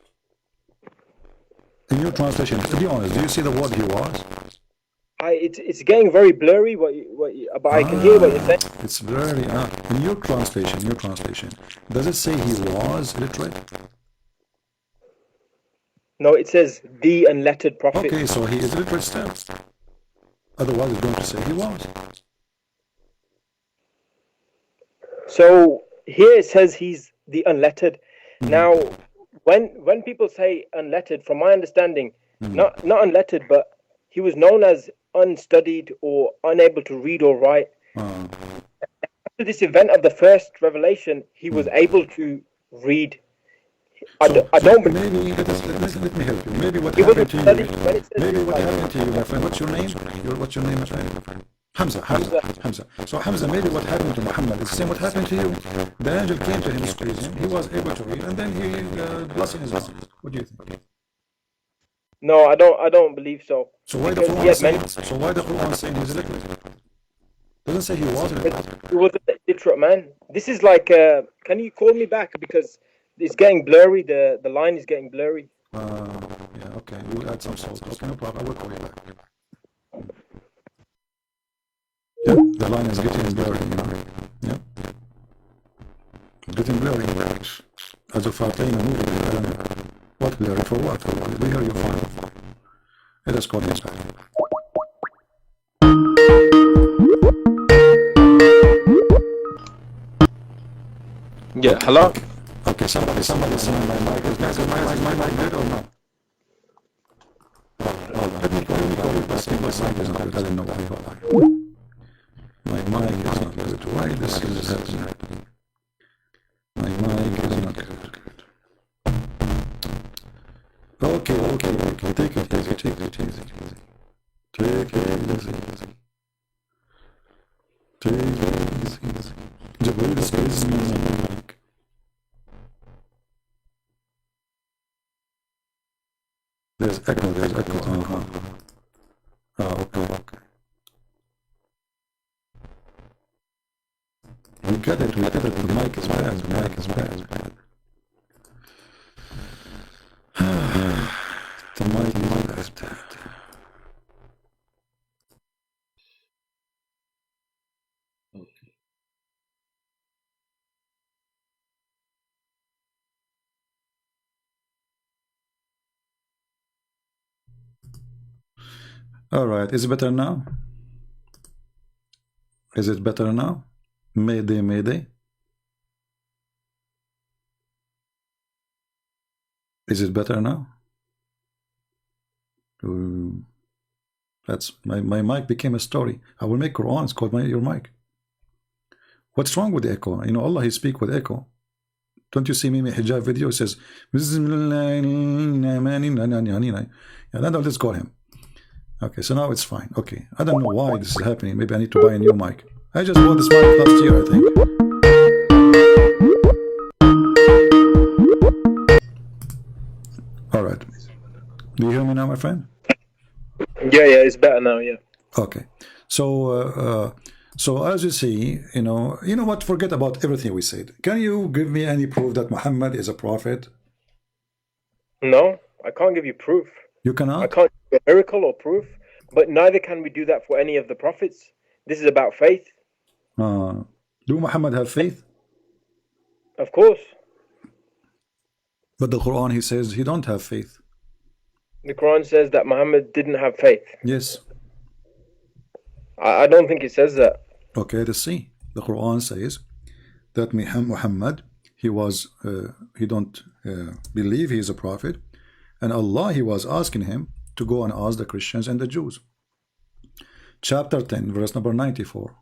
In your translation, to be honest, do you see the word he was? It's getting very blurry. But I can hear what you're saying. It's blurry. In your translation, does it say he was illiterate? No, it says the unlettered prophet. Okay, so he is illiterate still. Otherwise, it's going to say he was. So here it says he's the unlettered. Now, when people say unlettered, from my understanding, not unlettered, but he was known as unstudied or unable to read or write. After this event of the first revelation, he was able to read. I don't believe. Maybe let me help you. Maybe what happened to you? Maybe what happened to you, my friend? What's your name? What's your name, my friend? Hamza. So Hamza, maybe what happened to Muhammad is the same what happened to you. The angel came to him, squeezed him. He was able to read, and then he blessing his mouth. What do you think? No, I don't believe so. So why the Quran saying he's illiterate? Doesn't say he was illiterate. He was an illiterate man. This is like, can you call me back, because it's getting blurry. The line is getting blurry. Yeah, okay. We'll add some salt. Okay, no problem. I will call you back. Yeah, the line is getting blurry. Yeah. Getting blurry. As of Fatayna movie. What blurry? For what? We hear you fine. Let us call him back. Yeah, hello? Okay, somebody saying my mic is my mic good or not? Hold on, let me call you back. My mic is not good. I don't know why. My mic is not good. Why this is happening? My mic is not good. Okay. Take it easy. Take it easy. Jabril is squeezing me on my mic. There's echo. Oh, okay. We get it. The mic is bad. The mic is bad. All right, is it better now? Is it better now? Mayday. Is it better now? That's my mic became a story. I will make Quran. It's called your mic. What's wrong with the echo? You know, Allah, He speak with echo. Don't you see me in my hijab video? It says, and then let's call him. Okay, so now it's fine. Okay, I don't know why this is happening. Maybe I need to buy a new mic. I just bought this mic last year, I think. All right. Do you hear me now, my friend? Yeah, it's better now. Yeah. Okay. So, so as you see, you know what? Forget about everything we said. Can you give me any proof that Muhammad is a prophet? No, I can't give you proof. You cannot? I can't give a miracle or proof, but neither can we do that for any of the prophets. This is about faith. Do Muhammad have faith? Of course. But the Quran, he says he don't have faith. The Quran says that Muhammad didn't have faith. Yes. I don't think it says that. Okay, let's see. The Quran says that Muhammad, he don't believe he is a prophet. And Allah, He was asking him to go and ask the Christians and the Jews. Chapter 10, verse number 94.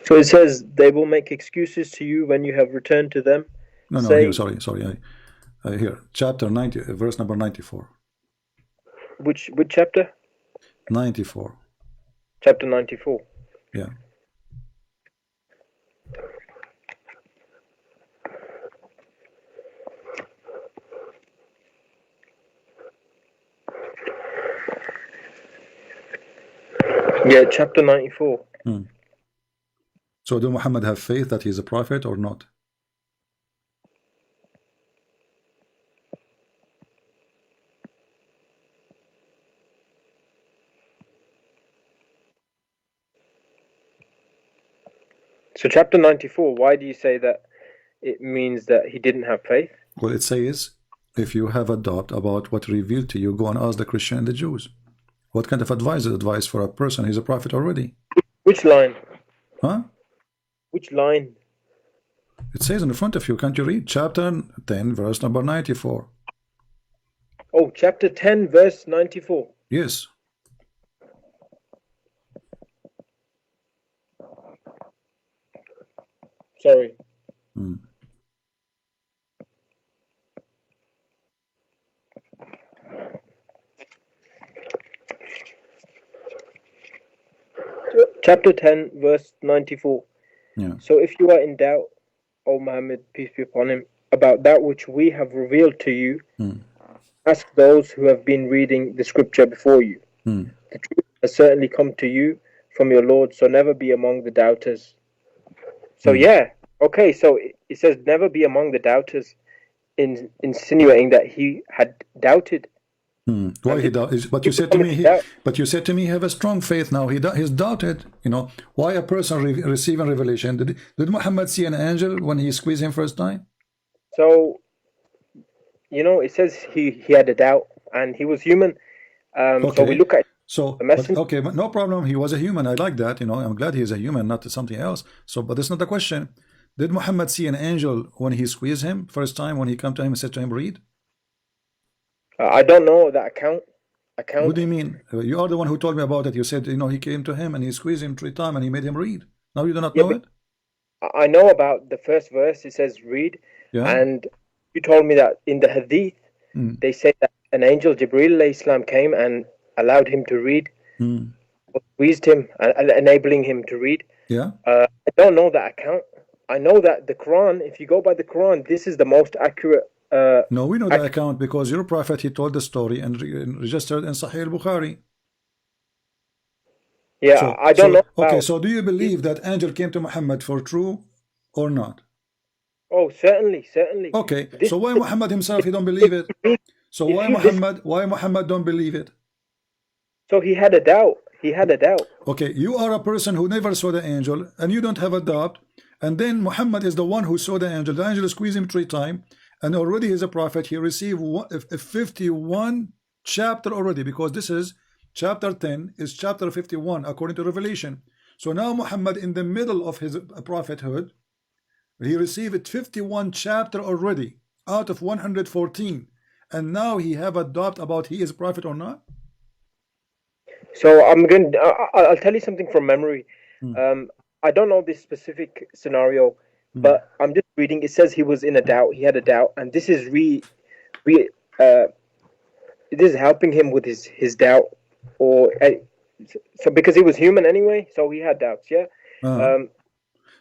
So it says, they will make excuses to you when you have returned to them. No, here, sorry. Here, chapter 90, verse number 94. Which chapter? 94. Chapter 94. Yeah. Yeah, chapter 94. So do Muhammad have faith that he is a prophet or not? So chapter 94, why do you say that it means that he didn't have faith? Well, it says, if you have a doubt about what revealed to you, go and ask the Christian and the Jews. What kind of advice is advice for a person? He's a prophet already. Which line? Huh? Which line? It says in the front of you. Can't you read? Chapter 10, verse number 94. Oh, chapter 10, verse 94. Yes. Sorry. Chapter 10, verse 94. Yeah. So if you are in doubt, O Muhammad, peace be upon him, about that which we have revealed to you, ask those who have been reading the scripture before you. The truth has certainly come to you from your Lord, so never be among the doubters. So yeah, okay, so it says never be among the doubters, insinuating that he had doubted. Why he doubted? But you said to me, he have a strong faith now. He's doubted. You know, why a person receiving revelation? Did Muhammad see an angel when he squeezed him first time? So, you know, it says he had a doubt and he was human. Okay. So we look at okay, but no problem. He was a human. I like that. You know, I'm glad he is a human, not something else. So, but that's not the question. Did Muhammad see an angel when he squeezed him first time? When he came to him and said to him, "Read"? I don't know that account. What do you mean? You are the one who told me about it. You said, you know, he came to him and he squeezed him 3 times and he made him read. Now you do not know it? I know about the first verse. It says read. Yeah. And you told me that in the hadith, they say that an angel, Jibreel alayhi salam, came and allowed him to read, squeezed him, enabling him to read. Yeah. I don't know that account. I know that the Quran, if you go by the Quran, this is the most accurate. No, we know the account because your prophet, he told the story and registered in Sahih al-Bukhari. Yeah, I don't know. Okay, so do you believe that angel came to Muhammad for true or not? Oh, certainly, certainly. Okay, so why Muhammad himself, he don't believe it? So why Muhammad don't believe it? So he had a doubt. He had a doubt. Okay, you are a person who never saw the angel and you don't have a doubt, and then Muhammad is the one who saw the angel squeezed him 3 times, and already he's a prophet. He received 51 chapter already, because this is chapter 10 is chapter 51 according to Revelation. So now Muhammad, in the middle of his prophethood, he received 51 chapter already out of 114, and now he have a doubt about he is prophet or not. So I'll tell you something from memory. I don't know this specific scenario, but I'm just reading. It says he was in a doubt. He had a doubt, and this is this is helping him with his doubt, or so because he was human anyway, so he had doubts. Yeah.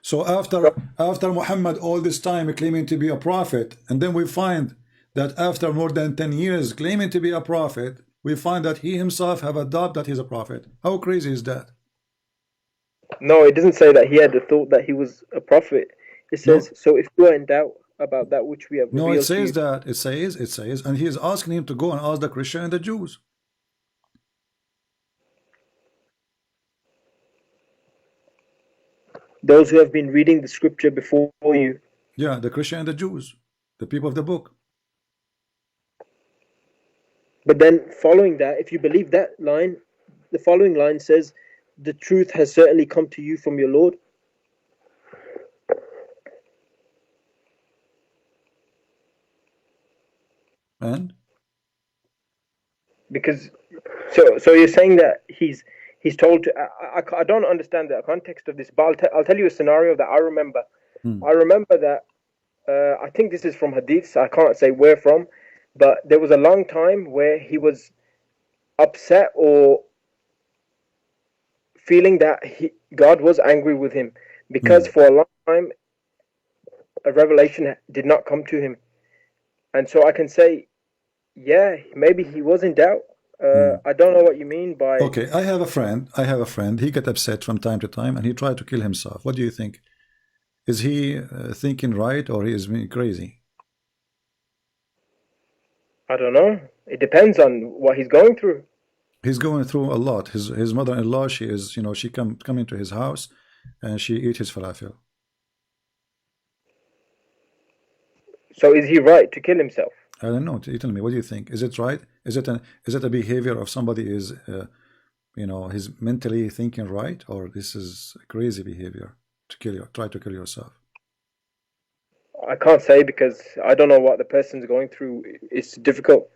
So after Muhammad all this time claiming to be a prophet, and then we find that after more than 10 years claiming to be a prophet, we find that he himself have a doubt that he's a prophet. How crazy is that? No, it doesn't say that he had the thought that he was a prophet. It says, so if you are in doubt about that which we have revealed. No, it says that. It says, and he is asking him to go and ask the Christian and the Jews. Those who have been reading the scripture before you. Yeah, the Christian and the Jews, the people of the book. But then following that, if you believe that line, the following line says, the truth has certainly come to you from your Lord. And? Because, so you're saying that he's told to, I don't understand the context of this, but I'll tell you a scenario that I remember. I remember that, I think this is from Hadiths, I can't say where from, but there was a long time where he was upset or feeling that God was angry with him, because for a long time a revelation did not come to him. And so I can say, yeah, maybe he was in doubt. I don't know what you mean by... Okay, I have a friend, he got upset from time to time and he tried to kill himself. What do you think? Is he thinking right, or he is being crazy? I don't know. It depends on what he's going through. He's going through a lot. His mother-in-law, she is, she come into his house and she eat his falafel. So is he right to kill himself? I don't know. You tell me. What do you think? Is it right? Is it a behavior of somebody is, he's mentally thinking right, or this is a crazy behavior to try to kill yourself? I can't say, because I don't know what the person's going through. It's difficult.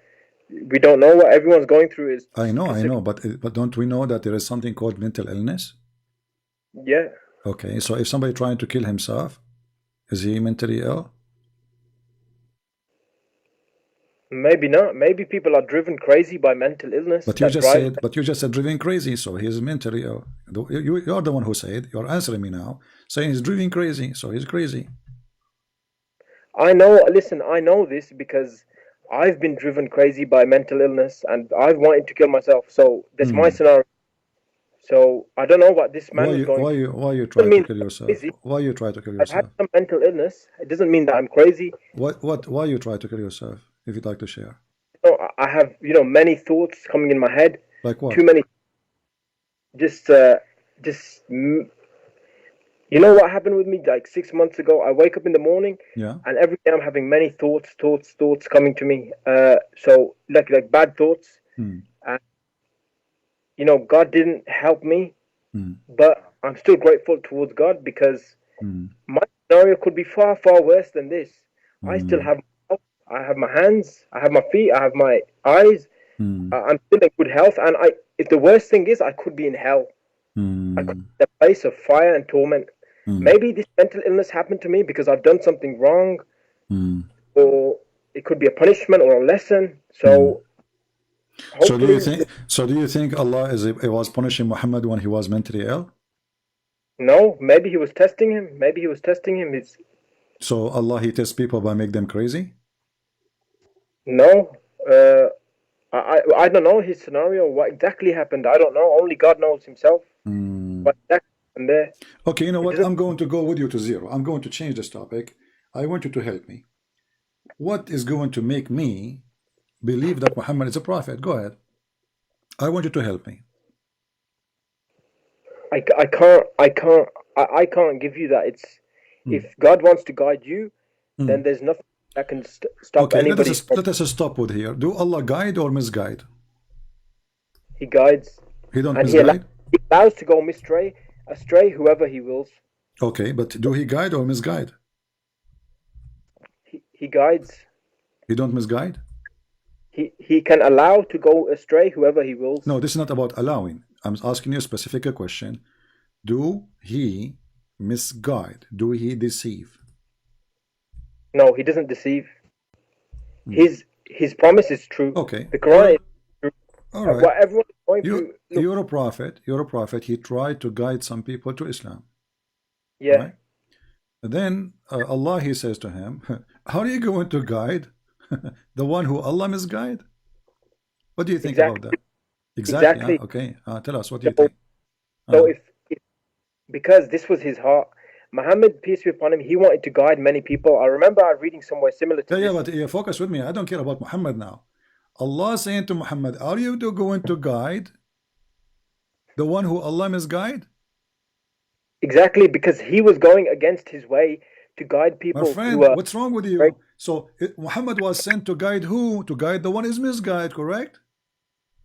We don't know what everyone's going through is. I know, but don't we know that there is something called mental illness? Yeah. Okay, so if somebody trying to kill himself, is he mentally ill? Maybe not. Maybe people are driven crazy by mental illness. But you just said driven crazy, so he's mentally ill. You're the one who said. You're answering me now, saying he's driven crazy, so he's crazy. I know. Listen, I know this because I've been driven crazy by mental illness, and I've wanted to kill myself. So that's my scenario. So I don't know what this man is going. Why you try to kill yourself? Why you try to kill yourself? I've had some mental illness. It doesn't mean that I'm crazy. Why you try to kill yourself? If you'd like to share. I have, many thoughts coming in my head. Like what? Too many. Just what happened with me like 6 months ago? I wake up in the morning, and every day I'm having many thoughts coming to me. So like bad thoughts. And God didn't help me, but I'm still grateful towards God, because my scenario could be far, far worse than this. I still have. I have my hands, I have my feet, I have my eyes. I'm still in good health, and if the worst thing is, I could be in hell. I could be in a place of fire and torment. Maybe this mental illness happened to me because I've done something wrong, or it could be a punishment or a lesson. So, do you think Allah was punishing Muhammad when he was mentally ill? No, maybe he was testing him. Maybe he was testing him. So Allah, he tests people by make them crazy? No. I don't know his scenario. What exactly happened? I don't know. Only God knows himself. What exactly happened there? Okay, you know what? I'm going to go with you to zero. I'm going to change this topic. I want you to help me. What is going to make me believe that Muhammad is a prophet? Go ahead. I want you to help me. I can't give you that. It's if God wants to guide you, then there's nothing that can stop anybody. Let us stop with here. Do Allah guide or misguide? He guides. He don't and misguide? He allows to go astray whoever he wills. Okay, but do he guide or misguide? He guides. He don't misguide? He can allow to go astray whoever he wills. No, this is not about allowing. I'm asking you a specific question. Do he misguide? Do he deceive? No, he doesn't deceive. His promise is true. Okay. The Quran is true. All right. What everyone is going through. You're a prophet. You're a prophet. He tried to guide some people to Islam. Yeah. Right? And then Allah, he says to him, how are you going to guide the one who Allah misguide? What do you think about that? Exactly. Okay. Tell us, what do you think? So if because this was his heart, Muhammad, peace be upon him, he wanted to guide many people. I remember reading somewhere similar to yeah, this. but focus with me. I don't care about Muhammad now. Allah saying to Muhammad, are you going to guide the one who Allah misguide? Exactly, because he was going against his way to guide people. My friend, what's wrong with you? Right? So Muhammad was sent to guide who? To guide the one who is misguided, correct?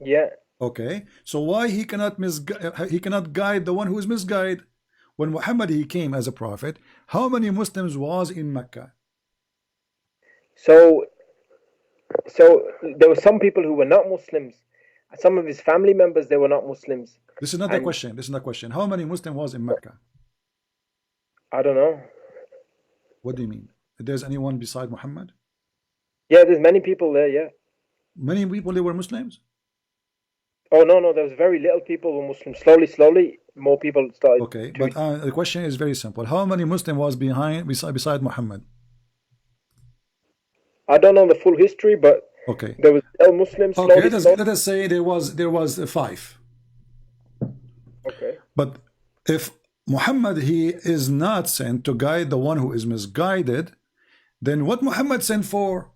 Yeah. Okay. So why he cannot guide the one who is misguided? When Muhammad, he came as a prophet, how many Muslims was in Mecca? So there were some people who were not Muslims. Some of his family members, they were not Muslims. This is not the question. This is not the question. How many Muslims was in Mecca? I don't know. What do you mean? There's anyone beside Muhammad? Yeah, there's many people there, yeah. Many people, they were Muslims? Oh, no, there was very little people who were Muslims. Slowly, more people started. Okay, but the question is very simple. How many Muslims was beside Muhammad? I don't know the full history, but okay, there was Muslims. Okay, let us say there was 5. Okay. But if Muhammad, he is not sent to guide the one who is misguided, then what Muhammad sent for?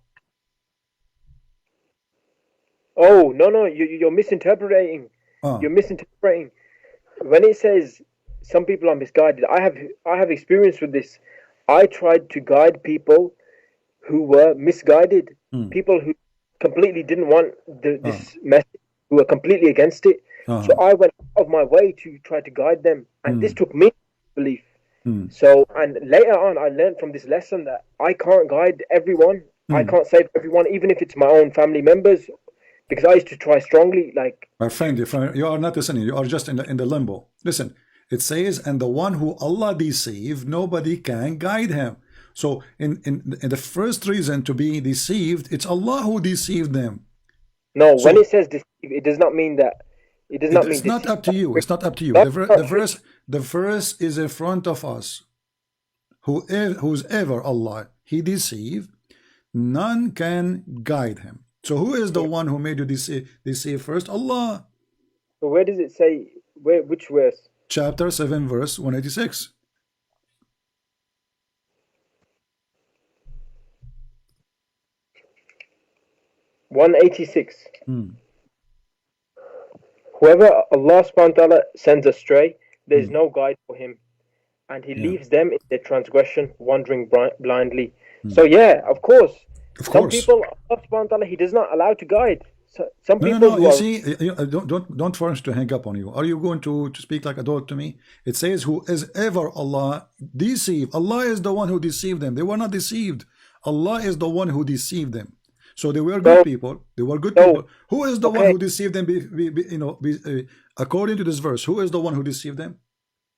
Oh, no, you're misinterpreting. You're misinterpreting. When it says some people are misguided, I have experience with this. I tried to guide people who were misguided, people who completely didn't want this message, who were completely against it. So I went out of my way to try to guide them, and this took me belief. So, and later on, I learned from this lesson that I can't guide everyone. I can't save everyone, even if it's my own family members. Because I used to try strongly, like... My friend, you are not listening. You are just in the limbo. Listen, it says, and the one who Allah deceived, nobody can guide him. So in the first reason to be deceived, it's Allah who deceived them. No, so, when it says deceive, it does not mean that. It does not mean it's not up to you. It's not up to you. The verse is in front of us. Who's ever Allah, he deceived, none can guide him. So who is the one who made you deceive first? Allah. So where does it say, which verse? Chapter 7, verse 186. Whoever Allah subhanahu wa ta'ala sends astray, there is no guide for him, and he leaves them in their transgression, wandering blindly. So yeah, of course. Some people, Allah subhanahu wa ta'ala, he does not allow to guide. So, some people. No. You see, don't force to hang up on you. Are you going to speak like adult to me? It says, "Who is ever Allah deceived?" Allah is the one who deceived them. They were not deceived. Allah is the one who deceived them. So they were good people. They were good people. Who is the one who deceived them? According to this verse, who is the one who deceived them?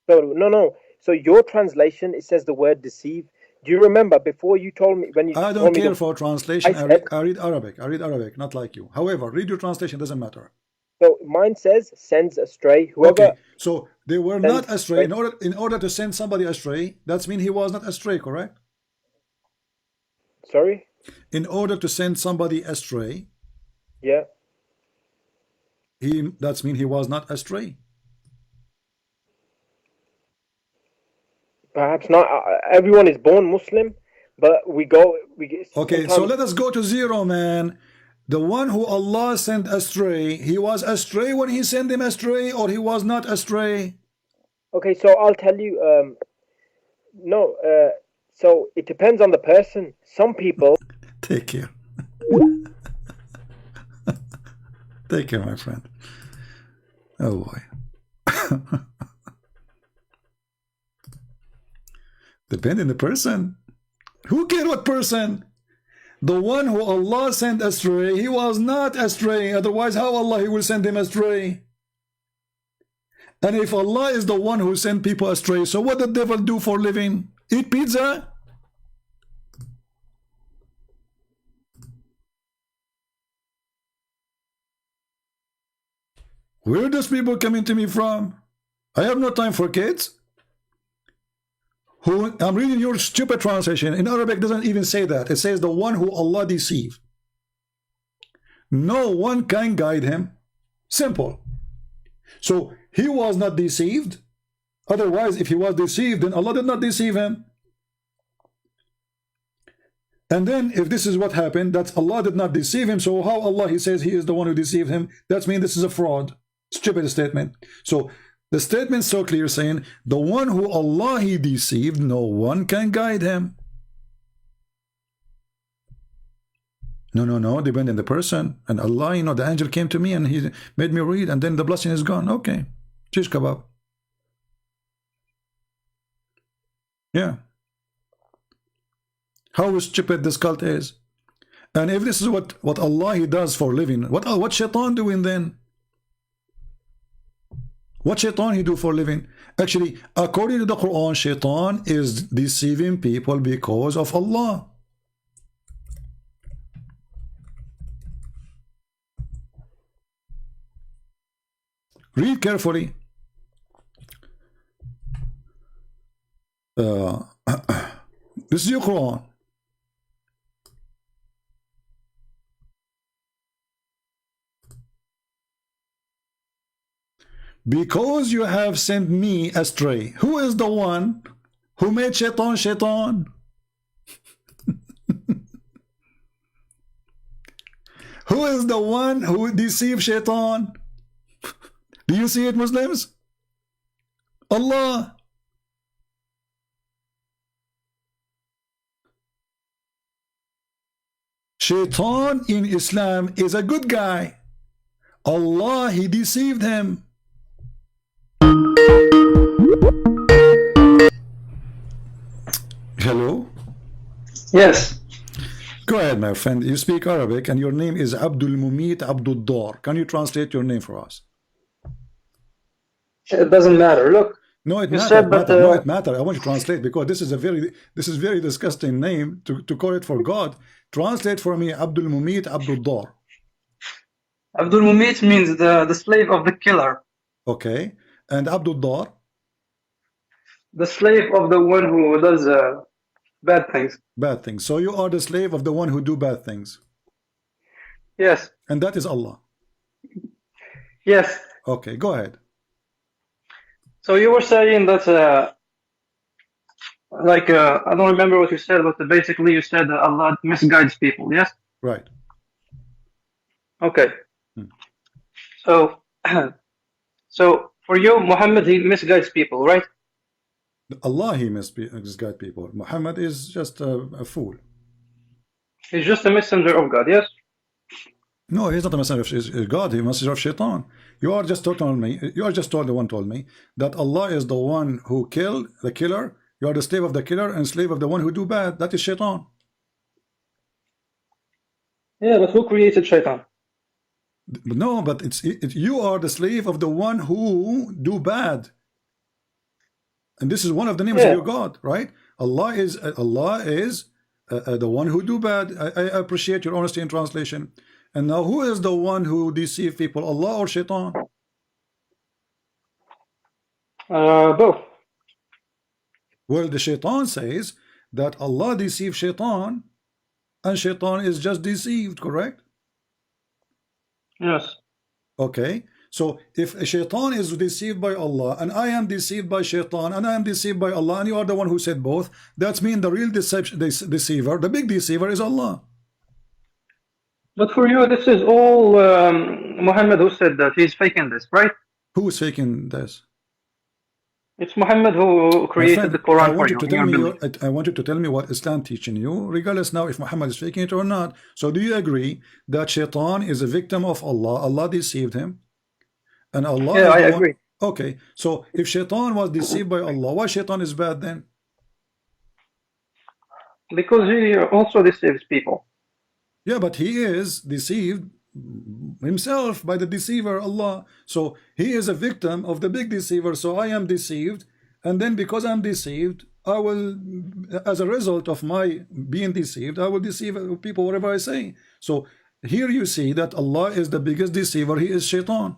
No. So your translation, it says the word deceive. Do you remember before you told me when you? I don't care for translation. I read Arabic. I read Arabic, not like you. However, read your translation, doesn't matter. So mine says sends astray whoever. Okay. So They were not astray. In order to send somebody astray, that means he was not astray, correct? Sorry? In order to send somebody astray, yeah, that means he was not astray. Perhaps not. Everyone is born Muslim, but we get. Okay, so let us go to zero, man. The one who Allah sent astray, he was astray when he sent him astray, or he was not astray? Okay, so I'll tell you. No, so it depends on the person. Some people. Take care. Take care, my friend. Oh boy. Depend on the person. Who cares what person? The one who Allah sent astray, he was not astray. Otherwise, how Allah he will send him astray? And if Allah is the one who sent people astray, so what the devil do for living? Eat pizza? Where does people coming to me from? I have no time for kids. I'm reading your stupid translation. In Arabic, it doesn't even say that. It says the one who Allah deceive. No one can guide him. Simple. So he was not deceived. Otherwise, if he was deceived, then Allah did not deceive him. And then if this is what happened, that Allah did not deceive him, so how Allah he says he is the one who deceived him? That means this is a fraud. Stupid statement. So the statement is so clear, saying the one who Allah he deceived, no one can guide him. No, depend on the person. And Allah, the angel came to me and he made me read, and then the blessing is gone. Okay, shish kebab. Yeah. How stupid this cult is. And if this is what Allah he does for living, what shaitan doing then? What shaitan he do for living? Actually, according to the Quran, shaitan is deceiving people because of Allah. Read carefully. This is your Quran. Because you have sent me astray. Who is the one who made shaitan shaitan? Who is the one who deceived shaitan? Do you see it, Muslims? Allah. Shaitan in Islam is a good guy. Allah, he deceived him. Hello? Yes. Go ahead, my friend. You speak Arabic and your name is Abdul Mumit Abdul Dar. Can you translate your name for us? It doesn't matter. Look. No, it matters. No, it matters. I want you to translate because this is very disgusting name to call it for God. Translate for me Abdul Mumit Abdul Dar. Abdul Mumit means the slave of the killer. Okay. And Abdul Dar? The slave of the one who does bad things. Bad things. So you are the slave of the one who do bad things. Yes. And that is Allah. Yes. Okay, go ahead. So you were saying that, I don't remember what you said, but basically you said that Allah misguides people, yes? Right. Okay. So, so for you, Muhammad, he misguides people, right? Allah, he misguides people. Muhammad is just a fool. He's just a messenger of God, yes? No, he's not a messenger of God. He's a messenger of shaitan. You are just told me that Allah is the one who killed the killer. You are the slave of the killer and slave of the one who do bad. That is shaitan. Yeah, but who created shaitan? No, but you are the slave of the one who do bad. And this is one of the names of your God, right? Allah is the one who do bad. I appreciate your honesty in translation. And now, who is the one who deceive people, Allah or shaitan? Both. Well, the shaitan says that Allah deceived shaitan, and shaitan is just deceived, correct? Yes. Okay, so if a shaitan is deceived by Allah, and I am deceived by shaitan, and I am deceived by Allah, and you are the one who said both, that means the real deceiver, the big deceiver, is Allah. But for you, this is all Muhammad who said that. He's faking this, right? Who is faking this? It's Muhammad who created the Quran for you. I want you to tell me what Islam teaching you, regardless now if Muhammad is faking it or not. So do you agree that shaitan is a victim of Allah? Allah deceived him, and Allah. Yeah, I agree. Okay, so if shaitan was deceived by Allah, why shaitan is bad then? Because he also deceives people. Yeah, but he is deceived himself by the deceiver Allah. So he is a victim of the big deceiver. So I am deceived, and then because I'm deceived, I will, as a result of my being deceived, I will deceive people whatever I say. So here you see that Allah is the biggest deceiver. He is shaitan.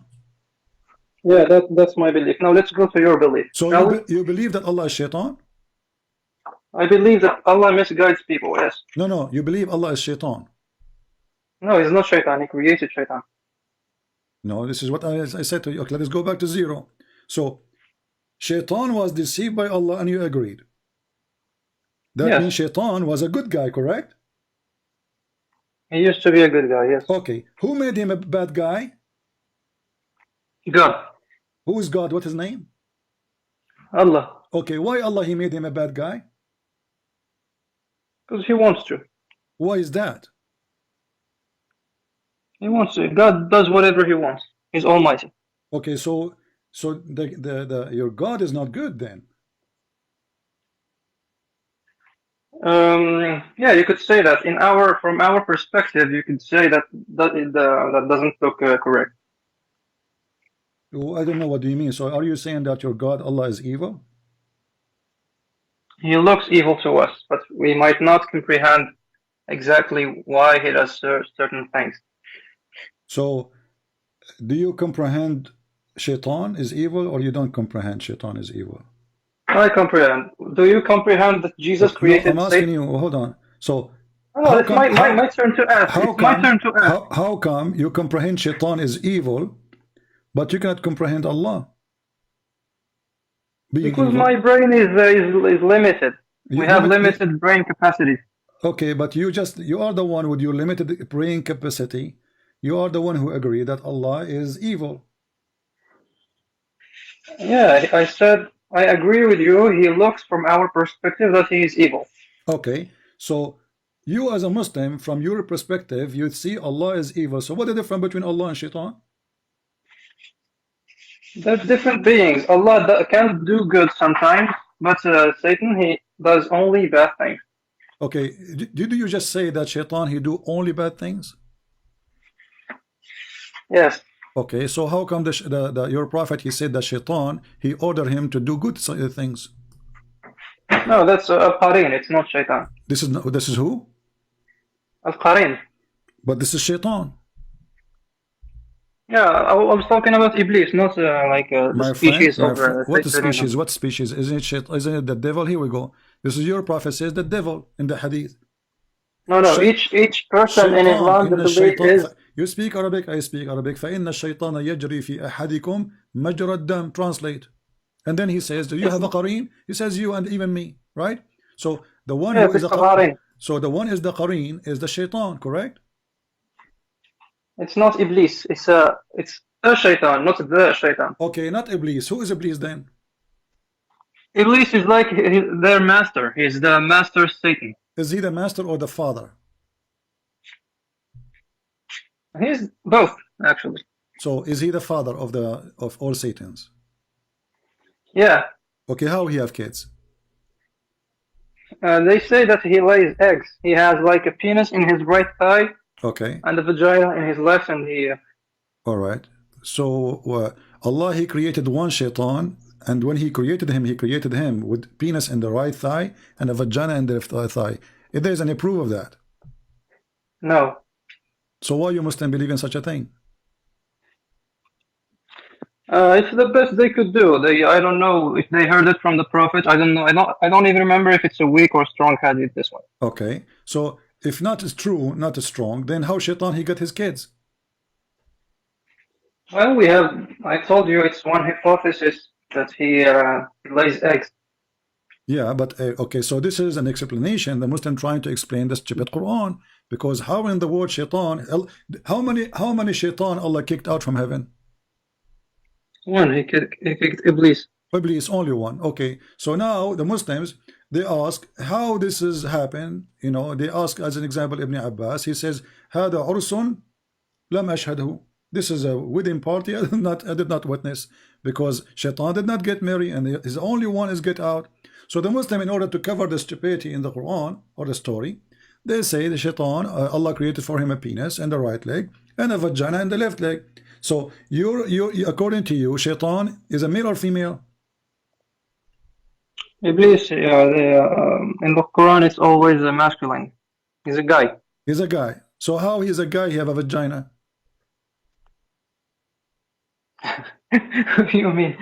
Yeah, that's my belief. Now let's go to your belief. So you believe that Allah is shaitan? I believe that Allah misguides people, yes. No, you believe Allah is shaitan. No, he's not shaitan. He created shaitan. No, this is what I said to you. Okay, let's go back to zero. So shaitan was deceived by Allah, and you agreed. That means shaitan was a good guy, correct? He used to be a good guy, yes. Okay, who made him a bad guy? God. Who is God? What's his name? Allah. Okay, why Allah he made him a bad guy? Because he wants to. Why is that? He wants to. God does whatever he wants. He's almighty. Okay, so your God is not good then. Yeah, you could say that. From our perspective, you could say that that doesn't look correct. I don't know, what do you mean? So are you saying that your God Allah is evil? He looks evil to us, but we might not comprehend exactly why he does certain things. So do you comprehend shaitan is evil, or you don't comprehend shaitan is evil? I comprehend. Do you comprehend that Jesus created I'm asking you, hold on. So no, it's my turn to ask. It's my turn to ask. How come you comprehend shaitan is evil, but you cannot comprehend Allah? Because my brain is limited. We have limited brain capacity. Okay, but you are the one with your limited brain capacity. You are the one who agree that Allah is evil. Yeah, I said I agree with you. He looks from our perspective that he is evil. Okay, so you as a Muslim, from your perspective, you see Allah is evil. So what is the difference between Allah and shaitan? They're different beings. Allah can do good sometimes, but Satan, he does only bad things. Okay, did you just say that shaitan, he do only bad things? Yes. Okay, so how come your prophet, he said that shaitan, he ordered him to do good things? No, that's Al-Qarin. It's not shaitan. This is who? Al-Qarin. But this is shaitan. Yeah, I was talking about Iblis, not the species of what species? What species? Isn't it the devil? Here we go. This is your prophet says the devil in the hadith. No, each person in Islam, the belief is. You speak Arabic, I speak Arabic. فَإِنَّ الشَّيْطَانَ يَجْرِي فِي أَحَدِكُمْ مَجْرَى الدَّمِ. Translate. And then he says, do you have a qareen? He says you and even me, right? So the one who is the qareen. So the one is the qareen is the shaitan, correct? It's not Iblis. It's a shaitan, not the shaitan. Okay, not Iblis. Who is Iblis then? Iblis is like their master. He's the master Satan. Is he the master or the father? He's both, actually. So is he the father of all Satans? Yeah. Okay, how he have kids? They say that he lays eggs. He has like a penis in his right thigh. Okay. And a vagina in his left, and he. All right. So Allah, he created one shaitan, and when he created him with penis in the right thigh and a vagina in the left thigh. If there is any proof of that? No. So why you Muslim believe in such a thing? It's the best they could do. I don't know if they heard it from the Prophet. I don't know. I don't even remember if it's a weak or strong hadith, this one. Okay, so if not is true, not as strong, then how shaitan he got his kids? Well, I told you it's one hypothesis that he lays eggs. Yeah, but okay, so this is an explanation. The Muslim trying to explain the stupid Quran, because how in the word shaitan, how many shaitan Allah kicked out from heaven? One, he kicked Iblis. Iblis, only one. Okay, so now the Muslims, they ask how this has happened. You know, they ask as an example Ibn Abbas. He says, "Hada ursun lam ashhadhu." This is a wedding party I did not witness, because shaitan did not get married, and his only one is get out. So the Muslim, in order to cover the stupidity in the Quran or the story, they say the shaitan, Allah created for him a penis and the right leg and a vagina and the left leg. So according to you, shaitan is a male or female? Iblis, in the Quran, it's always a masculine. He's a guy. He's a guy. So how he's a guy, he have a vagina? What do you mean?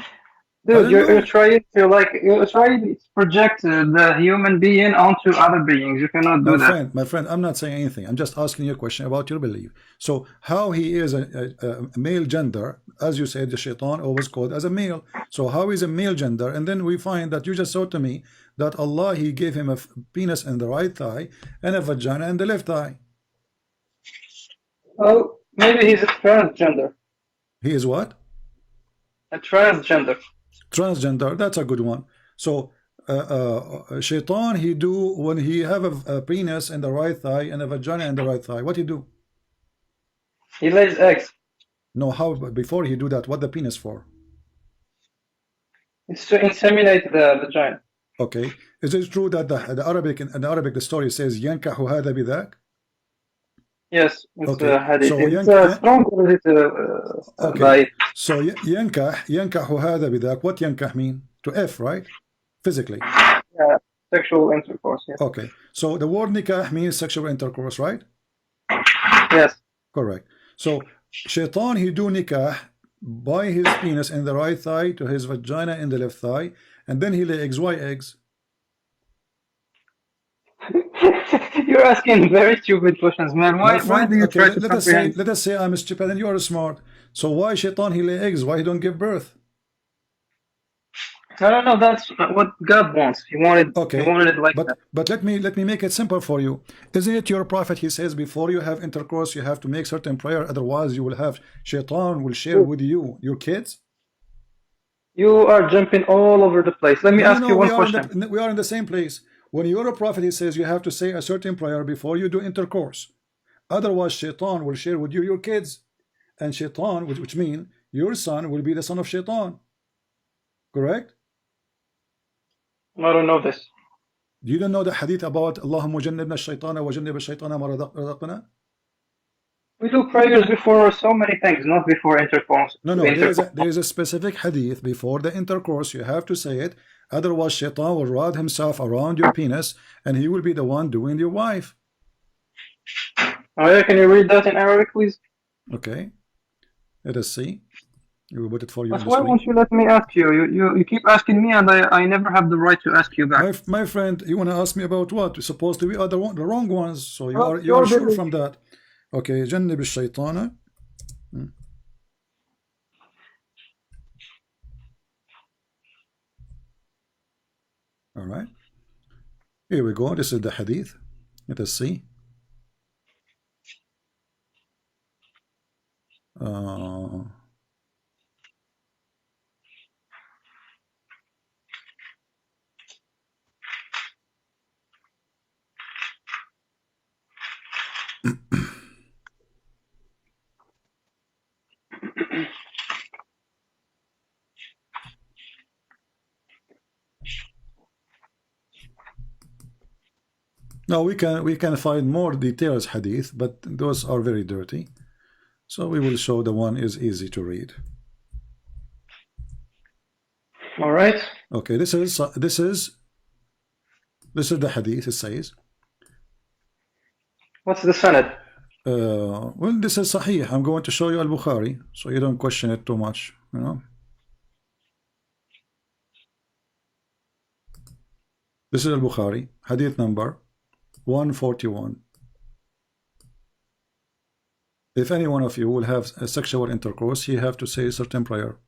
Dude, you're trying to project the human being onto other beings. You cannot do that. My friend, I'm not saying anything. I'm just asking you a question about your belief. So how he is a male gender, as you said, the shaitan always called as a male. So how is a male gender? And then we find that you just said to me that Allah, he gave him a penis in the right thigh and a vagina in the left thigh. Oh, maybe he's a transgender. He is what? A transgender. Transgender, that's a good one. So shaitan, he do when he have a penis in the right thigh and a vagina in the right thigh, what he do? He lays eggs. No, how before he do that, what the penis for? It's to inseminate the vagina. Okay, is it true that the Arabic in Arabic the story says yankahu hada bidak? Yes, it's okay. hadith. So It's strong okay. by... So yankahu hada bidak. What yankah mean? To F, right? Physically. Yeah, sexual intercourse. Yes. Okay. So the word nikah means sexual intercourse, right? Yes. Correct. So shaitan, he do nikah by his penis in the right thigh to his vagina in the left thigh, and then he lay eggs. Why eggs? You're asking very stupid questions, man. Why do you try to comprehend? Let us say I'm stupid and you are smart. So why shaitan he lay eggs? Why he don't give birth? I don't know. That's what God wants. He wanted it like that. But let me make it simple for you. Isn't it your prophet? He says before you have intercourse, you have to make certain prayer. Otherwise, you will have shaitan will share with you your kids. You are jumping all over the place. Let me ask you one question. We are in the same place. When you're a prophet, he says you have to say a certain prayer before you do intercourse. Otherwise, shaitan will share with you your kids. And shaitan, which means your son will be the son of shaitan. Correct? I don't know this. You don't know the hadith about Allahumma jannibna shaitana wa jannib shaitana ma razaqtana? We do prayers before so many things, not before intercourse. No, there is a specific hadith before the intercourse. You have to say it. Otherwise, shaitan will wrap himself around your penis and he will be the one doing your wife. Oh yeah, can you read that in Arabic, please? Okay. Let us see. We will put it for you. But why won't you let me ask you? You keep asking me and I never have the right to ask you back. My friend, you want to ask me about what? You're supposed to be the wrong ones. So you are sure from that. Okay. Jannib al-shaytana. All right. Here we go. This is the hadith. Let us see. Now we can find more details hadith, but those are very dirty. So we will show the one is easy to read. All right. Okay, this is the hadith. It says. What's the sanad? Well, this is Sahih. I'm going to show you Al-Bukhari, so you don't question it too much. You know. This is Al-Bukhari, hadith number 141. If any one of you will have a sexual intercourse, you have to say a certain prayer.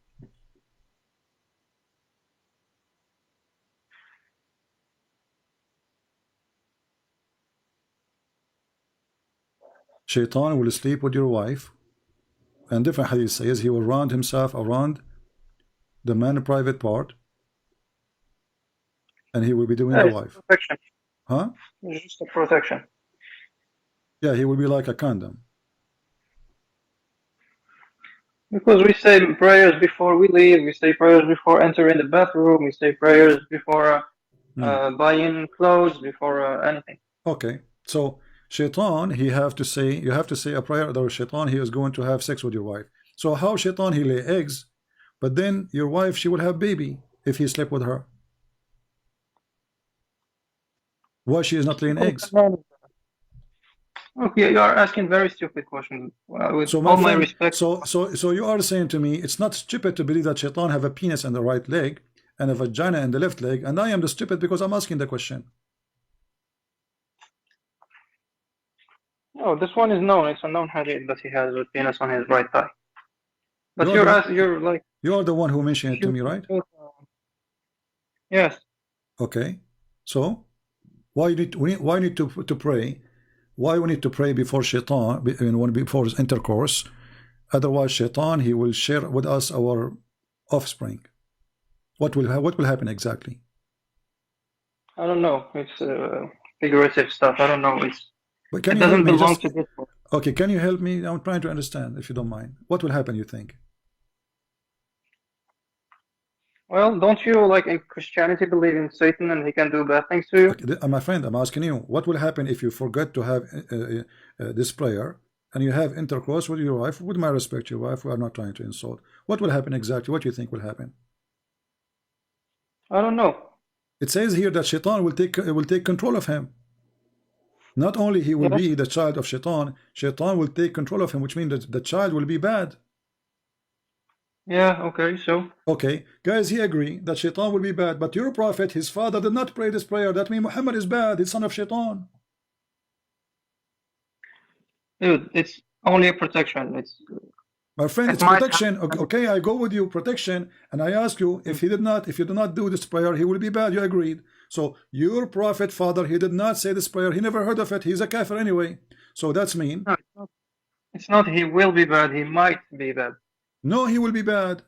Shaitan will sleep with your wife, and different hadith says he will round himself around the man's private part, and he will be doing the wife. Protection. Huh? It's just a protection. Yeah, he will be like a condom. Because we say prayers before we leave, we say prayers before entering the bathroom, we say prayers before buying clothes, before anything. Okay, so Shaitan, you have to say a prayer that Shaitan, he is going to have sex with your wife. So how Shaitan, he lay eggs, but then your wife, she will have baby if he slept with her. Why she is not laying eggs? Okay, you are asking very stupid questions. With So all my respect. So you are saying to me, it's not stupid to believe that Shaitan have a penis in the right leg and a vagina in the left leg, and I am the stupid because I'm asking the question. No, this one is known. It's a known hadith that he has a penis on his right thigh. But you are the one who mentioned it to me, right? Yes. Okay. So why we need to pray? Why we need to pray before Shaitan, before his intercourse? Otherwise, Shaitan, he will share with us our offspring. What will happen exactly? I don't know. It's figurative stuff. I don't know. But can it you doesn't help me? belong to this book. Okay, can you help me? I'm trying to understand, if you don't mind. What will happen, you think? Well, don't you, like in Christianity, believe in Satan and he can do bad things to you? Okay, my friend, I'm asking you, what will happen if you forget to have this prayer and you have intercourse with your wife? With my respect, your wife, we are not trying to insult. What will happen exactly? What do you think will happen? I don't know. It says here that Shaitan will take control of him. Not only he will be the child of Shaitan, Shaitan will take control of him, which means that the child will be bad. Yeah, okay, so. Okay, guys, he agree that Shaitan will be bad, but your prophet, his father, did not pray this prayer. That means Muhammad is bad, he's son of Shaitan. Dude, it's only a protection. My friend, it's protection. Okay, I go with you, protection, and I ask you, if you do not do this prayer, he will be bad. You agreed. So your prophet father, he did not say this prayer. He never heard of it. He's a kafir anyway. So that's mean. No, it's not he will be bad. He might be bad. No, he will be bad.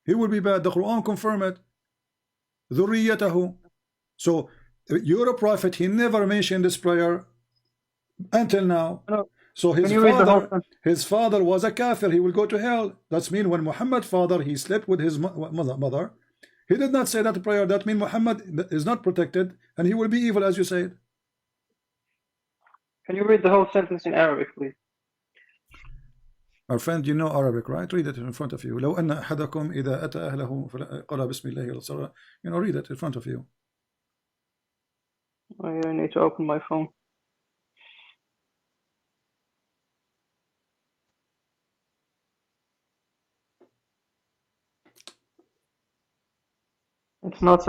He will be bad. The Quran confirm it. ذُرِّيَّتَهُ. So your prophet, he never mentioned this prayer until now. No. So his father was a kafir. He will go to hell. That's mean when Muhammad father, he slept with his mother, he did not say that prayer. That means Muhammad is not protected and he will be evil, as you said. Can you read the whole sentence in Arabic, please? Our friend, you know Arabic, right? Read it in front of you. لو أن أحدكم إذا أتى أهله قال بسم الله. You know, read it in front of you. I need to open my phone. It's not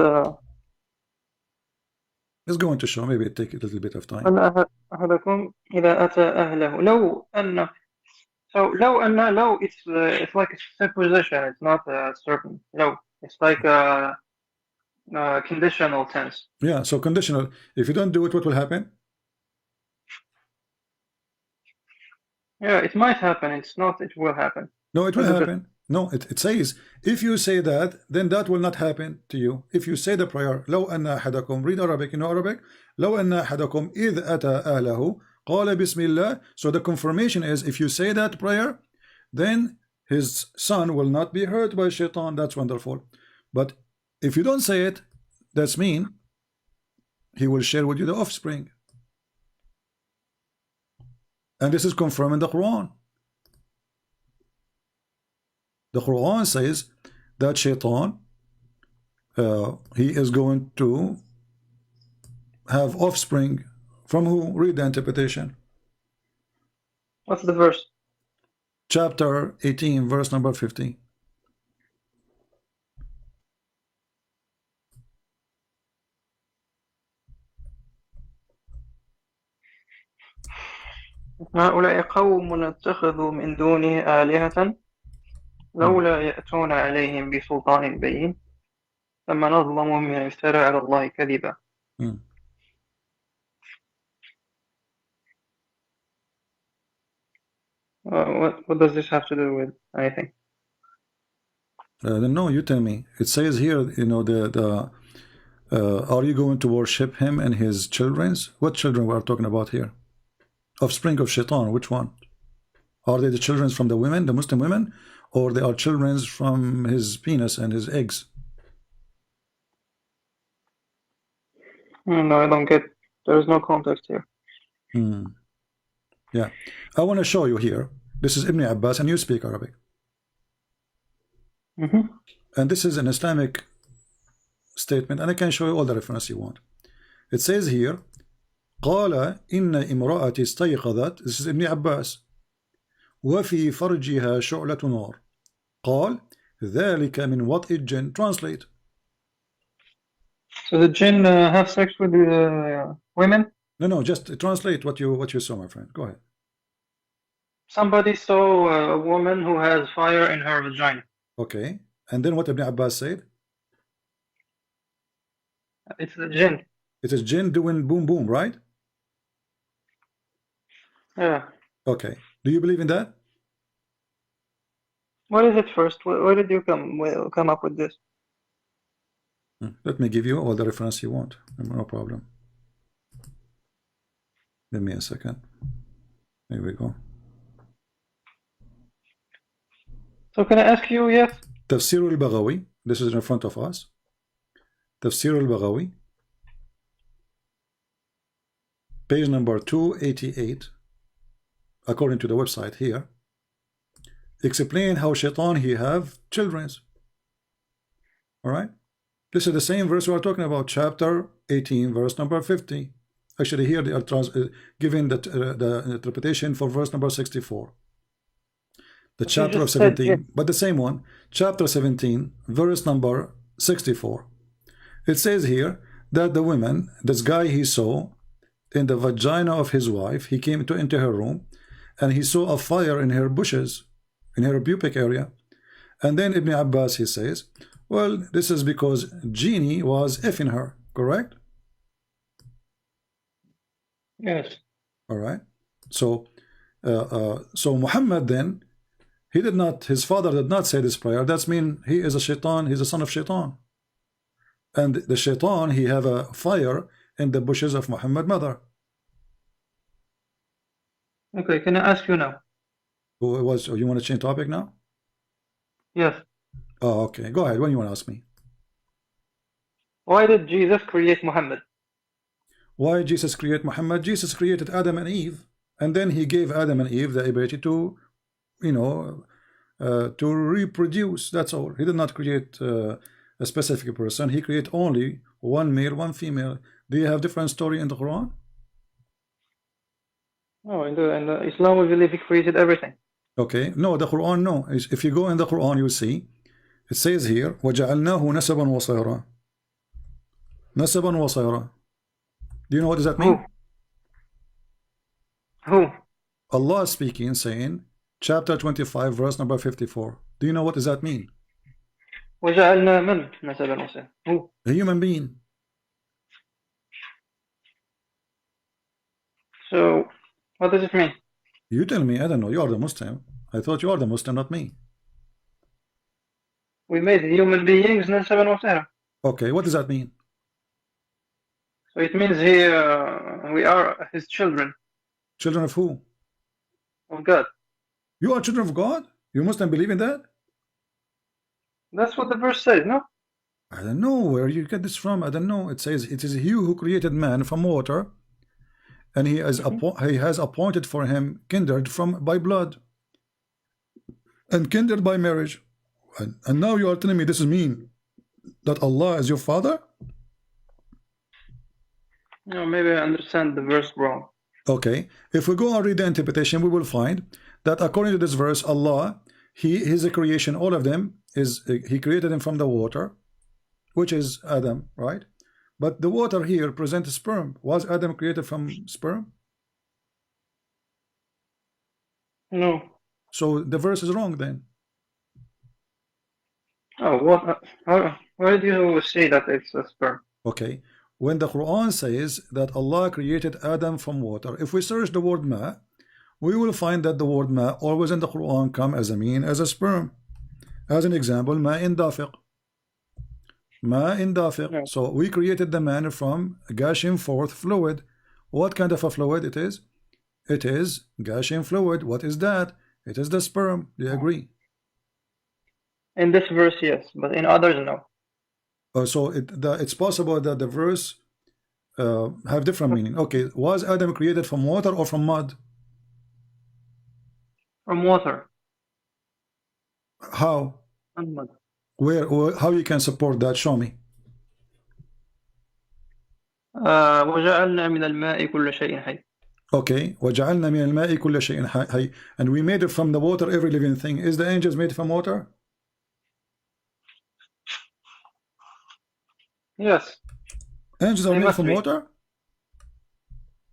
It's going to show. Maybe it take a little bit of time. أحدكم إذا أتى أهله لو أن. So لو it's like a supposition. It's not certain. No, it's like a conditional tense. Yeah, so conditional. If you don't do it, what will happen? Yeah, it might happen. It's not. It will happen. No, it will happen. No, it says if you say that, then that will not happen to you. If you say the prayer, لو أن أحدكم, read Arabic, you know Arabic. لو أن أحدكم إذ أتى أهله قال بسم الله. So the confirmation is if you say that prayer, then his son will not be hurt by Shaitan. That's wonderful. But if you don't say it, that's mean he will share with you the offspring. And this is confirmed in the Quran. The Quran says that Shaitan, he is going to have offspring from who? Read the interpretation. What's the verse? Chapter 18, verse number 50. هؤلاء قوم اتخذوا من دونه آلهة لولا يأتون عليهم بسلطان بين فمن أظلم ممن افترى على الله كذبا. What does this have to do with anything? No, you tell me. It says here, you know, are you going to worship him and his children's? What children we are talking about here? Offspring of Shaitan, which one? Are they the children from the women, the Muslim women, or they are children from his penis and his eggs? No, I don't get. There is no context here. Yeah, I want to show you here. This is Ibn Abbas, and you speak Arabic. And this is an Islamic statement, and I can show you all the reference you want. It says here, قال إن امرأتي استيقظت. This is Ibn Abbas. وفي فرجها شعلة نار. قال ذلك من وطئ الجن. Translate. So the jinn have sex with women? No, just translate what you saw, my friend. Go ahead. Somebody saw a woman who has fire in her vagina. Okay, and then what Ibn Abbas said? It's the jinn. It is jinn doing boom boom, right? Yeah. Okay. Do you believe in that? What is it first? Where did you come up with this? Let me give you all the reference you want. No problem. Give me a second. Here we go. So can I ask you, yes? Tafsir al-Baghawi. This is in front of us. Tafsir al-Baghawi. Page number 288. According to the website here. Explain how Shaitan he have children. Alright? This is the same verse we are talking about. Chapter 18, verse number 50. Actually here they are giving the interpretation for verse number 64. The chapter of 17, but the same one, chapter 17, verse number 64. It says here that the woman, this guy he saw in the vagina of his wife, he came into her room and he saw a fire in her bushes, in her pubic area. And then Ibn Abbas, he says, well, this is because genie was effing her, correct? Yes. All right. So Muhammad then, his father did not say this prayer. That's mean he is a shaitan, he's a son of shaitan. And the shaitan, he have a fire in the bushes of Muhammad's mother. Okay, can I ask you now? You want to change topic now? Yes. Oh, okay. Go ahead. What do you want to ask me? Why did Jesus create Muhammad? Why Jesus create Muhammad? Jesus created Adam and Eve, and then he gave Adam and Eve the ability to, to reproduce. That's all. He did not create a specific person. He created only one male, one female. Do you have different story in the Quran? No, in the Islam we believe he created everything. Okay. No, the Quran, no. If you go in the Quran, you see, it says here, وَجَعَلْنَاهُ نَسَبًا وَصَيْرًا. نَسَبًا وَصَيْرًا. Do you know what does that mean? Who? Allah speaking, saying, chapter 25, verse number 54. Do you know what does that mean? وَجَعَلْنَا مَنْ نَسَبًا وَصَيْرًا. Who? A human being. So, what does it mean? You tell me. I don't know. You are the Muslim. I thought you are the Muslim, not me. We made human beings نَسَبًا وَصَيْرًا. Okay, what does that mean? So it means we are his children. Children of who? Of God. You are children of God? You Muslim believe in that? That's what the verse says, no? I don't know where you get this from. I don't know. It says, it is he who created man from water, and he has appointed for him kindred by blood, and kindred by marriage. And now you are telling me this is mean that Allah is your father? No, maybe I understand the verse wrong. Okay, if we go and read the interpretation, we will find that according to this verse, Allah, His a creation, all of them He created them from the water, which is Adam, right? But the water here presents sperm. Was Adam created from sperm? No. So the verse is wrong then. Oh, what? Why do you say that it's a sperm? Okay. When the Quran says that Allah created Adam from water, if we search the word ma, we will find that the word ma always in the Quran come as a mean as a sperm. As an example, ma in dafiq. Ma in dafiq. Yeah. So we created the man from gushing forth fluid. What kind of a fluid it is? It is gushing fluid. What is that? It is the sperm. Do you agree? In this verse, yes, but in others, no. So it's possible that the verse have different meaning. Okay, was Adam created from water or from mud? From water. How? And mud. Where? How you can support that? Show me. وجعلنا من الماء كل شيء حي. Okay, وجعلنا من الماء كل شيء حي, and we made it from the water every living thing. Is the angels made from water? Yes. Angels are made from water?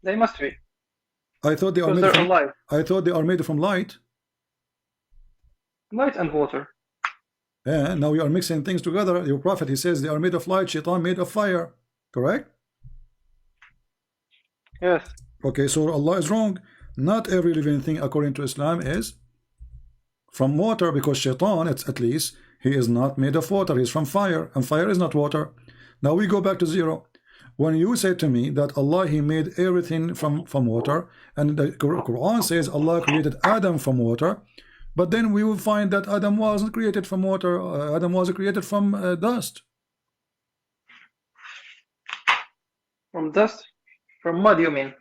They must be. I thought they are made from light. I thought they are made from light. Light and water. Yeah, now you are mixing things together. Your prophet, he says they are made of light, shaitan made of fire. Correct? Yes. Okay, so Allah is wrong. Not every living thing according to Islam is from water, because shaitan, it's at least, he is not made of water. He is from fire, and fire is not water. Now we go back to zero. When you say to me that Allah, he made everything from water, and the Quran says Allah created Adam from water, but then we will find that Adam wasn't created from water. Adam was created from dust. From dust? From mud, you mean?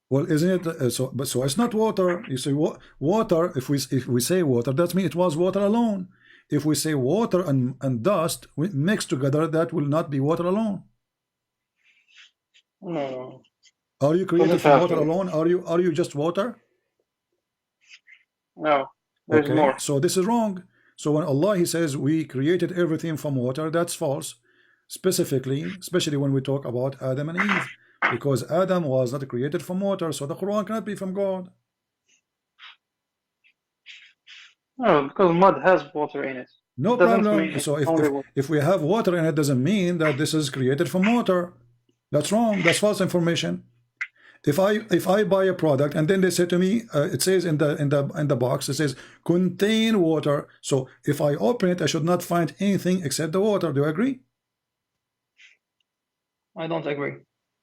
Well, isn't it so? But so it's not water. You say water. If we say water, that means it was water alone. If we say water and dust mixed together, that will not be water alone. No. Are you created from water alone? Are you just water? No. There's okay, more. So this is wrong. So when Allah, he says we created everything from water, that's false. Specifically, especially when we talk about Adam and Eve, because Adam was not created from water, so the Quran cannot be from God. No, because mud has water in it. No problem. So if we have water in it, doesn't mean that this is created from water. That's wrong. That's false information. If I buy a product and then they say to me, it says in the box, it says contain water. So if I open it, I should not find anything except the water. Do you agree? I don't agree.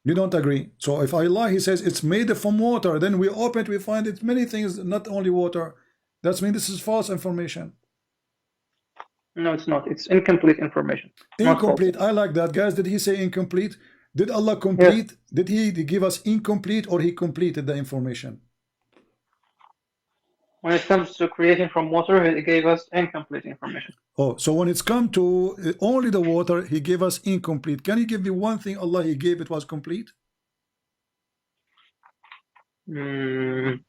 You don't agree. So if Allah, he says it's made from water, then we open it, we find it many things, not only water. That means this is false information. No, it's not. It's incomplete information. Incomplete. I like that, guys. Did he say incomplete? Did Allah complete? Yes. Did he give us incomplete, or he completed the information? When it comes to creating from water, he gave us incomplete information. Oh, so when it's come to only the water, he gave us incomplete. Can you give me one thing Allah he gave it was complete? I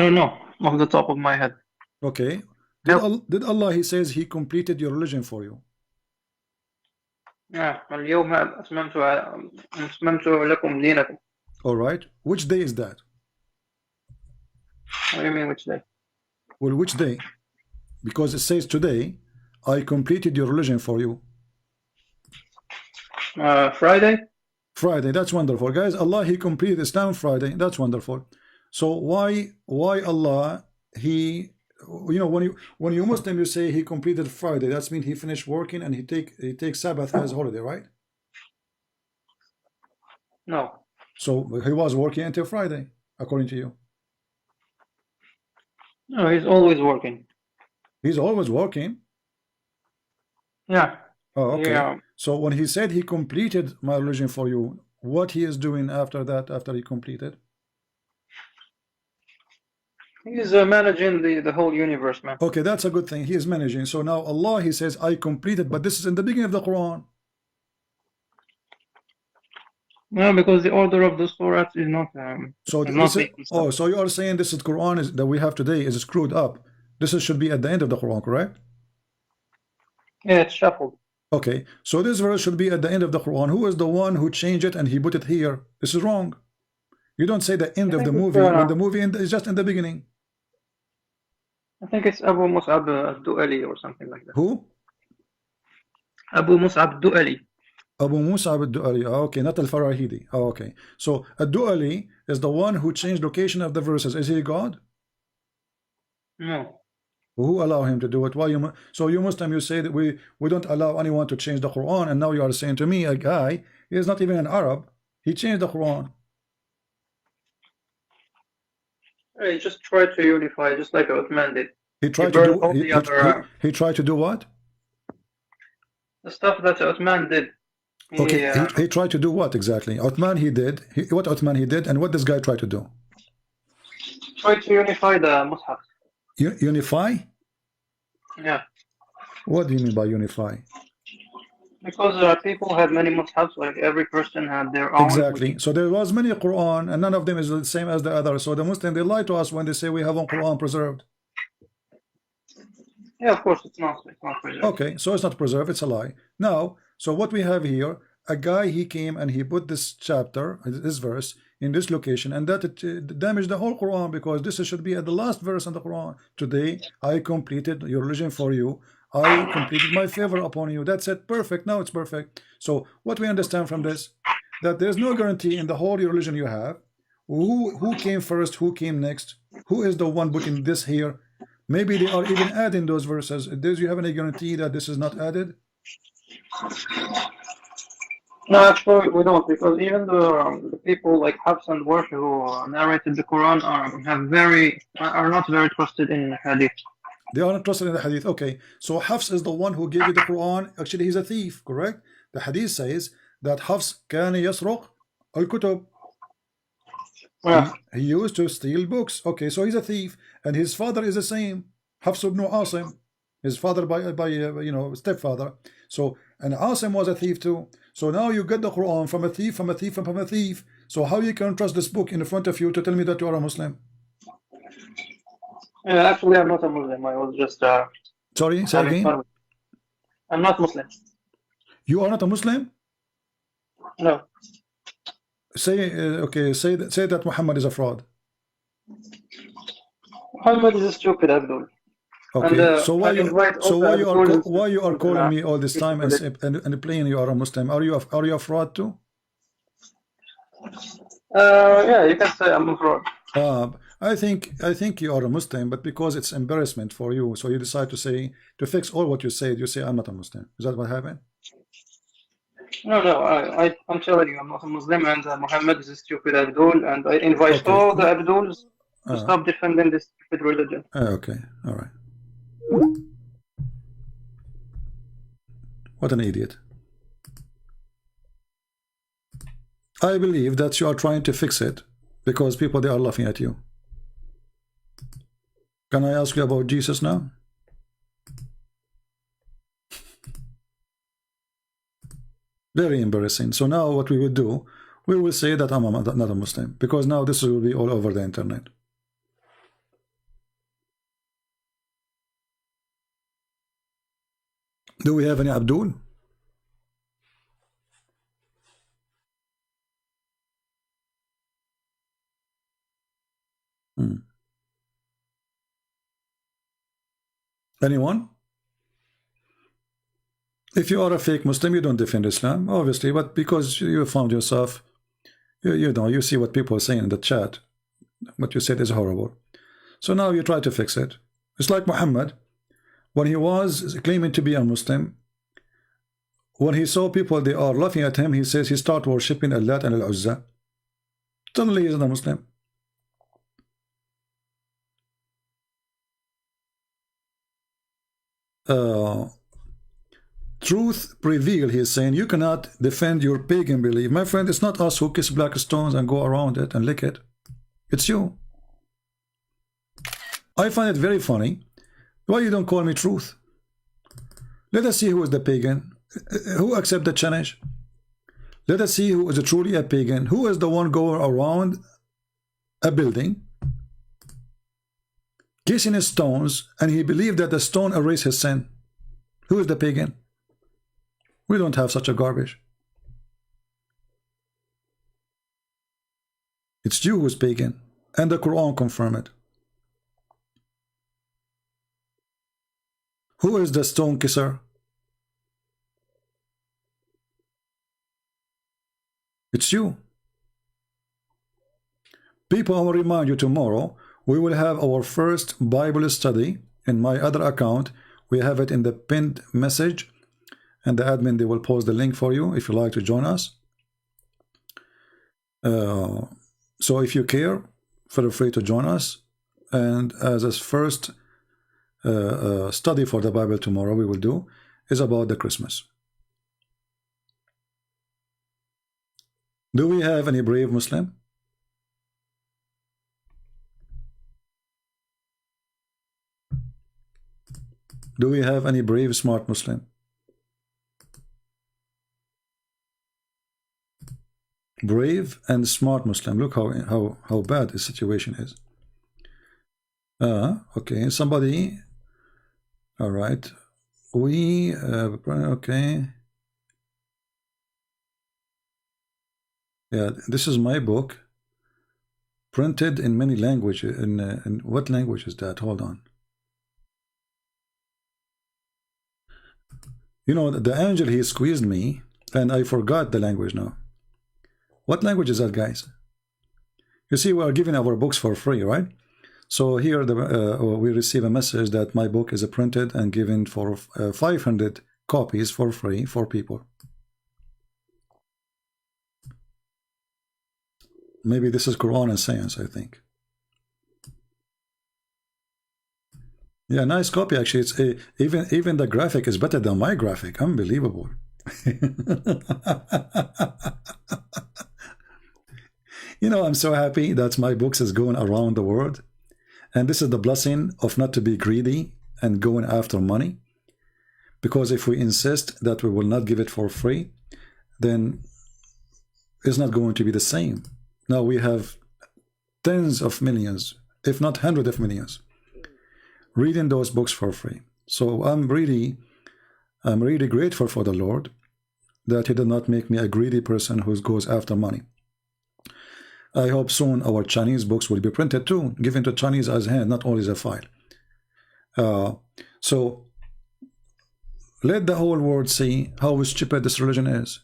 don't know off the top of my head. Okay. Did Allah, he says he completed your religion for you? Yeah. اليوم أتممت لكم دينكم. All right. Which day is that? What do you mean which day? Well, which day? Because it says today, I completed your religion for you. Friday? Friday. That's wonderful. Guys, Allah, he completed Islam Friday. That's wonderful. So why Allah, he, you know, when you Muslim, you say he completed Friday, that means he finished working and he takes Sabbath as holiday, right? No. So he was working until Friday, according to you. No, he's always working. He's always working? Yeah. Oh, okay. Yeah. So when he said he completed my religion for you, what he is doing after that, after he completed? He's managing the whole universe, man. Okay, that's a good thing. He is managing. So now Allah, he says, I completed, but this is in the beginning of the Quran. No, because the order of the surah is not. So so you are saying this is Quran that we have today is screwed up. This should be at the end of the Quran, correct? Yeah, it's shuffled. Okay, so this verse should be at the end of the Quran. Who is the one who changed it and he put it here? This is wrong. You don't say the end of the movie when the movie is just in the beginning. I think it's Abu Mus'ab al-Du'ali or something like that. Who? Abu Mus'ab al-Du'ali. Abu Mus'ab al-Du'ali. Oh, okay, not al-Farahidi. Oh, okay. So al-Du'ali is the one who changed location of the verses. Is he God? No. Who allow him to do it? Why you? So you Muslim, you say that we don't allow anyone to change the Quran, and now you are saying to me, a guy, he is not even an Arab, he changed the Quran. He just tried to unify, just like Uthman did. He tried to do. He tried to do what? The stuff that Uthman did. He tried to do what exactly? Uthman he did. What Uthman he did, and what this guy tried to do? Tried to unify the Mus'haf. Unify? Yeah. What do you mean by unify? Because people had many Mus'hafs, like every Christian had their own. Exactly. So there was many Quran, and none of them is the same as the other. So the Muslim, they lie to us when they say we have one Quran preserved. Yeah, of course it's not. It's not preserved. Okay, so it's not preserved. It's a lie. Now, so what we have here, a guy, he came and he put this chapter, this verse, in this location, and that it damaged the whole Quran, because this should be at the last verse in the Quran. Today I completed your religion for you, I completed my favor upon you. That's it. Perfect. Now it's perfect. So what we understand from this, that there's no guarantee in the whole religion you have who came first, who came next, who is the one putting this here. Maybe they are even adding those verses. Do you have any guarantee that this is not added? No, actually we don't, because even the people like Hafs and Warsh who narrated the Quran are not very trusted in Hadith. They are not trusted in the Hadith. Okay, so Hafs is the one who gave you the Quran. Actually, he's a thief, correct? The Hadith says that Hafs كان يسرق الكتب. He used to steal books. Okay, so he's a thief, and his father is the same. Hafs ibn Asim, his father by stepfather. So, and Asim was a thief too. So now you get the Quran from a thief, from a thief, and from a thief. So how you can trust this book in front of you to tell me that you are a Muslim? Yeah, actually, I'm not a Muslim. I was just sorry, say again. I'm not Muslim. You are not a Muslim? No. Say say that Muhammad is a fraud. Muhammad is a stupid Abdul. Okay, and, so why you are calling me all this time and playing you are a Muslim? Are you a fraud too? Yeah, you can say I'm a fraud. I think you are a Muslim, but because it's embarrassment for you, so you decide to fix all what you said. You say I'm not a Muslim. Is that what happened? No, I'm telling you, I'm not a Muslim, and Muhammad is a stupid Abdul, and I invite all the Abduls to stop defending this stupid religion. Okay, all right. What an idiot. I believe that you are trying to fix it because people, they are laughing at you. Can I ask you about Jesus now? Very embarrassing. So now what we will do, we will say that I'm not a Muslim, because now this will be all over the internet. Do we have any Abdul? Anyone? If you are a fake Muslim, you don't defend Islam, obviously, but because you found yourself, you see what people are saying in the chat, what you said is horrible. So now you try to fix it. It's like Muhammad, when he was claiming to be a Muslim, when he saw people, they are laughing at him, he says he started worshipping Allah and Al-Uzza. Suddenly he is not a Muslim. Truth prevail, he is saying. You cannot defend your pagan belief. My friend, it's not us who kiss black stones and go around it and lick it. It's you. I find it very funny. Why you don't call me truth? Let us see who is the pagan. Who accept the challenge? Let us see who is truly a pagan. Who is the one going around a building kissing his stones, and he believed that the stone erased his sin? Who is the pagan? We don't have such a garbage. It's you who's pagan, and the Quran confirm it. Who is the stone kisser? It's you. People, I will remind you, tomorrow we will have our first Bible study in my other account. We have it in the pinned message, and the admin, they will post the link for you if you like to join us. So if you care, feel free to join us. And as a first study for the Bible tomorrow we will do is about the Christmas. Do we have any brave Muslim? Do we have any brave, smart Muslim? Brave and smart Muslim. Look how bad the situation is. Okay, somebody. All right. We okay. Yeah, this is my book, printed in many languages. In what language is that? Hold on. You know, the angel, he squeezed me, and I forgot the language now. What language is that, guys? You see, we are giving our books for free, right? So here we receive a message that my book is printed and given for 500 copies for free for people. Maybe this is Quran and Science, I think. Yeah, nice copy. Actually, it's even the graphic is better than my graphic. Unbelievable. You know, I'm so happy that my books is going around the world, and this is the blessing of not to be greedy and going after money. Because if we insist that we will not give it for free, then it's not going to be the same. Now we have tens of millions, if not hundreds of millions, reading those books for free. So I'm really grateful for the Lord that He did not make me a greedy person who goes after money. I hope soon our Chinese books will be printed too, given to Chinese as hand, not only as a file. So let the whole world see how stupid this religion is.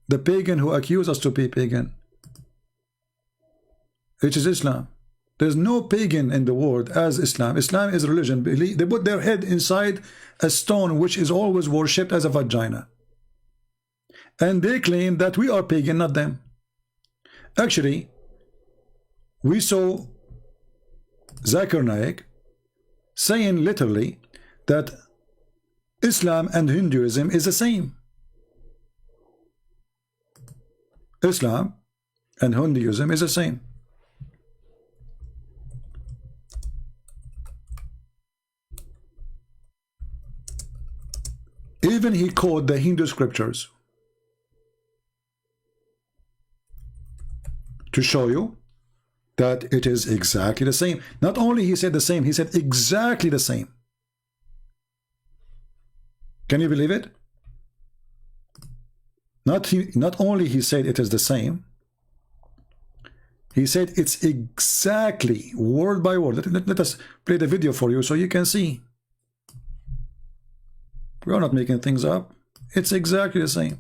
The pagan who accuse us to be pagan, it is Islam. There's no pagan in the world as Islam. Islam is religion. They put their head inside a stone which is always worshipped as a vagina. And they claim that we are pagan, not them. Actually, we saw Zakir Naik saying literally that Islam and Hinduism is the same. Islam and Hinduism is the same. Even he quoted the Hindu scriptures to show you that it is exactly the same. Not only he said the same, he said exactly the same. Can you believe it? Not only he said it is the same, he said it's exactly word by word. Let us play the video for you so you can see. We are not making things up. It's exactly the same.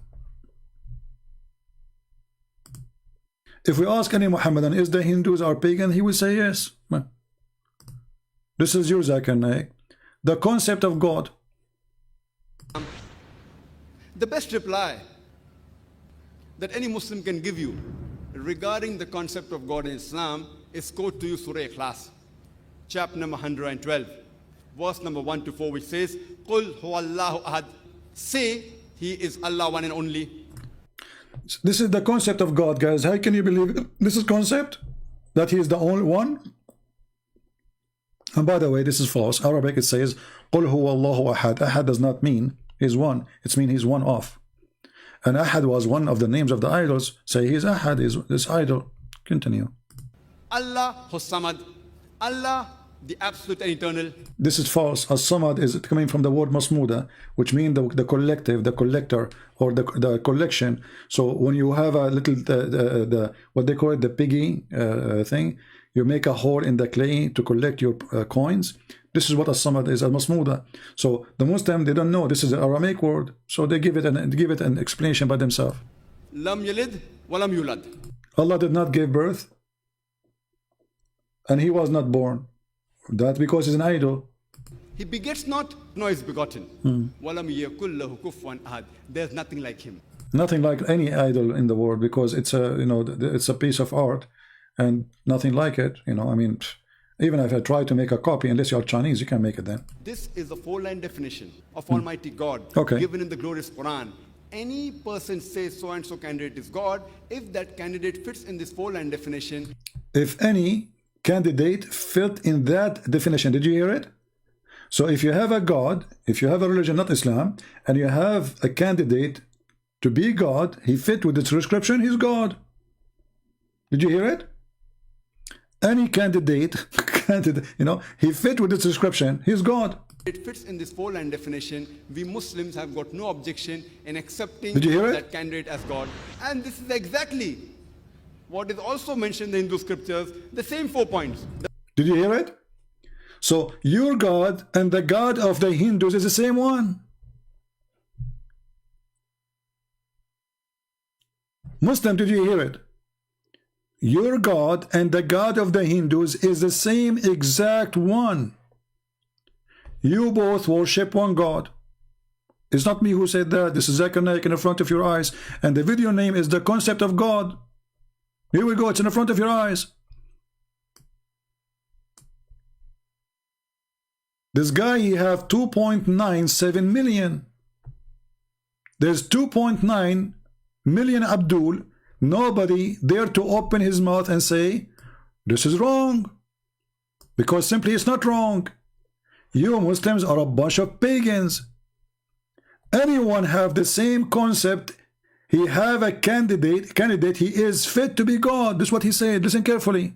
If we ask any Muhammadan, is the Hindus are pagan? He will say yes. This is your Zakir Naik. The concept of God. The best reply that any Muslim can give you regarding the concept of God in Islam is quote to you Surah Ikhlas, chapter number 112, verse number 1 to 4, which says, Qul huwallahu ahad. Say, He is Allah, one and only. This is the concept of God, guys. How can you believe it? This is concept that He is the only one. And by the way, this is false. Arabic, it says Qul huwallahu ahad. Ahad does not mean He's one. It means He's one of. And Ahad was one of the names of the idols. Say He's Ahad, is this idol. Continue. Allah Samad. Allah the absolute and eternal. This is false. As-Somad is coming from the word Masmuda, which means the collective, the collector, or the collection. So when you have a little, what they call it, the piggy thing, you make a hole in the clay to collect your coins. This is what As-Somad is, Al-Masmuda. So the Muslim, they don't know this is an Aramaic word, so they give it an explanation by themselves. Lam yalid wa lam yulad. Allah did not give birth, and he was not born. That's because he's an idol. He begets not, nor is begotten. Walam yakul lahu kufuwan ahad. There's nothing like him. Nothing like any idol in the world, because it's a, you know, it's a piece of art, and nothing like it. You know, I mean, even if I try to make a copy, unless you're Chinese, you can't make it then. This is the four-line definition of Almighty God, given in the glorious Quran. Any person says so and so candidate is God if that candidate fits in this four-line definition. If any candidate fit in that definition, did you hear it? So if you have a God, if you have a religion, not Islam, and you have a candidate to be God, he fit with the description, he's God. Did you hear it? Any candidate, you know, he fit with the description, he's God. It fits in this four-line definition. We Muslims have got no objection in accepting that candidate as God. And this is exactly what is also mentioned in the Hindu scriptures, the same 4 points. Did you hear it? So your God and the God of the Hindus is the same one. Muslim, did you hear it? Your God and the God of the Hindus is the same exact one. You both worship one God. It's not me who said that. This is Zakir Naik in the front of your eyes. And the video name is The Concept of God. Here we go. It's in the front of your eyes. This guy, he have 2.97 million. There's 2.9 million Abdul. Nobody dare to open his mouth and say, this is wrong. Because simply it's not wrong. You Muslims are a bunch of pagans. Anyone have the same concept. He have a candidate, he is fit to be God. This is what he said. Listen carefully.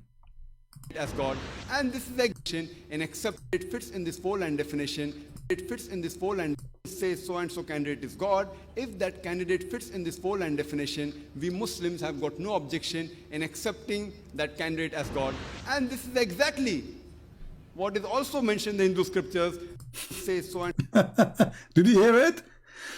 As God. And this is action and accept it fits in this four-line definition. It fits in this four-line, says so and so candidate is God. If that candidate fits in this four-line definition, we Muslims have got no objection in accepting that candidate as God. And this is exactly what is also mentioned in the Hindu scriptures, says so and Did you hear it?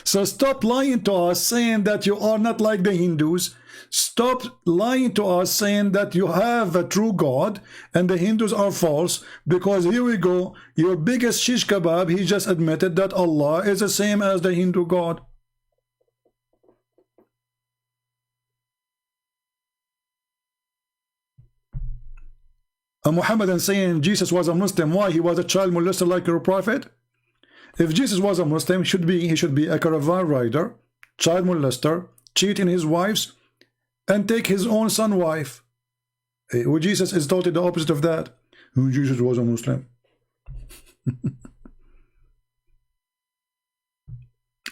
So stop lying to us saying that you are not like the Hindus. Stop lying to us saying that you have a true God and the Hindus are false, because here we go, your biggest shish kebab, he just admitted that Allah is the same as the Hindu God. A Muhammadan saying Jesus was a Muslim. Why? He was a child molester like your prophet? If Jesus was a Muslim, he should be a caravan rider, child molester, cheating his wives, and take his own son wife. Well, Jesus is totally the opposite of that. Jesus was a Muslim.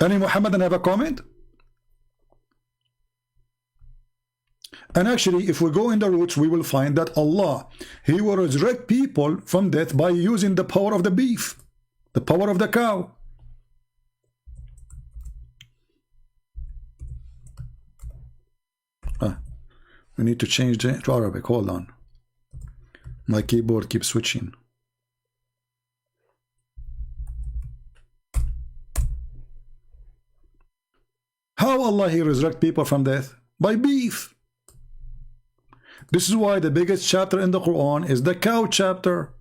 Any Muhammadan have a comment? And actually, if we go in the roots, we will find that Allah, he will resurrect people from death by using the power of the beef, the power of the cow. We need to change to Arabic. Hold on. My keyboard keeps switching. How Allah he resurrect people from death? By beef. This is why the biggest chapter in the Quran is the cow chapter,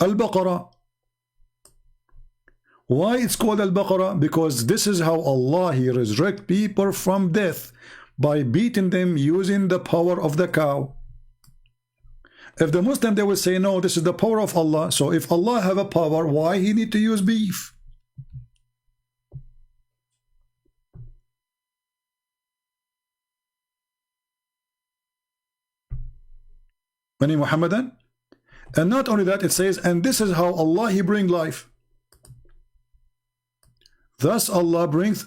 Al-Baqarah. Why it's called Al-Baqarah? Because this is how Allah he resurrect people from death, by beating them using the power of the cow. If the Muslim, they will say, no, this is the power of Allah. So if Allah have a power, why he need to use beef? Any Muhammadan? And not only that, it says, and this is how Allah he bring life. Thus Allah brings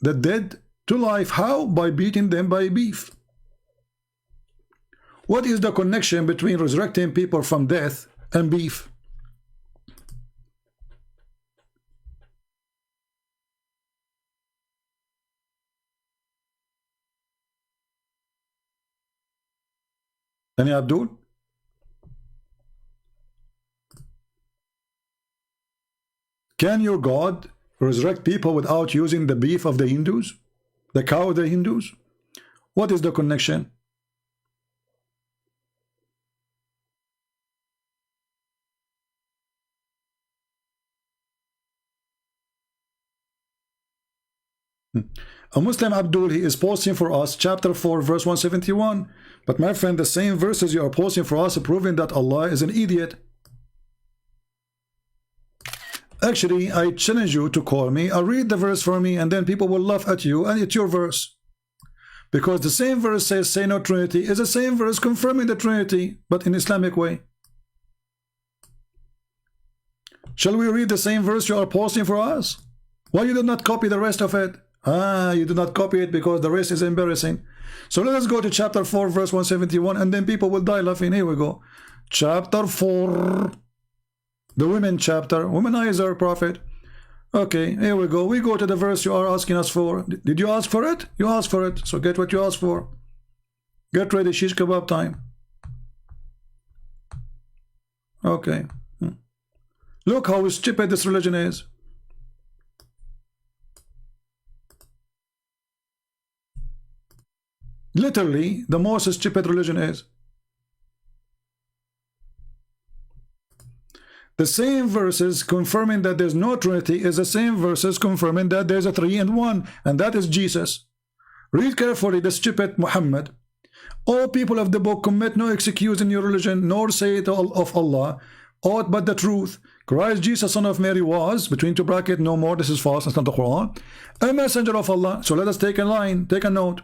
the dead to life. How? By beating them by beef. What is the connection between resurrecting people from death and beef. Any Abdul? Can your God resurrect people without using the beef of the Hindus? The cow of the Hindus? What is the connection? A Muslim Abdul, he is posting for us chapter 4 verse 171. But my friend, the same verses you are posting for us proving that Allah is an idiot. Actually, I challenge you to call me, read the verse for me, and then people will laugh at you, and it's your verse. Because the same verse says, say no Trinity, is the same verse confirming the Trinity, but in Islamic way. Shall we read the same verse you are posting for us? Why you did not copy the rest of it? You did not copy it because the rest is embarrassing. So let us go to chapter 4 verse 171, and then people will die laughing. Here we go. Chapter 4, the women chapter, womanizer prophet. Okay, here we go. We go to the verse you are asking us for. Did you ask for it? You asked for it, so get what you asked for. Get ready, shish kebab time. Okay. Look how stupid this religion is. Literally, the most stupid religion is. The same verses confirming that there's no Trinity is the same verses confirming that there's a 3 and 1, and that is Jesus. Read carefully the stupid Muhammad. All people of the book commit no excuse in your religion, nor say it of Allah, aught but the truth. Christ Jesus, son of Mary, was, between two brackets, no more, this is false, that's not the Quran, a messenger of Allah. So let us take a line, take a note.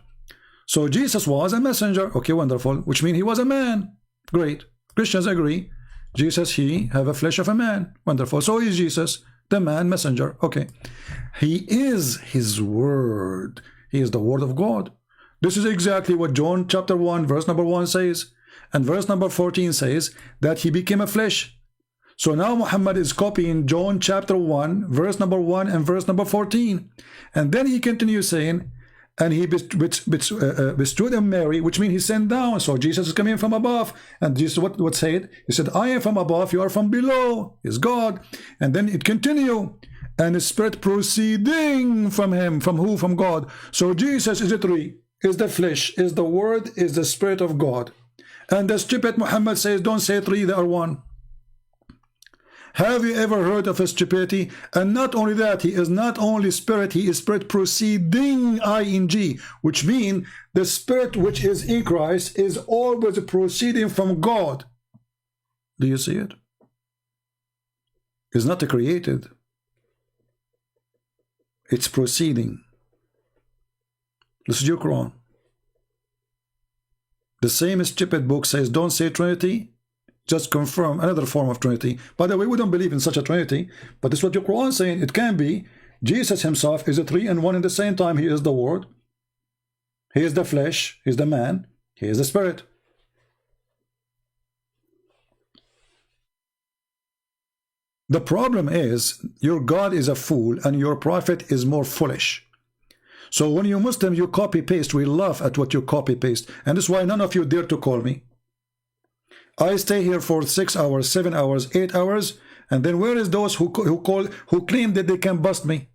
So Jesus was a messenger. Okay, wonderful. Which means he was a man. Great. Christians agree. Jesus, he have a flesh of a man. Wonderful. So is Jesus, the man messenger. Okay. He is his word. He is the word of God. This is exactly what John chapter 1 verse number 1 says. And verse number 14 says that he became a flesh. So now Muhammad is copying John chapter 1 verse number 1 and verse number 14. And then he continues saying, and he bestowed on Mary, which means he sent down. So Jesus is coming from above. And Jesus what said? He said, I am from above, you are from below. Is God. And then it continue. And the spirit proceeding from him. From who? From God. So Jesus is the 3. Is the flesh, is the word, is the spirit of God. And the stupid Muhammad says, don't say 3, they are 1. Have you ever heard of a stupidity? And not only that, he is not only spirit, he is spirit proceeding, ing, which means the spirit which is in Christ is always proceeding from God. Do you see it? It's not created. It's proceeding. This is your Quran. The same stupid book says, don't say Trinity. Just confirm another form of Trinity. By the way, we don't believe in such a Trinity, but this is what your Quran is saying. It can be. Jesus himself is a 3 and 1 in the same time. He is the word. He is the flesh. He is the man. He is the spirit. The problem is your God is a fool and your prophet is more foolish. So when you Muslim, you copy paste, we laugh at what you copy paste. And this is why none of you dare to call me. I stay here for 6 hours, 7 hours, 8 hours, and then where is those who claim that they can bust me?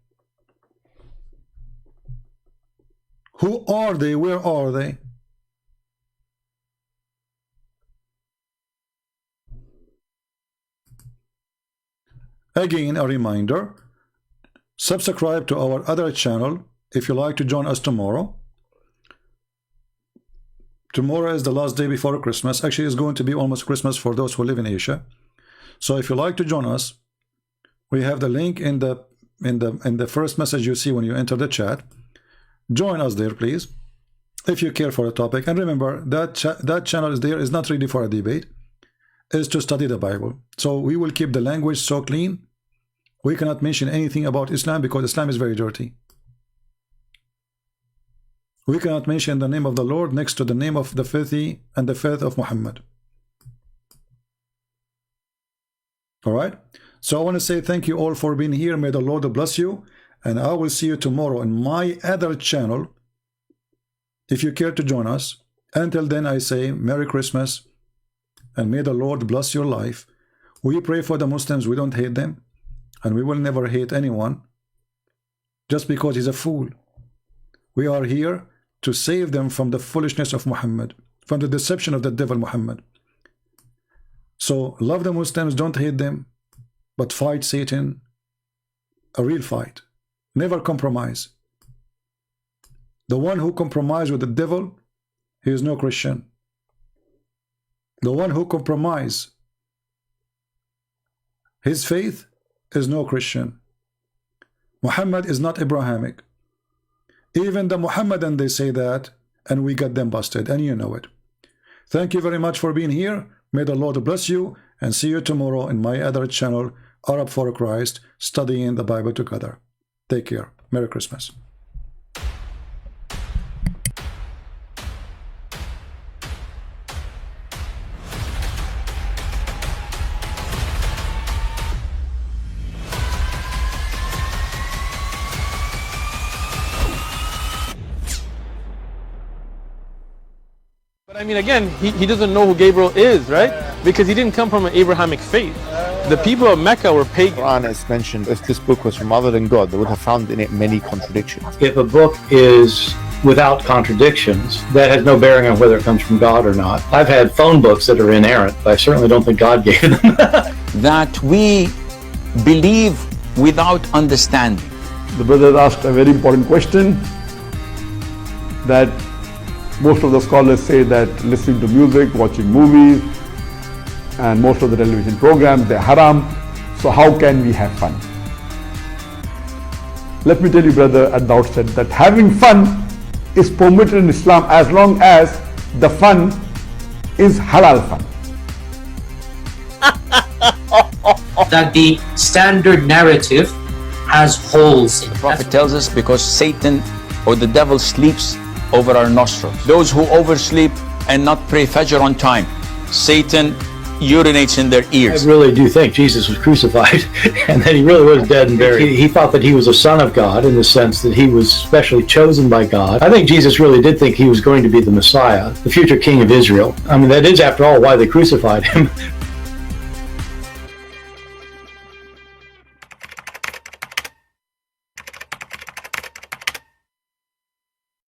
Who are they? Where are they? Again, a reminder, subscribe to our other channel if you like to join us tomorrow. Tomorrow is the last day before Christmas. Actually, it's going to be almost Christmas for those who live in Asia. So if you like to join us, we have the link in the first message you see when you enter the chat. Join us there, please, if you care for the topic. And remember that channel is there is not really for a debate. It's to study the Bible. So we will keep the language so clean. We cannot mention anything about Islam because Islam is very dirty. We cannot mention the name of the Lord next to the name of the filthy and the faith of Muhammad. All right. So I want to say thank you all for being here. May the Lord bless you. And I will see you tomorrow in my other channel, if you care to join us. Until then, I say Merry Christmas and may the Lord bless your life. We pray for the Muslims. We don't hate them, and we will never hate anyone just because he's a fool. We are here to save them from the foolishness of Muhammad, from the deception of the devil Muhammad. So love the Muslims, don't hate them, but fight Satan, a real fight. Never compromise. The one who compromises with the devil, he is no Christian. The one who compromises his faith is no Christian. Muhammad is not Abrahamic. Even the Muhammadan, they say that, and we got them busted, and you know it. Thank you very much for being here. May the Lord bless you, and see you tomorrow in my other channel, Arab for Christ, studying the Bible together. Take care. Merry Christmas. But I mean, again, he doesn't know who Gabriel is, right? Because he didn't come from an Abrahamic faith. The people of Mecca were pagan. Quran is mentioned. If this book was from other than God, they would have found in it many contradictions. If a book is without contradictions, that has no bearing on whether it comes from God or not. I've had phone books that are inerrant, but I certainly don't think God gave them. That we believe without understanding. The brother asked a very important question, that most of the scholars say that listening to music, watching movies, and most of the television programs, they're haram. So how can we have fun? Let me tell you, brother, at the outset, that having fun is permitted in Islam as long as the fun is halal fun. That the standard narrative has holes in it. The Prophet tells us because Satan or the devil sleeps over our nostrils. Those who oversleep and not pray Fajr on time, Satan urinates in their ears. I really do think Jesus was crucified and that he really was dead and buried. He thought that he was a son of God in the sense that he was specially chosen by God. I think Jesus really did think he was going to be the Messiah, the future king of Israel. I mean, that is, after all, why they crucified him.